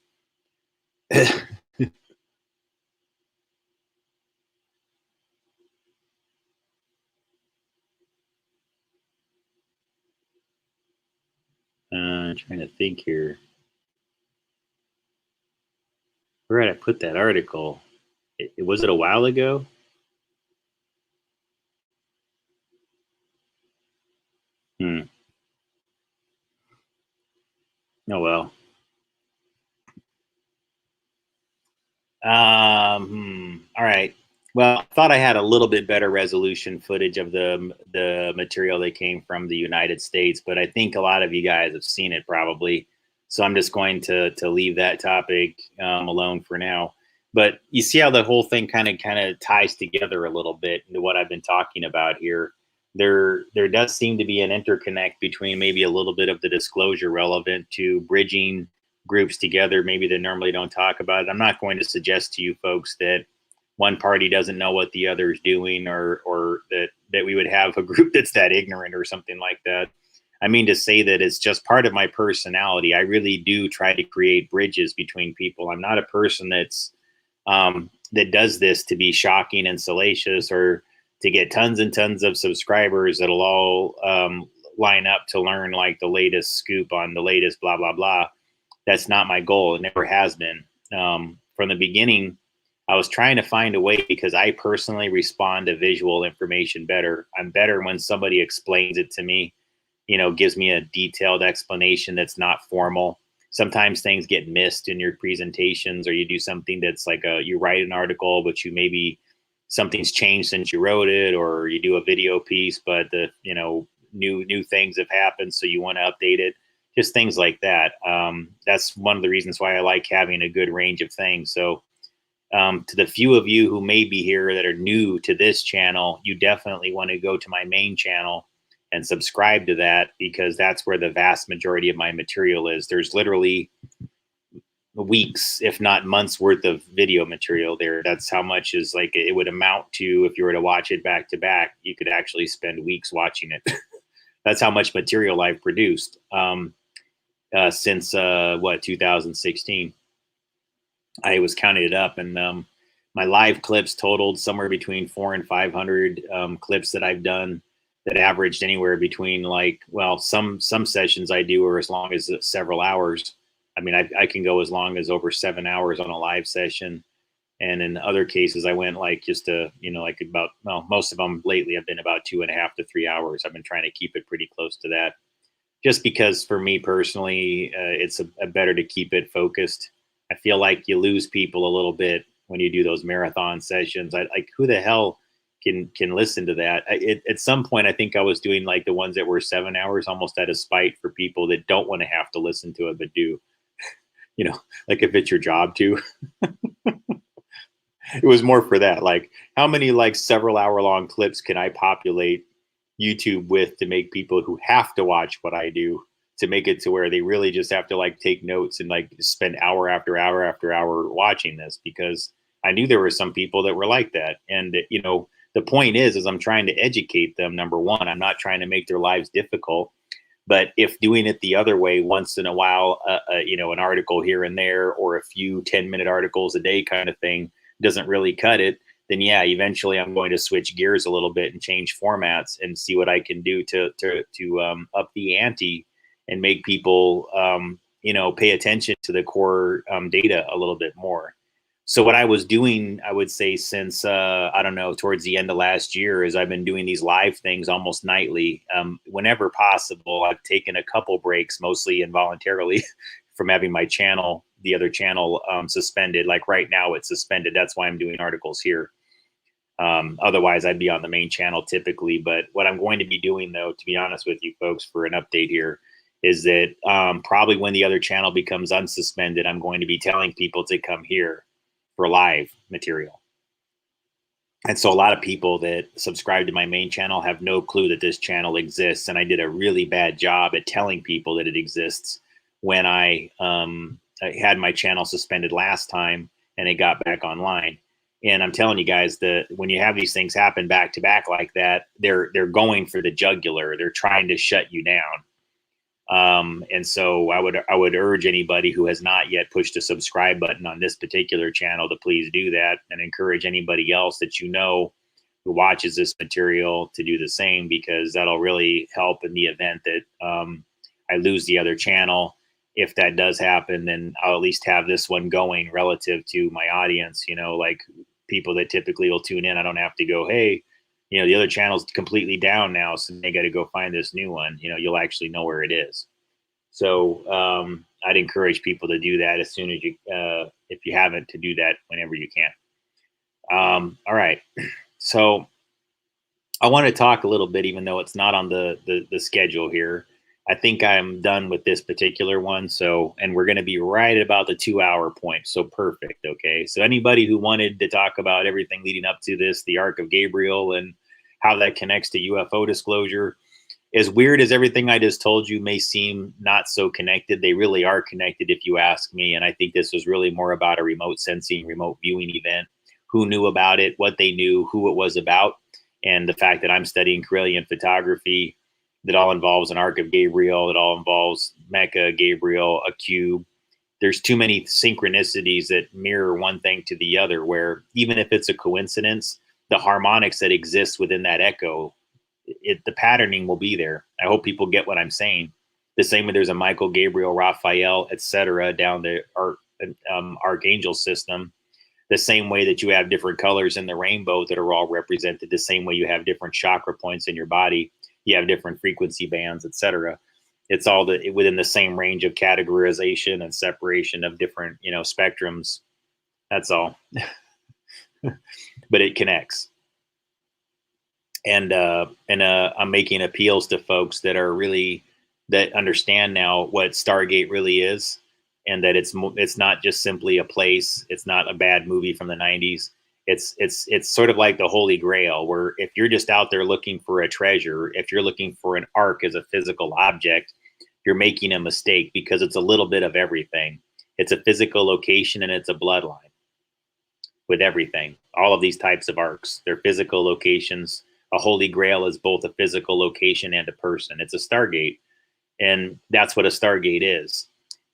I'm trying to think here. Where did I put that article? Was it a while ago? Oh well. All right. Well, I thought I had a little bit better resolution footage of the material that came from the United States, but I think a lot of you guys have seen it probably. So I'm just going to leave that topic alone for now. But you see how the whole thing kind of ties together a little bit into what I've been talking about here. There does seem to be an interconnect between maybe a little bit of the disclosure relevant to bridging groups together, maybe they normally don't talk about it. I'm not going to suggest to you folks that one party doesn't know what the other is doing, or that we would have a group that's that ignorant or something like that. I mean to say that it's just part of my personality. I really do try to create bridges between people. I'm not a person that's that does this to be shocking and salacious or to get tons and tons of subscribers that'll all line up to learn like the latest scoop on the latest blah blah blah. That's not my goal. It never has been. From the beginning, I was trying to find a way, because I personally respond to visual information better. I'm better when somebody explains it to me, gives me a detailed explanation that's not formal. Sometimes things get missed in your presentations, or you do something that's like you write an article, but something's changed since you wrote it, or you do a video piece, but the new things have happened, so you want to update it. Just things like that. That's one of the reasons why I like having a good range of things. So to the few of you who may be here that are new to this channel, you definitely want to go to my main channel and subscribe to that, because that's where the vast majority of my material is. There's literally weeks, if not months worth of video material there. That's how much is like it would amount to, if you were to watch it back to back, you could actually spend weeks watching it. That's how much material I've produced. Since 2016. I was counting it up, and my live clips totaled somewhere between 400 and 500 clips that I've done, that averaged anywhere between some sessions I do are as long as several hours. I mean, I can go as long as over 7 hours on a live session. And in other cases, I went most of them lately have been about 2.5 to 3 hours. I've been trying to keep it pretty close to that, just because for me personally, it's a better to keep it focused. I feel like you lose people a little bit when you do those marathon sessions. Who the hell can listen to that? At some point, I think I was doing like the ones that were 7 hours, almost out of spite for people that don't want to have to listen to it, but do, like if it's your job to. It was more for that. Like, how many several hour long clips can I populate YouTube with to make people who have to watch what I do, to make it to where they really just have to take notes and spend hour after hour after hour watching this, because I knew there were some people that were like that. And the point is I'm trying to educate them. Number one, I'm not trying to make their lives difficult, but if doing it the other way once in a while, an article here and there, or a few 10-minute articles a day kind of thing doesn't really cut it, then yeah, eventually I'm going to switch gears a little bit and change formats and see what I can do to up the ante and make people, pay attention to the core data a little bit more. So what I was doing, I would say since, towards the end of last year, is I've been doing these live things almost nightly. Whenever possible, I've taken a couple breaks, mostly involuntarily, from having my channel, the other channel, suspended. Like right now it's suspended. That's why I'm doing articles here. Otherwise I'd be on the main channel typically. But what I'm going to be doing, though, to be honest with you folks, for an update here, is that probably when the other channel becomes unsuspended, I'm going to be telling people to come here for live material. And so a lot of people that subscribe to my main channel have no clue that this channel exists. And I did a really bad job at telling people that it exists when I had my channel suspended last time and it got back online. And I'm telling you guys that when you have these things happen back to back like that, they're going for the jugular. They're trying to shut you down. And so I would urge anybody who has not yet pushed a subscribe button on this particular channel to please do that, and encourage anybody else that who watches this material to do the same, because that'll really help in the event that I lose the other channel. If that does happen, then I'll at least have this one going relative to my audience, like people that typically will tune in. I don't have to go, hey, the other channel's completely down now, so they got to go find this new one. You'll actually know where it is. So I'd encourage people to do that as soon as you, if you haven't, to do that whenever you can. All right. So I want to talk a little bit, even though it's not on the schedule here. I think I'm done with this particular one. So, and we're going to be right at about the 2-hour point. So perfect. Okay. So anybody who wanted to talk about everything leading up to this, the Ark of Gabriel and how that connects to UFO disclosure, as weird as everything I just told you may seem not so connected, they really are connected if you ask me. And I think this was really more about a remote sensing, remote viewing event, who knew about it, what they knew, who it was about. And the fact that I'm studying Kirillian photography, that all involves an Ark of Gabriel, it all involves Mecca, Gabriel, a cube. There's too many synchronicities that mirror one thing to the other, where even if it's a coincidence, the harmonics that exist within that echo, the patterning will be there. I hope people get what I'm saying. The same way there's a Michael, Gabriel, Raphael, etc., down the archangel system. The same way that you have different colors in the rainbow that are all represented, the same way you have different chakra points in your body, you have different frequency bands, etc. It's all within the same range of categorization and separation of different, spectrums. That's all. But it connects. And I'm making appeals to folks that understand now what Stargate really is, and that it's not just simply a place. It's not a bad movie from the 90s. It's sort of like the Holy Grail, where if you're just out there looking for a treasure, if you're looking for an ark as a physical object, you're making a mistake, because it's a little bit of everything. It's a physical location and it's a bloodline with everything. All of these types of arks, they're physical locations. A Holy Grail is both a physical location and a person. It's a Stargate, and that's what a Stargate is.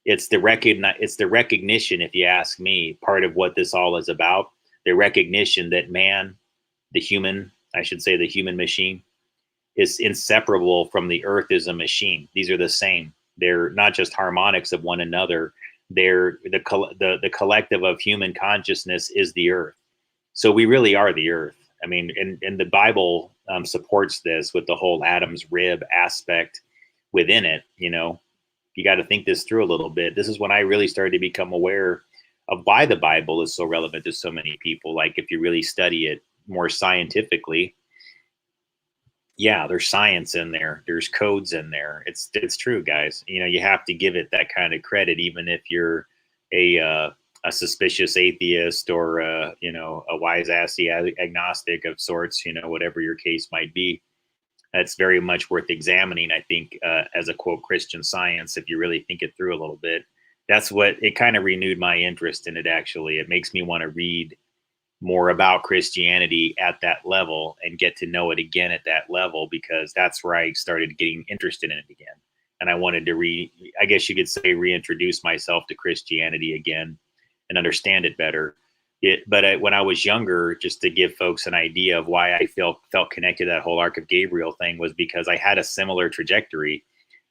It's the recognition, if you ask me, part of what this all is about. The recognition that man, the human machine, is inseparable from the earth as a machine. These are the same. They're not just harmonics of one another. They're the collective of human consciousness is the earth. So we really are the earth. I mean, and the Bible supports this with the whole Adam's rib aspect within it. You got to think this through a little bit. This is when I really started to become aware of why the Bible is so relevant to so many people. Like, if you really study it more scientifically, yeah, there's science in there. There's codes in there. It's true, guys. You have to give it that kind of credit, even if you're a suspicious atheist or a wise assy agnostic of sorts. Whatever your case might be. That's very much worth examining, I think, as a quote Christian Science, if you really think it through a little bit. That's what it kind of renewed my interest in it. Actually, it makes me want to read more about Christianity at that level and get to know it again at that level, because that's where I started getting interested in it again. And I wanted to I guess you could say, reintroduce myself to Christianity again and understand it better. But when I was younger, just to give folks an idea of why I felt connected to that whole Ark of Gabriel thing, was because I had a similar trajectory.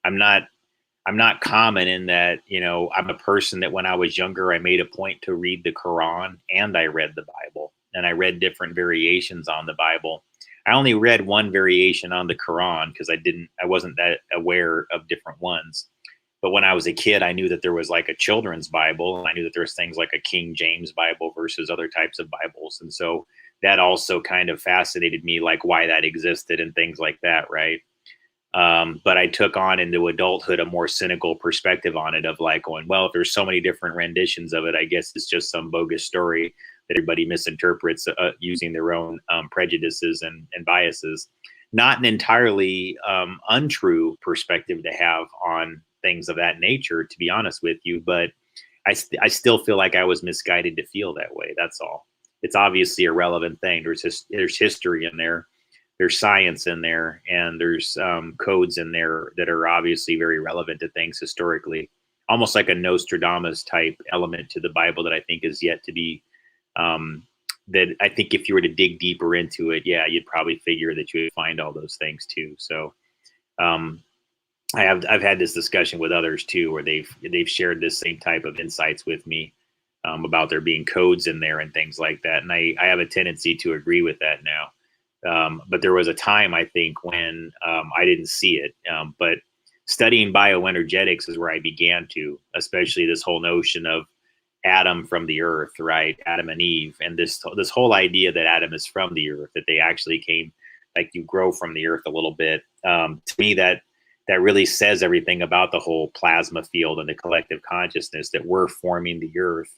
I'm not common in that, I'm a person that when I was younger, I made a point to read the Quran, and I read the Bible, and I read different variations on the Bible. I only read one variation on the Quran because I wasn't that aware of different ones. But when I was a kid, I knew that there was like a children's Bible, and I knew that there's things like a King James Bible versus other types of Bibles. And so that also kind of fascinated me, like why that existed and things like that, right? But I took on into adulthood a more cynical perspective on it, of like going, well, if there's so many different renditions of it, I guess it's just some bogus story that everybody misinterprets using their own prejudices and biases. Not an entirely untrue perspective to have on things of that nature, to be honest with you, but I still feel like I was misguided to feel that way. That's all. It's obviously a relevant thing. There's history in there. There's science in there, and there's codes in there that are obviously very relevant to things historically, almost like a Nostradamus type element to the Bible that I think is yet to be, that I think if you were to dig deeper into it, yeah, you'd probably figure that you would find all those things too. So I've had this discussion with others too, where they've shared this same type of insights with me about there being codes in there and things like that. And I have a tendency to agree with that now. But there was a time, I think, when I didn't see it. But studying bioenergetics is where I began to, especially this whole notion of Adam from the earth, right? Adam and Eve, and this whole idea that Adam is from the earth, that they actually came, like you grow from the earth a little bit. To me, that really says everything about the whole plasma field and the collective consciousness, that we're forming the earth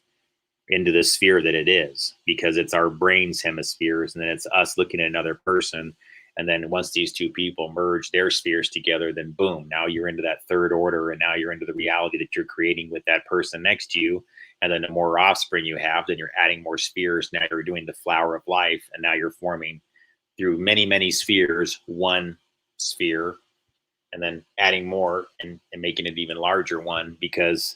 into the sphere that it is, because it's our brain's hemispheres, and then it's us looking at another person. And then once these two people merge their spheres together, then boom, now you're into that third order, and now you're into the reality that you're creating with that person next to you. And then the more offspring you have, then you're adding more spheres. Now you're doing the flower of life, and now you're forming through many, many spheres, one sphere, and then adding more and making it even larger one, because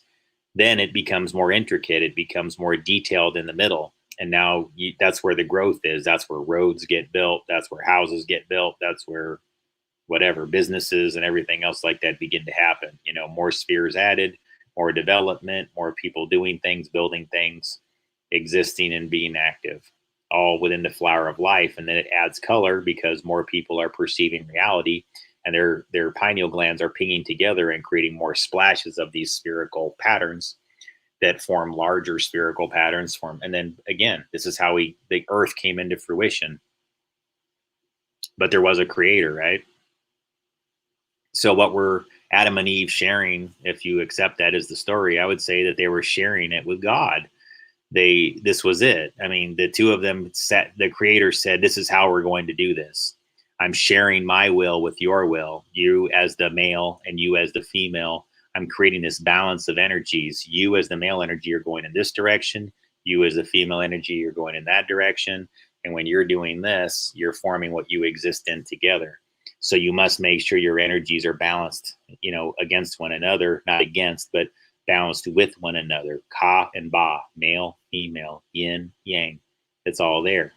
then it becomes more intricate. It becomes more detailed in the middle. And now that's where the growth is. That's where roads get built. That's where houses get built. That's where whatever businesses and everything else like that begin to happen. You know, more spheres added, more development, more people doing things, building things, existing and being active, all within the flower of life. And then it adds color because more people are perceiving reality, and their pineal glands are pinging together and creating more splashes of these spherical patterns that form larger spherical patterns. And then again, this is how the earth came into fruition. But there was a creator, right? So what were Adam and Eve sharing, if you accept that as the story, I would say that they were sharing it with God. This was it. I mean, the two of them the creator said, this is how we're going to do this. I'm sharing my will with your will, you as the male and you as the female. I'm creating this balance of energies. You as the male energy are going in this direction. You as the female energy are going in that direction. And when you're doing this, you're forming what you exist in together. So you must make sure your energies are balanced, you know, against one another, not against, but balanced with one another. Ka and Ba, male, female, yin, yang. It's all there.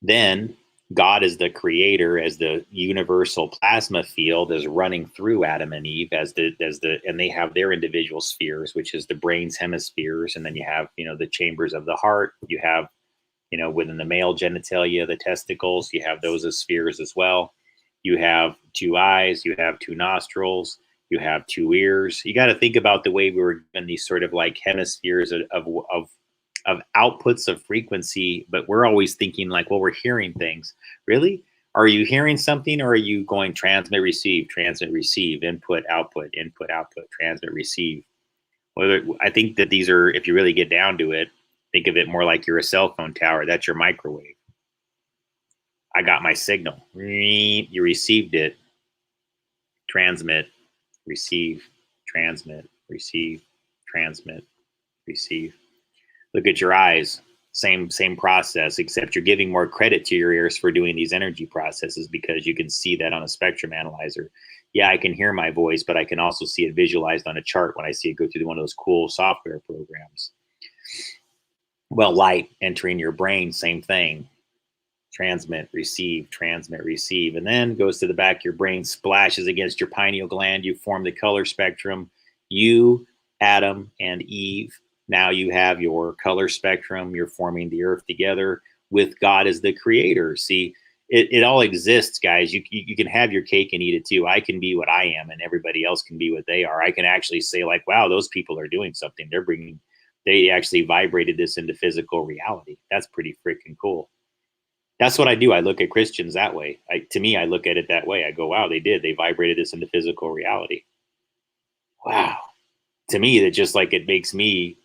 Then God is the creator, as the universal plasma field is running through Adam and Eve and they have their individual spheres, which is the brain's hemispheres. And then you have, you know, the chambers of the heart. You have, you know, within the male genitalia, the testicles, you have those as spheres as well. You have two eyes, you have two nostrils, you have two ears. You got to think about the way we were given these sort of like hemispheres of outputs of frequency, but we're always thinking like, well, we're hearing things. Really? Are you hearing something, or are you going transmit, receive, input, output, transmit, receive? Whether I think that these are, if you really get down to it, think of it more like you're a cell phone tower. That's your microwave. I got my signal. You received it. Transmit, receive, transmit, receive, transmit, receive. Look at your eyes. Same process, except you're giving more credit to your ears for doing these energy processes, because you can see that on a spectrum analyzer. Yeah, I can hear my voice, but I can also see it visualized on a chart when I see it go through one of those cool software programs. Well, light entering your brain, same thing. Transmit, receive, and then goes to the back of your brain, splashes against your pineal gland. You form the color spectrum. You, Adam and Eve, now you have your color spectrum. You're forming the earth together with God as the creator. See, it all exists, guys. You can have your cake and eat it too. I can be what I am, and everybody else can be what they are. I can actually say like, wow, those people are doing something. They actually vibrated this into physical reality. That's pretty freaking cool. That's what I do. I look at Christians that way. To me, I look at it that way. I go, wow, they did. They vibrated this into physical reality. Wow. To me, that just like, it makes me,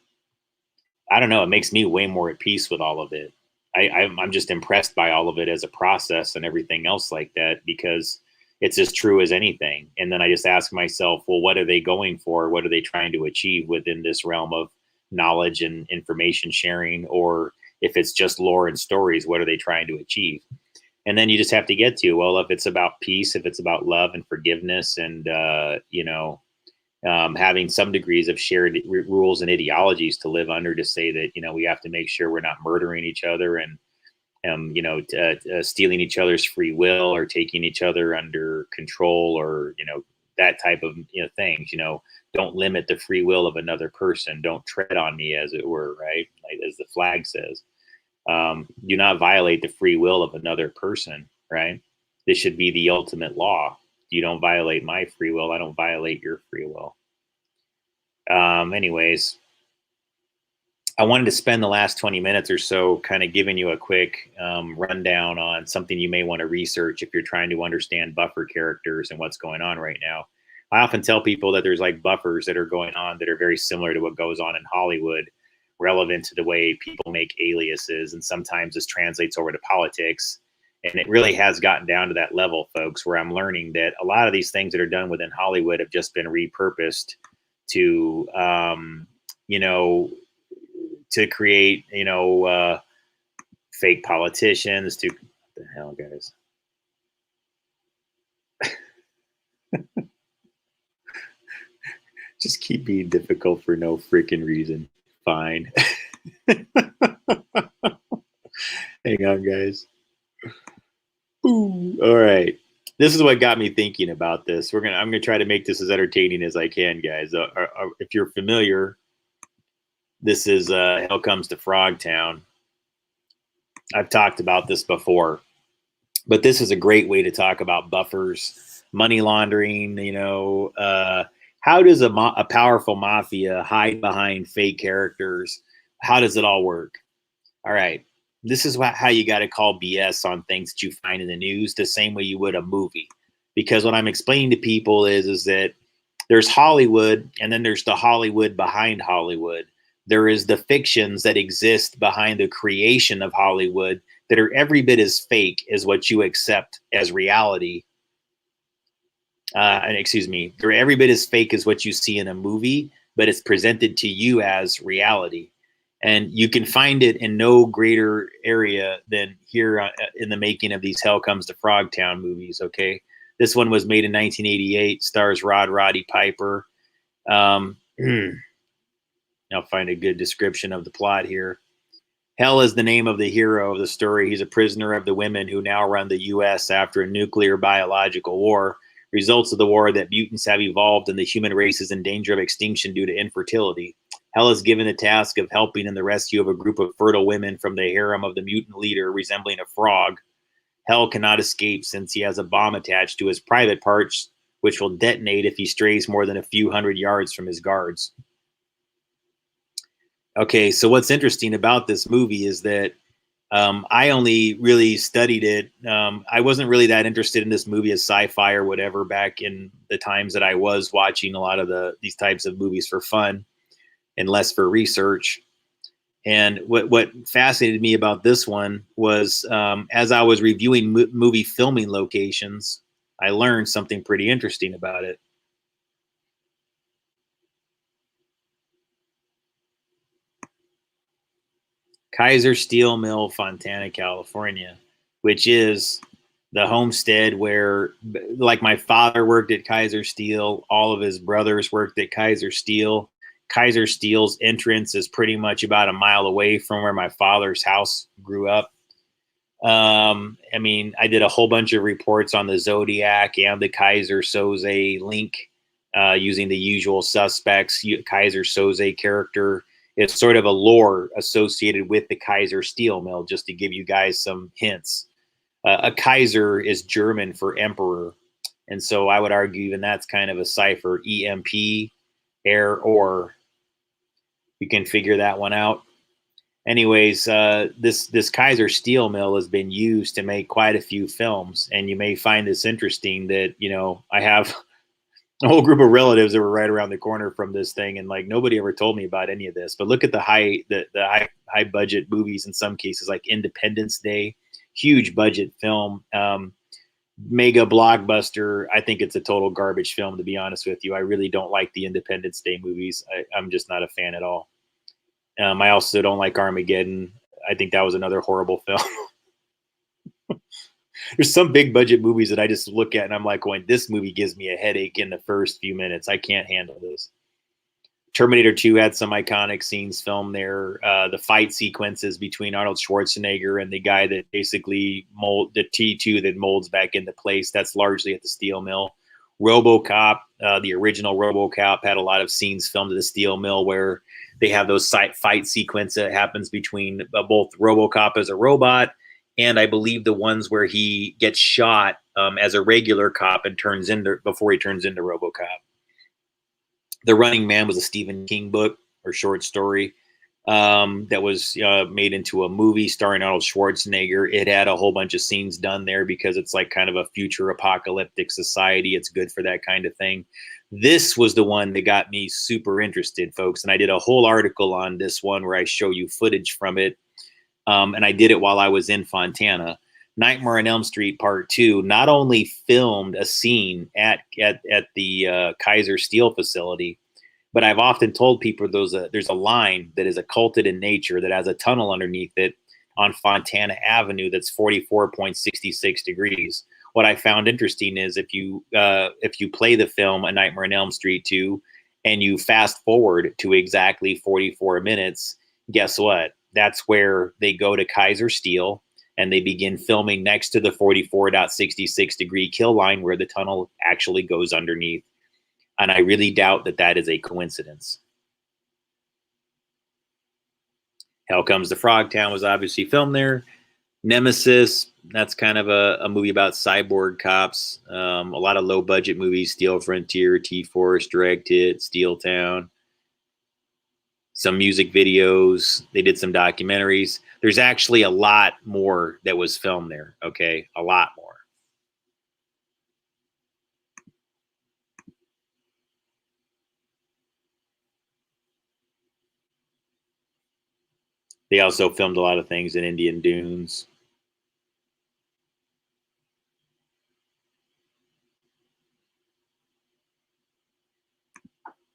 I don't know, it makes me way more at peace with all of it. I'm just impressed by all of it as a process and everything else like that, because it's as true as anything. And then I just ask myself, well, what are they going for? What are they trying to achieve within this realm of knowledge and information sharing? Or if it's just lore and stories, what are they trying to achieve? And then you just have to get to, well, if it's about peace, if it's about love and forgiveness and, having some degrees of shared rules and ideologies to live under, to say that, we have to make sure we're not murdering each other and, stealing each other's free will or taking each other under control or, that type of things. Don't limit the free will of another person. Don't tread on me, as it were, right? Like, as the flag says. Do not violate the free will of another person, right? This should be the ultimate law. You don't violate my free will. I don't violate your free will. Anyways, I wanted to spend the last 20 minutes or so kind of giving you a quick rundown on something you may want to research if you're trying to understand buffer characters and what's going on right now. I often tell people that there's like buffers that are going on that are very similar to what goes on in Hollywood, relevant to the way people make aliases, and sometimes this translates over to politics. And it really has gotten down to that level, folks, where I'm learning that a lot of these things that are done within Hollywood have just been repurposed to, you know, to create, you know, fake politicians. To what the hell, guys? Just keep being difficult for no freaking reason. Fine. Hang on, guys. Ooh, all right. This is what got me thinking about this. I'm gonna try to make this as entertaining as I can, guys. If you're familiar, this is Hell Comes to Frogtown. I've talked about this before, but this is a great way to talk about buffers, money laundering. You know, how does a powerful mafia hide behind fake characters? How does it all work? All right. This is how you got to call BS on things that you find in the news the same way you would a movie. Because what I'm explaining to people is that there's Hollywood, and then there's the Hollywood behind Hollywood. There is the fictions that exist behind the creation of Hollywood that are every bit as fake as what you accept as reality. Excuse me, they're every bit as fake as what you see in a movie, but it's presented to you as reality. And you can find it in no greater area than here in the making of these Hell Comes to Frogtown movies, okay? This one was made in 1988, stars Roddy Piper. I'll find a good description of the plot here. Hell is the name of the hero of the story. He's a prisoner of the women who now run the U.S. after a nuclear biological war. Results of the war that mutants have evolved and the human race is in danger of extinction due to infertility. Hell is given the task of helping in the rescue of a group of fertile women from the harem of the mutant leader resembling a frog. Hell cannot escape since he has a bomb attached to his private parts, which will detonate if he strays more than a few hundred yards from his guards. Okay, so what's interesting about this movie is that I only really studied it. I wasn't really that interested in this movie as sci-fi or whatever back in the times that I was watching a lot of these types of movies for fun and less for research. And what fascinated me about this one was as I was reviewing movie filming locations, I learned something pretty interesting about it. Kaiser Steel Mill, Fontana, California, which is the homestead where, like, my father worked at Kaiser Steel. All of his brothers worked at Kaiser Steel. Kaiser Steel's entrance is pretty much about a mile away from where my father's house grew up. I mean, I did a whole bunch of reports on the Zodiac and the Kaiser Soze link using the usual suspects. Kaiser Soze character. It's sort of a lore associated with the Kaiser Steel Mill, just to give you guys some hints. A Kaiser is German for emperor. And so I would argue even that's kind of a cipher, EMP, air, or. You can figure that one out. Anyways, this Kaiser Steel Mill has been used to make quite a few films. And you may find this interesting that, you know, I have a whole group of relatives that were right around the corner from this thing, and like nobody ever told me about any of this. But look at the high budget movies in some cases, like Independence Day, huge budget film, mega blockbuster. I think it's a total garbage film, to be honest with you. I really don't like the Independence Day movies. I'm just not a fan at all. I also don't like Armageddon. I think that was another horrible film. There's some big budget movies that I just look at and I'm like going, this movie gives me a headache in the first few minutes. I can't handle this. Terminator 2 had some iconic scenes filmed there. The fight sequences between Arnold Schwarzenegger and the guy that basically the T2 that molds back into place, that's largely at the steel mill. RoboCop, the original RoboCop, had a lot of scenes filmed at the steel mill where they have those fight sequence that happens between both RoboCop as a robot and I believe the ones where he gets shot as a regular cop and before he turns into RoboCop. The Running Man was a Stephen King book or short story that was made into a movie starring Arnold Schwarzenegger. It had a whole bunch of scenes done there because it's like kind of a future apocalyptic society. It's good for that kind of thing. This was the one that got me super interested, folks. And I did a whole article on this one where I show you footage from it. And I did it while I was in Fontana. Nightmare on Elm Street Part 2 not only filmed a scene at the Kaiser Steel facility, but I've often told people there's a line that is occulted in nature that has a tunnel underneath it on Fontana Avenue that's 44.66 degrees. What I found interesting is if you play the film A Nightmare on Elm Street 2 and you fast forward to exactly 44 minutes, guess what? That's where they go to Kaiser Steel and they begin filming next to the 44.66 degree kill line where the tunnel actually goes underneath. And I really doubt that that is a coincidence. Hell Comes to Frogtown was obviously filmed there. Nemesis, that's kind of a movie about cyborg cops. A lot of low-budget movies, Steel Frontier, T-Force, Direct Hit, Steel Town. Some music videos. They did some documentaries. There's actually a lot more that was filmed there, okay? A lot more. They also filmed a lot of things in Indian Dunes.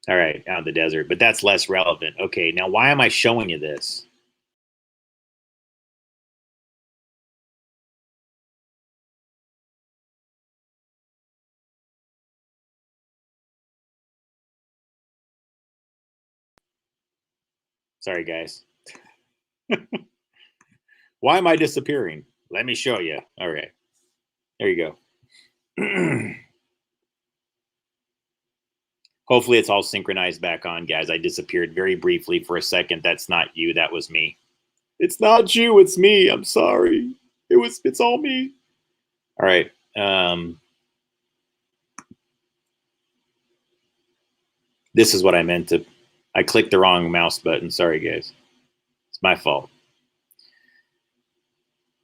All right, out in the desert, but that's less relevant. Okay, now why am I showing you this? Sorry, guys. Why am I disappearing? Let me show you. All right, there you go. Hopefully it's all synchronized back on, guys. I disappeared very briefly for a second. That's not you. That was me. It's not you. It's me. I'm sorry. It's all me. All right. This is what I meant to. I clicked the wrong mouse button. Sorry, guys. It's my fault.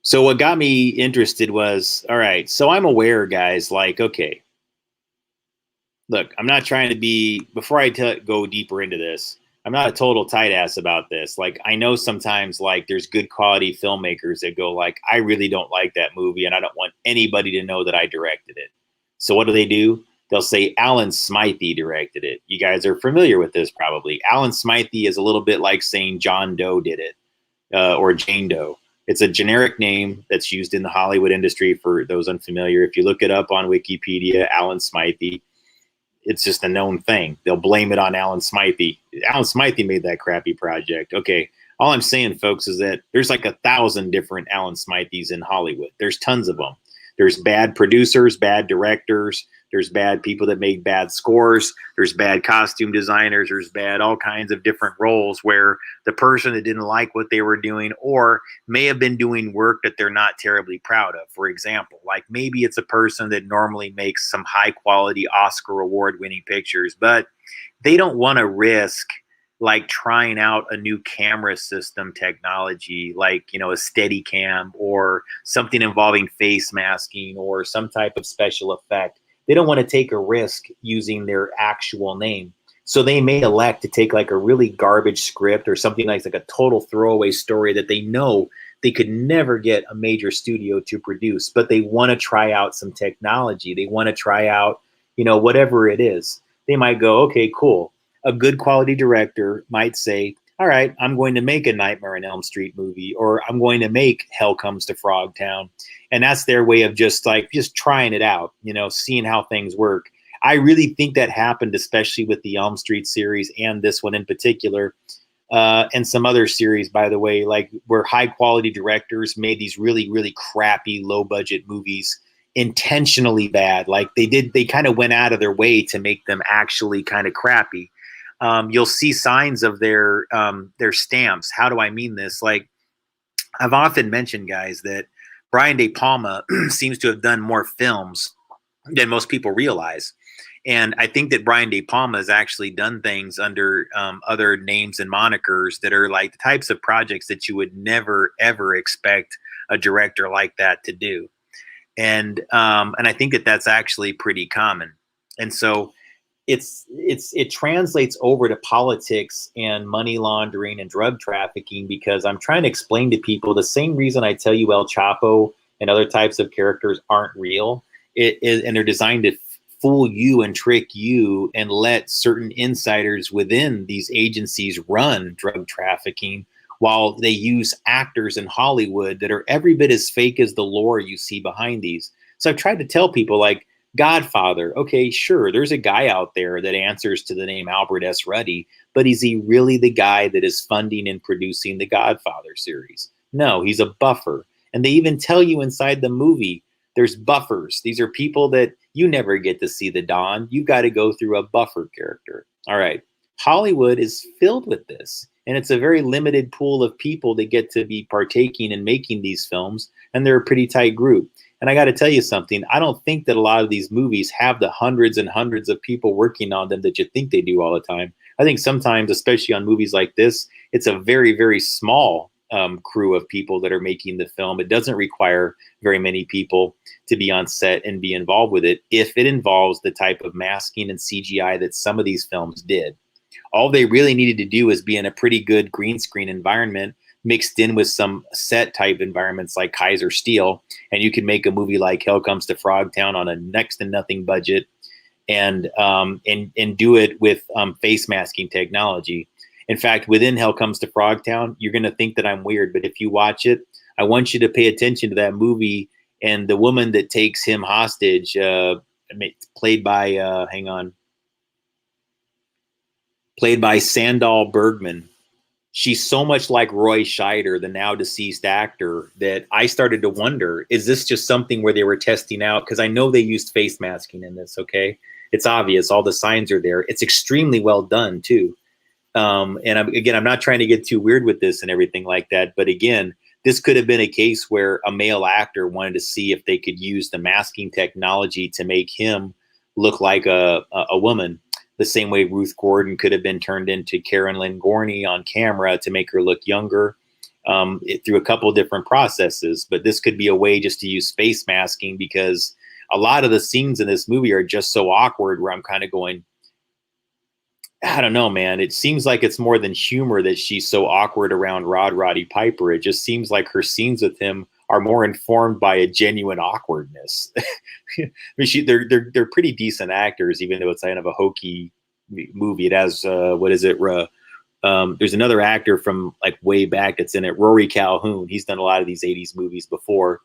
So what got me interested was, all right, so I'm aware, guys, like, okay, look, I'm not trying to be, before I go deeper into this, I'm not a total tight ass about this. Like, I know sometimes, like, there's good quality filmmakers that go, like, I really don't like that movie and I don't want anybody to know that I directed it. So what do? They'll say Alan Smythe directed it. You guys are familiar with this probably. Alan Smythe is a little bit like saying John Doe did it or Jane Doe. It's a generic name that's used in the Hollywood industry for those unfamiliar. If you look it up on Wikipedia, Alan Smythe, it's just a known thing. They'll blame it on Alan Smythe. Alan Smythe made that crappy project. Okay, all I'm saying, folks, is that there's like 1,000 different Alan Smythes in Hollywood. There's tons of them. There's bad producers, bad directors. There's bad people that make bad scores. There's bad costume designers. There's bad all kinds of different roles where the person that didn't like what they were doing or may have been doing work that they're not terribly proud of. For example, like maybe it's a person that normally makes some high quality Oscar award winning pictures, but they don't want to risk like trying out a new camera system technology, like, you know, a Steadicam or something involving face masking or some type of special effect. They don't want to take a risk using their actual name. So they may elect to take like a really garbage script or something like a total throwaway story that they know they could never get a major studio to produce, but they want to try out some technology. They want to try out, you know, whatever it is. They might go, okay, cool. A good quality director might say, all right, I'm going to make a Nightmare on Elm Street movie, or I'm going to make Hell Comes to Frogtown. And that's their way of just trying it out, you know, seeing how things work. I really think that happened, especially with the Elm Street series and this one in particular, and some other series, by the way, like where high quality directors made these really, really crappy, low budget movies intentionally bad. Like they kind of went out of their way to make them actually kind of crappy. You'll see signs of their stamps. How do I mean this? Like I've often mentioned, guys, that Brian De Palma seems to have done more films than most people realize. And I think that Brian De Palma has actually done things under other names and monikers that are like the types of projects that you would never, ever expect a director like that to do. And I think that that's actually pretty common. And so it translates over to politics and money laundering and drug trafficking, because I'm trying to explain to people the same reason I tell you El Chapo and other types of characters aren't real. And they're designed to fool you and trick you and let certain insiders within these agencies run drug trafficking, while they use actors in Hollywood that are every bit as fake as the lore you see behind these. So I've tried to tell people, like, Godfather, okay, sure, there's a guy out there that answers to the name Albert S. Ruddy, but is he really the guy that is funding and producing the Godfather series? No, he's a buffer. And they even tell you inside the movie, there's buffers. These are people that you never get to see the dawn. You've got to go through a buffer character. All right. Hollywood is filled with this. And it's a very limited pool of people that get to be partaking in making these films. And they're a pretty tight group. And I got to tell you something. I don't think that a lot of these movies have the hundreds and hundreds of people working on them that you think they do all the time. I think sometimes, especially on movies like this, it's a very, very small crew of people that are making the film. It doesn't require very many people to be on set and be involved with it if it involves the type of masking and CGI that some of these films did. All they really needed to do is be in a pretty good green screen environment mixed in with some set type environments like Kaiser Steel, and you can make a movie like Hell Comes to Frogtown on a next to nothing budget, and do it with face masking technology. In fact, within Hell Comes to Frogtown, you're going to think that I'm weird, but if you watch it, I want you to pay attention to that movie and the woman that takes him hostage, played by Sandal Bergman. She's so much like Roy Scheider, the now deceased actor, that I started to wonder, is this just something where they were testing out? Because I know they used face masking in this, okay? It's obvious. All the signs are there. It's extremely well done, too. And I'm not trying to get too weird with this and everything like that. But again, this could have been a case where a male actor wanted to see if they could use the masking technology to make him look like a woman. The same way Ruth Gordon could have been turned into Karen Lynn Gorney on camera to make her look younger, through a couple of different processes. But this could be a way just to use space masking, because a lot of the scenes in this movie are just so awkward where I'm kind of going, I don't know, man. It seems like it's more than humor that she's so awkward around Roddy Piper. It just seems like her scenes with him are more informed by a genuine awkwardness. I mean, they're pretty decent actors, even though it's kind of a hokey movie. It has there's another actor from like way back that's in it, Rory Calhoun. He's done a lot of these 80s movies before.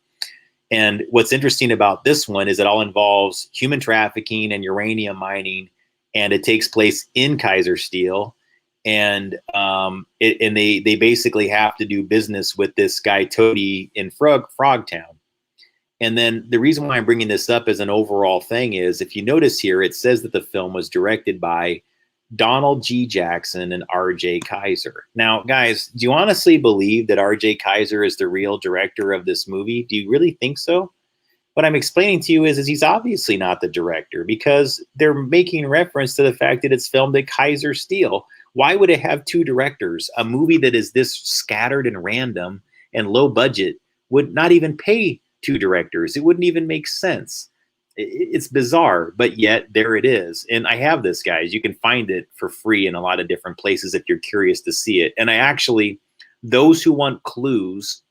And what's interesting about this one is it all involves human trafficking and uranium mining, and it takes place in Kaiser Steel. And they basically have to do business with this guy Toady in Frogtown. And then the reason why I'm bringing this up as an overall thing is, if you notice here, it says that the film was directed by Donald G. Jackson and R.J. Kaiser. Now, guys, do you honestly believe that R.J. Kaiser is the real director of this movie? Do you really think so? What I'm explaining to you is he's obviously not the director, because they're making reference to the fact that it's filmed at Kaiser Steel. Why would it have two directors? A movie that is this scattered and random and low budget would not even pay two directors. It wouldn't even make sense. It's bizarre, but yet there it is. And I have this, guys. You can find it for free in a lot of different places if you're curious to see it. And I actually, those who want clues,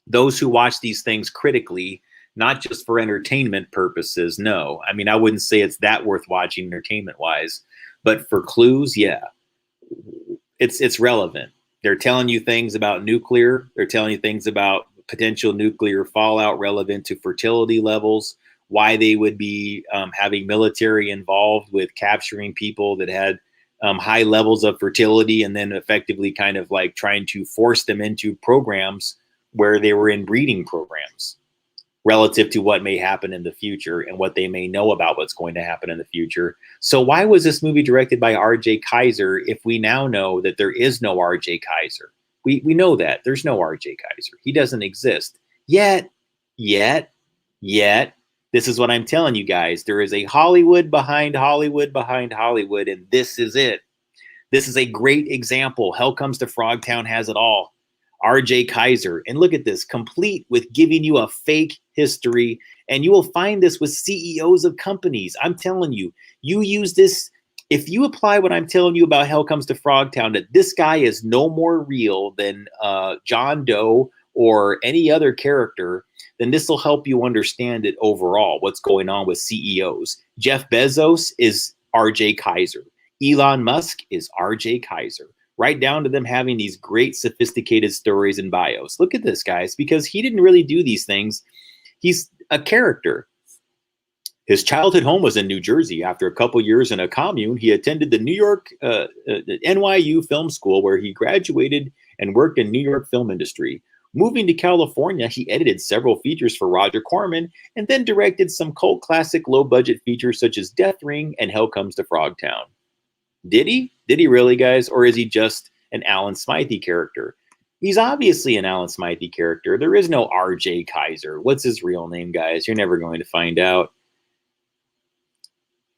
those who watch these things critically, not just for entertainment purposes, no. I mean, I wouldn't say it's that worth watching entertainment-wise, but for clues, yeah. It's relevant. They're telling you things about nuclear. They're telling you things about potential nuclear fallout relevant to fertility levels, why they would be having military involved with capturing people that had high levels of fertility, and then effectively kind of like trying to force them into programs where they were in breeding programs relative to what may happen in the future and what they may know about what's going to happen in the future. So why was this movie directed by R.J. Kaiser if we now know that there is no R.J. Kaiser? We know that. There's no R.J. Kaiser. He doesn't exist. Yet Yet, this is what I'm telling you guys. There is a Hollywood behind Hollywood behind Hollywood, and this is it. This is a great example. Hell Comes to Frogtown has it all. R.J. Kaiser. And look at this, complete with giving you a fake history. And you will find this with CEOs of companies. I'm telling you, you use this. If you apply what I'm telling you about Hell Comes to Frogtown, that this guy is no more real than John Doe or any other character, then this will help you understand it overall, what's going on with CEOs. Jeff Bezos is R.J. Kaiser. Elon Musk is R.J. Kaiser. Right down to them having these great sophisticated stories and bios. Look at this, guys, because he didn't really do these things. He's a character. His childhood home was in New Jersey. After a couple years in a commune, he attended the NYU Film School, where he graduated and worked in New York film industry. Moving to California, he edited several features for Roger Corman and then directed some cult classic low-budget features such as Death Ring and Hell Comes to Frogtown. Did he? Did he really, guys? Or is he just an Alan Smythe character? He's obviously an Alan Smythe character. There is no R.J. Kaiser. What's his real name, guys? You're never going to find out.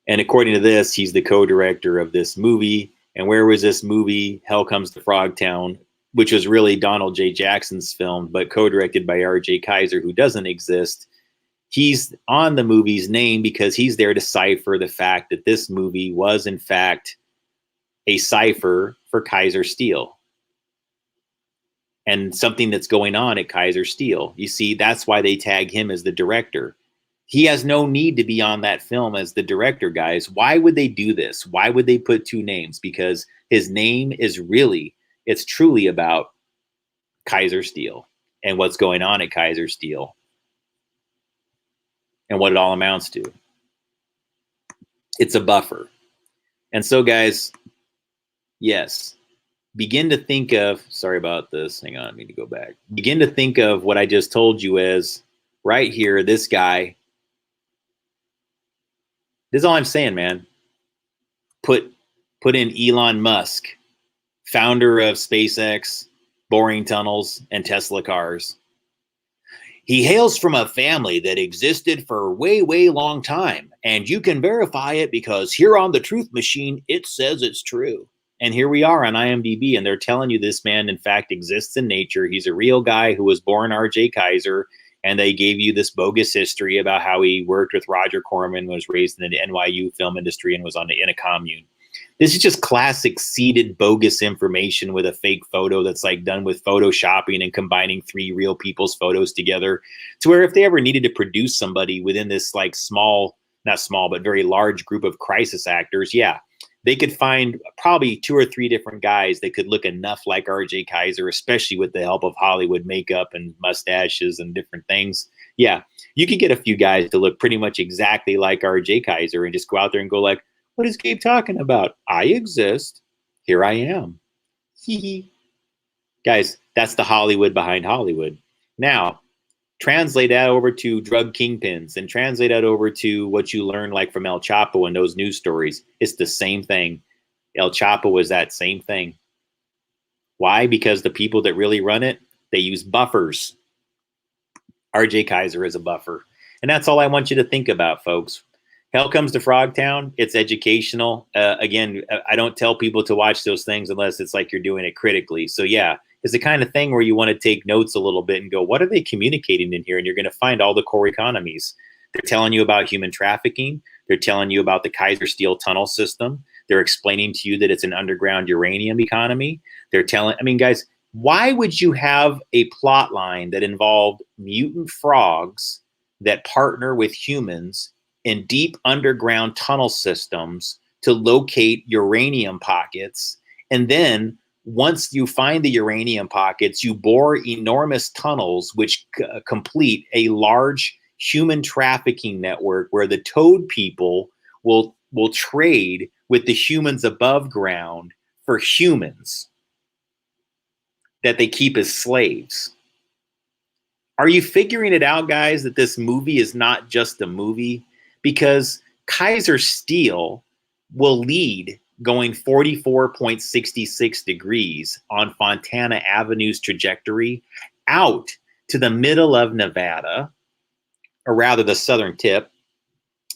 And according to this, he's the co-director of this movie. And where was this movie? Hell Comes to Frogtown, which was really Donald J. Jackson's film, but co-directed by R.J. Kaiser, who doesn't exist. He's on the movie's name because he's there to cipher the fact that this movie was, in fact, a cipher for Kaiser Steel and something that's going on at Kaiser Steel. You see, that's why they tag him as the director. He has no need to be on that film as the director, guys. Why would they do this? Why would they put two names? Because his name is really, it's truly about Kaiser Steel and what's going on at Kaiser Steel and what it all amounts to. It's a buffer. And so, guys, yes, begin to think of, sorry about this, hang on, I need to go back. Begin to think of what I just told you as right here, this guy. This is all I'm saying, man. Put in Elon Musk, founder of SpaceX, boring tunnels, and Tesla cars. He hails from a family that existed for a way, way long time, and you can verify it because here on the Truth Machine, it says it's true. And here we are on IMDb, and they're telling you this man, in fact, exists in nature. He's a real guy who was born R.J. Kaiser, and they gave you this bogus history about how he worked with Roger Corman, was raised in the NYU film industry, and was in a commune. This is just classic seeded bogus information with a fake photo that's like done with photoshopping and combining three real people's photos together, to where if they ever needed to produce somebody within this like small, not small, but very large group of crisis actors, yeah, they could find probably 2 or 3 different guys that could look enough like R.J. Kaiser, especially with the help of Hollywood makeup and mustaches and different things. Yeah, you could get a few guys to look pretty much exactly like R.J. Kaiser and just go out there and go like, what is Gabe talking about? I exist. Here I am. Guys, that's the Hollywood behind Hollywood. Now, translate that over to drug kingpins and translate that over to what you learn like from El Chapo and those news stories. It's the same thing. El Chapo was that same thing. Why? Because the people that really run it, they use buffers. R.J. Kaiser is a buffer. And that's all I want you to think about, folks. Hell Comes to Frogtown. It's educational. Again, I don't tell people to watch those things unless it's like you're doing it critically. So yeah, it's the kind of thing where you want to take notes a little bit and go, what are they communicating in here? And you're going to find all the core economies. They're telling you about human trafficking. They're telling you about the Kaiser Steel tunnel system. They're explaining to you that it's an underground uranium economy. They're telling, I mean, guys, why would you have a plot line that involved mutant frogs that partner with humans in deep underground tunnel systems to locate uranium pockets? And then once you find the uranium pockets, you bore enormous tunnels which complete a large human trafficking network where the toad people will trade with the humans above ground for humans that they keep as slaves. Are you figuring it out, guys, that this movie is not just a movie? Because Kaiser Steel will lead going 44.66 degrees on Fontana Avenue's trajectory out to the middle of Nevada, or rather the southern tip.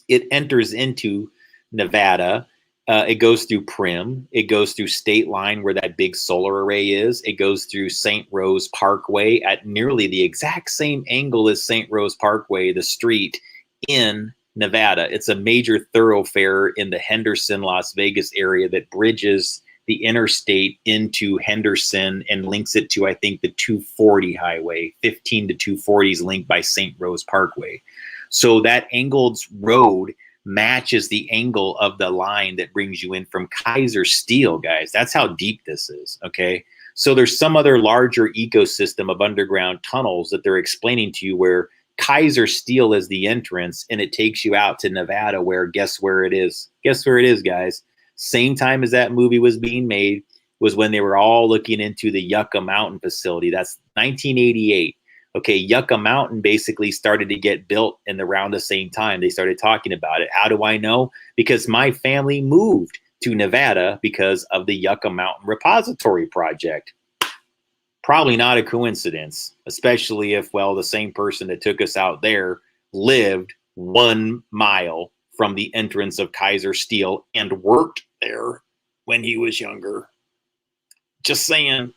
It enters into Nevada. It goes through Primm. It goes through State Line where that big solar array is. It goes through St. Rose Parkway at nearly the exact same angle as St. Rose Parkway, the street in Nevada. It's a major thoroughfare in the Henderson, Las Vegas area that bridges the interstate into Henderson and links it to, I think, the 240 highway. 15 to 240 is linked by St. Rose Parkway. So that angled road matches the angle of the line that brings you in from Kaiser Steel, guys. That's how deep this is, okay? So there's some other larger ecosystem of underground tunnels that they're explaining to you where Kaiser Steel is the entrance, and it takes you out to Nevada where, guess where it is? Guess where it is, guys? Same time as that movie was being made was when they were all looking into the Yucca Mountain facility. That's 1988. Okay, Yucca Mountain basically started to get built in around the same time. They started talking about it. How do I know? Because my family moved to Nevada because of the Yucca Mountain Repository Project. Probably not a coincidence, especially if, well, the same person that took us out there lived 1 mile from the entrance of Kaiser Steel and worked there when he was younger. Just saying.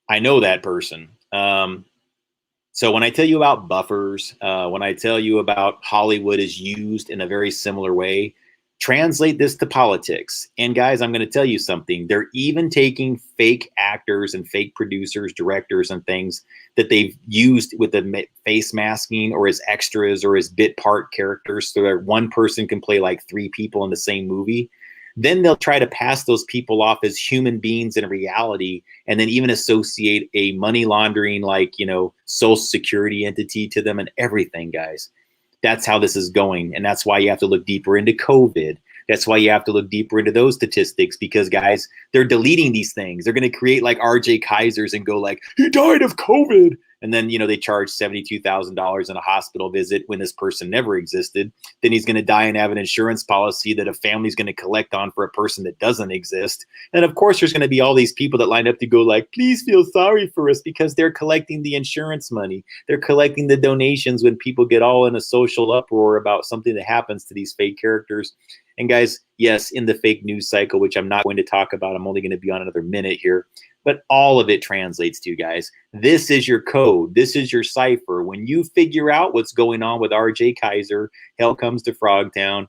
I know that person. So when I tell you about buffers, when I tell you about Hollywood is used in a very similar way, translate this to politics. And guys, I'm going to tell you something. They're even taking fake actors and fake producers, directors, and things that they've used with the face masking or as extras or as bit part characters so that one person can play like 3 people in the same movie. Then they'll try to pass those people off as human beings in reality, and then even associate a money laundering, like, you know, social security entity to them and everything, guys. That's how this is going. And that's why you have to look deeper into COVID. That's why you have to look deeper into those statistics, because, guys, they're deleting these things. They're going to create like RJ Kaisers and go like, he died of COVID. And then, you know, they charge $72,000 in a hospital visit when this person never existed. Then he's going to die and have an insurance policy that a family's going to collect on for a person that doesn't exist. And of course, there's going to be all these people that line up to go like, please feel sorry for us, because they're collecting the insurance money. They're collecting the donations when people get all in a social uproar about something that happens to these fake characters. And guys, yes, in the fake news cycle, which I'm not going to talk about, I'm only going to be on another minute here, but all of it translates to, guys, this is your code. This is your cipher. When you figure out what's going on with RJ Kaiser, Hell Comes to Frogtown,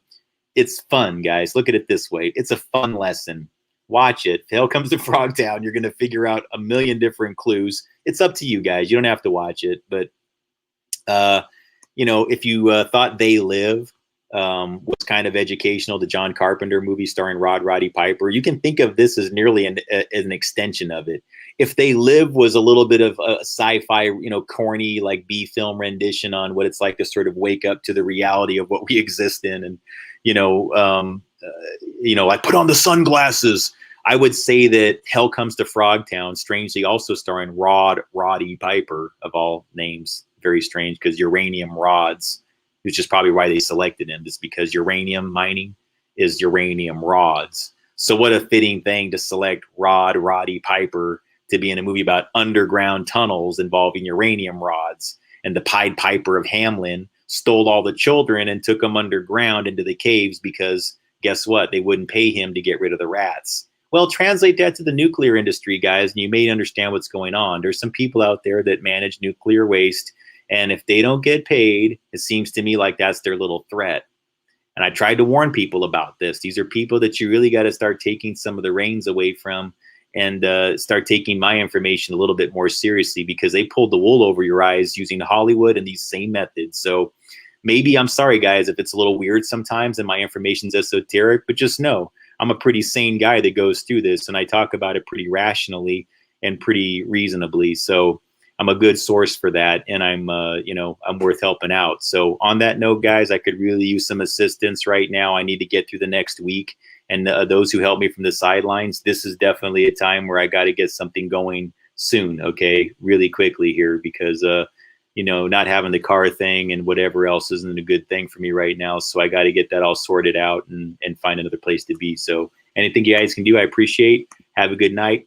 it's fun, guys. Look at it this way. It's a fun lesson. Watch it. Hell Comes to Frogtown. You're going to figure out a million different clues. It's up to you, guys. You don't have to watch it. But, you know, if you thought They Live was kind of educational, the John Carpenter movie starring Roddy Piper, you can think of this as nearly an extension of it. If They Live was a little bit of a sci-fi, you know, corny, like B-film rendition on what it's like to sort of wake up to the reality of what we exist in, and, you know, like put on the sunglasses. I would say that Hell Comes to Frogtown, strangely also starring Roddy Piper, of all names. Very strange, because uranium rods, which is probably why they selected him, is because uranium mining is uranium rods. So what a fitting thing to select Roddy Piper to be in a movie about underground tunnels involving uranium rods. And the Pied Piper of Hamelin stole all the children and took them underground into the caves because, guess what? They wouldn't pay him to get rid of the rats. Well, translate that to the nuclear industry, guys, and you may understand what's going on. There's some people out there that manage nuclear waste, and if they don't get paid, it seems to me like that's their little threat. And I tried to warn people about this. These are people that you really got to start taking some of the reins away from, and start taking my information a little bit more seriously, because they pulled the wool over your eyes using Hollywood and these same methods. So maybe, I'm sorry, guys, if it's a little weird sometimes and my information's esoteric, but just know I'm a pretty sane guy that goes through this, and I talk about it pretty rationally and pretty reasonably. So I'm a good source for that, and I'm worth helping out. So on that note, guys, I could really use some assistance right now. I need to get through the next week, and those who help me from the sidelines, this is definitely a time where I got to get something going soon, okay, really quickly here, because not having the car thing and whatever else isn't a good thing for me right now. So I got to get that all sorted out and find another place to be. So anything you guys can do, I appreciate. Have a good night.